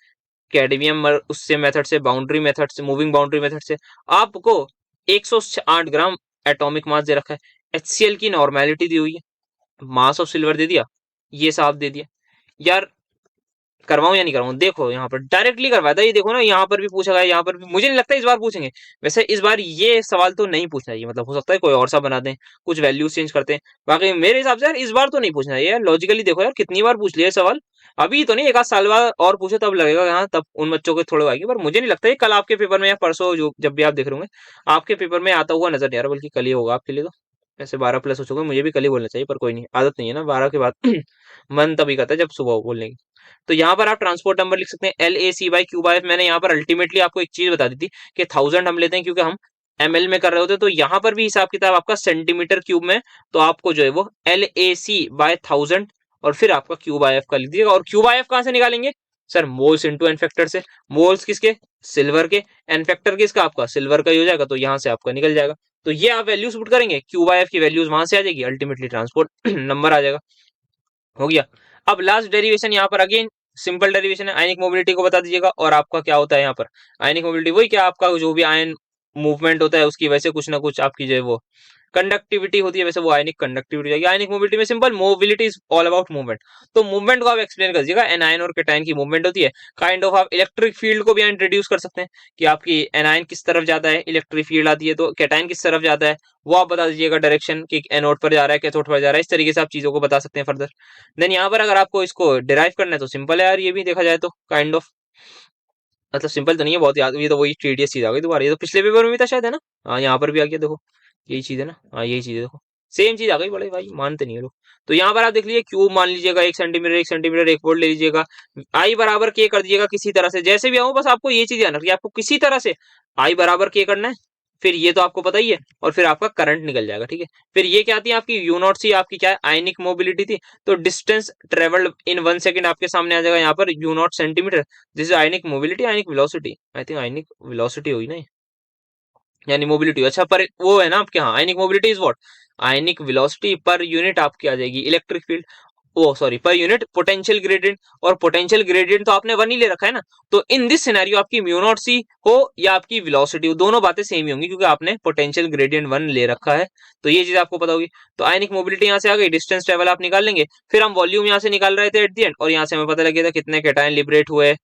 कैडमियम उससे मेथड से, बाउंड्री मेथड से, मूविंग बाउंड्री मेथड से आपको 108 ग्राम एटॉमिक मास दे रखा है, HCl की नॉर्मेलिटी दी हुई है, मास ऑफ सिल्वर दे दिया, ये साफ दे दिया यार, करवाऊं या नहीं करवाऊं, देखो यहाँ पर डायरेक्टली करवाया था, ये देखो ना, यहाँ पर भी पूछा गया, यहाँ पर भी मुझे नहीं लगता इस बार पूछेंगे। वैसे इस बार ये सवाल तो नहीं पूछना चाहिए, मतलब हो सकता है कोई और सा बना दें, कुछ वैल्यूज चेंज करते हैं। बाकी मेरे हिसाब से यार इस बार तो नहीं पूछना चाहिए, लॉजिकली देखो यार कितनी बार पूछ लिया ये सवाल। अभी तो नहीं, एक आध साल बाद और पूछे तब लगेगा यहाँ, तब उन बच्चों के थोड़े आएगी, पर मुझे नहीं लगता ये कल आपके पेपर में या परसों जो जब भी आप देख रहे होंगे आपके पेपर में आता हुआ नजर नहीं आ रहा, बल्कि कल ही होगा आपके लिए। तो ऐसे 12 प्लस हो चुके हैं, मुझे भी कल ही बोलना चाहिए, पर कोई नहीं, आदत नहीं है ना 12 के बाद मन तभी करता है जब सुबह बोलने की। तो यहाँ पर आप ट्रांसपोर्ट नंबर लिख सकते हैं LAC/Q/F। मैंने यहाँ पर अल्टीमेटली आपको एक चीज बता दी थी कि 1000 हम लेते हैं क्योंकि हम ML में कर रहे होते हैं, तो यहाँ पर भी हिसाब किताब आपका सेंटीमीटर क्यूब में, तो आपको जो है वो LAC/1000 और फिर आपका Q/F का लिख दीजिएगा। और Q/F कहाँ से निकालेंगे sir? Moles into N factor से। मोल्स किसके? सिल्वर के। एन फैक्टर किसका? आपका सिल्वर का ही हो जाएगा, तो यहाँ से आपका निकल जाएगा। तो ये आप वैल्यूज पुट करेंगे, Q/F की वैल्यूज वहां से आ जाएगी, अल्टीमेटली ट्रांसपोर्ट नंबर आ जाएगा। हो गया। अब लास्ट डेरिवेशन यहाँ पर अगेन सिंपल डेरिवेशन है, आयनिक मोबिलिटी को बता दीजिएगा। और आपका क्या होता है यहाँ पर? आयनिक मोबिलिटी वही क्या, आपका जो भी आयन मूवमेंट होता है उसकी वैसे कुछ ना कुछ आपकी जो है वो कंडक्टिविटी होती है, वैसे वो आयनिक कंडक्टिविटी जाएगी। आयनिक मोबिलिटी में simple mobility is all about movement. तो मूवमेंट को आप एक्सप्लेन कर दीजिएगा, एनायन और कैटायन की मूवमेंट होती है। काइंड ऑफ आप इलेक्ट्रिक फील्ड को भी इंट्रोड्यूस कर सकते हैं कि आपकी एनायन किस तरफ जाता है, इलेक्ट्रिक फील्ड आती है, तो कैटायन किस तरफ जाता है वो आप बता दीजिएगा, डायरेक्शन कि एनोड पर जा रहा है, कैथोड पर जा रहा है, इस तरीके से आप चीजों को बता सकते हैं फर्दर। देन यहाँ पर अगर आपको इसको डिराइव करना है तो सिंपल है यार, ये भी देखा जाए तो काइंड ऑफ, मतलब सिंपल तो नहीं है बहुत, याद ये तो वही टीडीएस चीज आ गई दोबारा, ये तो पिछले पेपर में भी था शायद, है ना? हाँ यहाँ पर भी आ गया, देखो यही चीज है ना, हाँ यही चीज है, देखो सेम चीज आ गई, बड़े भाई मानते नहीं है लोग। तो यहाँ पर आप देख लीजिए, क्यूब मान लीजिएगा 1 सेंटीमीटर, 1 सेंटीमीटर 1 वोल्ट ले लीजिएगा, आई बराबर के कर दीजिएगा किसी तरह से, जैसे भी आओ बस आपको ये चीज ध्यान रखिए, आपको किसी तरह से आई बराबर के करना है, फिर ये तो आपको पता ही है, और फिर आपका करंट निकल जाएगा, ठीक है। फिर ये क्या आती है आपकी U0C, आपकी क्या है? आयनिक मोबिलिटी थी। तो डिस्टेंस ट्रेवल्ड इन 1 सेकेंड आपके सामने आ जाएगा यहाँ पर U0 centimetre. This is ionic mobility, ionic velocity, I think ionic velocity होगी ना, यानी मोबिलिटी। अच्छा पर वो है ना आपके यहाँ, ionic mobility is what? Ionic velocity per unit आपकी आ जाएगी electric field, oh sorry per unit potential gradient. और पोटेंशियल ग्रेडियंट तो आपने 1 ही ले रखा है ना, तो इन दिस सिनेरियो आपकी म्यू0C हो या आपकी वेलोसिटी हो, दोनों बातें सेम ही होंगी क्योंकि आपने पोटेंशियल ग्रेडियंट 1 ले रखा है। तो ये चीज आपको पता होगी। तो आयनिक मोबिलिटी यहाँ से आ गई, डिस्टेंस ट्रेवल आप निकाल लेंगे, फिर हम वॉल्यूम यहाँ से निकाल रहे थे एट द एंड, और यहाँ से हमें पता लग गया था कितने कैटायन लिबरेट हुए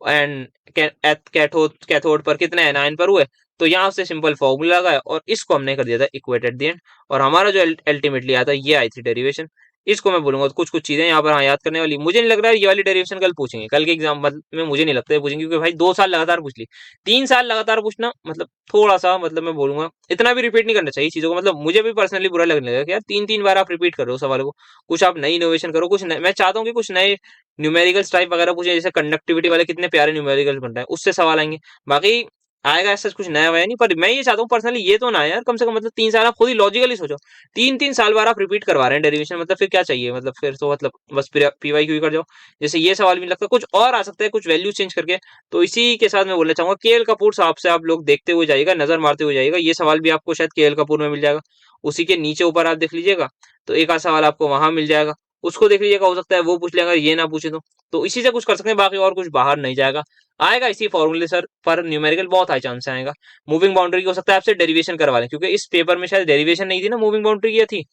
एंड कैथोड पर कितने एनायन पर हुए। तो यहाँ से सिंपल फॉर्मूला लगाया और इसको हमने कर दिया था इक्वेट एट द एंड, और हमारा जो अल्टीमेटली आया था ये आई थी डेरिवेशन। इसको मैं बोलूंगा तो कुछ कुछ चीजें यहाँ पर हाँ याद करने वाली, मुझे नहीं लग रहा है ये वाली डेरिवेशन कल पूछेंगे, कल के एग्जाम में मुझे नहीं लगता है पूछेंगे, क्योंकि भाई 2 साल लगातार पूछ ली, 3 साल लगातार पूछना मतलब थोड़ा सा, मतलब मैं बोलूंगा इतना भी रिपीट नहीं करना चाहिए चीजों को, मतलब मुझे भी पर्सनली बुरा लगने लगा कि यार 3-3 बार आप रिपीट कर रहे हो सवालों को। कुछ आप नई इनोवेशन करो, कुछ मैं चाहता हूँ कि कुछ नए न्यूमेरिकल्स टाइप वगैरह पूछे, जैसे कंडक्टिविटी वाले कितने प्यारे न्यूमेरिकल्स बन रहे हैं, उससे सवाल आएंगे। बाकी आएगा ऐसा कुछ नया वया नहीं, पर मैं ये चाहता हूँ पर्सनली ये तो ना आए यार, कम से कम मतलब 3 साल आप खुद ही लॉजिकली सोचो, 3-3 साल बार आप रिपीट करवा रहे हैं डेरिवेशन, मतलब फिर क्या चाहिए, मतलब फिर तो मतलब बस PYQ कर जाओ। जैसे ये सवाल भी लगता है कुछ और आ सकता है, कुछ वैल्यू चेंज करके। तो इसी के साथ मैं बोलना चाहूंगा KL कपूर साहब से आप लोग देखते हुए जाइएगा, नजर मारते हुए जाइएगा, ये सवाल भी आपको शायद KL कपूर में मिल जाएगा। उसी के नीचे ऊपर आप देख लीजिएगा, तो एक आध सवाल आपको वहां मिल जाएगा, उसको देख लीजिएगा, हो सकता है वो पूछ लेगा, ये ना पूछे तो इसी से कुछ कर सकते हैं, बाकी और कुछ बाहर नहीं जाएगा। आएगा इसी फॉर्मूले सर पर न्यूमेरिकल बहुत हाई चांस आएगा। मूविंग बाउंड्री की हो सकता है आपसे डेरिवेशन करवा लें, क्योंकि इस पेपर में शायद डेरिवेशन नहीं थी ना, मूविंग बाउंड्री की थी,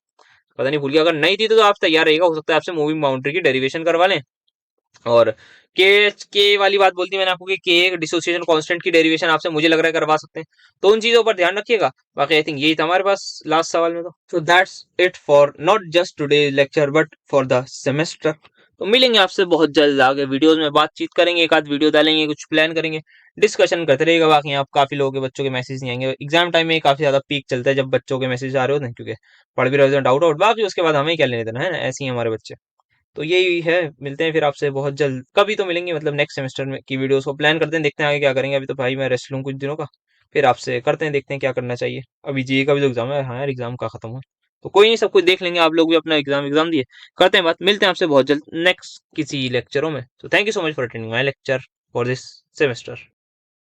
पता नहीं भूल गया, अगर नहीं थी तो आप तैयार रहेगा, हो सकता है आपसे मूविंग बाउंड्री की डेरिवेशन करवा लें। और के वाली बात बोलती मैंने आपको कि के डिसोसिएशन कांस्टेंट की डेरिवेशन आपसे मुझे लग रहा है करवा सकते हैं, तो उन चीजों पर ध्यान रखिएगा। बाकी आई थिंक यही था हमारे पास लास्ट सवाल में। तो that's it for not just today lecture but for the semester. तो मिलेंगे आपसे बहुत जल्द, आगे वीडियोस में बातचीत करेंगे, एक आध वीडियो डालेंगे, कुछ प्लान करेंगे, डिस्कशन करते रहेगा। बाकी आप काफी लोगों के बच्चों के मैसेज नहीं आएंगे, एग्जाम टाइम में काफी ज्यादा पीक चलता है जब बच्चों के मैसेज आ रहे होते हैं, क्योंकि पढ़ भी रहे होते हैं डाउट आउट, बाकी उसके बाद हमें क्या लेने देना है ना, ऐसे ही हमारे बच्चे। तो यही है, मिलते हैं फिर आपसे बहुत जल्द, कभी तो मिलेंगे, मतलब नेक्स्ट सेमेस्टर में की वीडियोस को प्लान करते हैं, देखते हैं आगे क्या करेंगे। अभी तो भाई मैं रेस्ट लूँ कुछ दिनों का, फिर आपसे करते हैं, देखते हैं क्या करना चाहिए। अभी GE का भी तो एग्जाम है, हाँ यार एग्जाम का खत्म हुआ, तो कोई नहीं, सब कुछ देख लेंगे, आप लोग भी अपना एग्जाम एग्जाम दिए, करते हैं बात, मिलते हैं आपसे बहुत जल्द नेक्स्ट किसी लेक्चरों में। तो thank you so much for attending my lecture for this semester.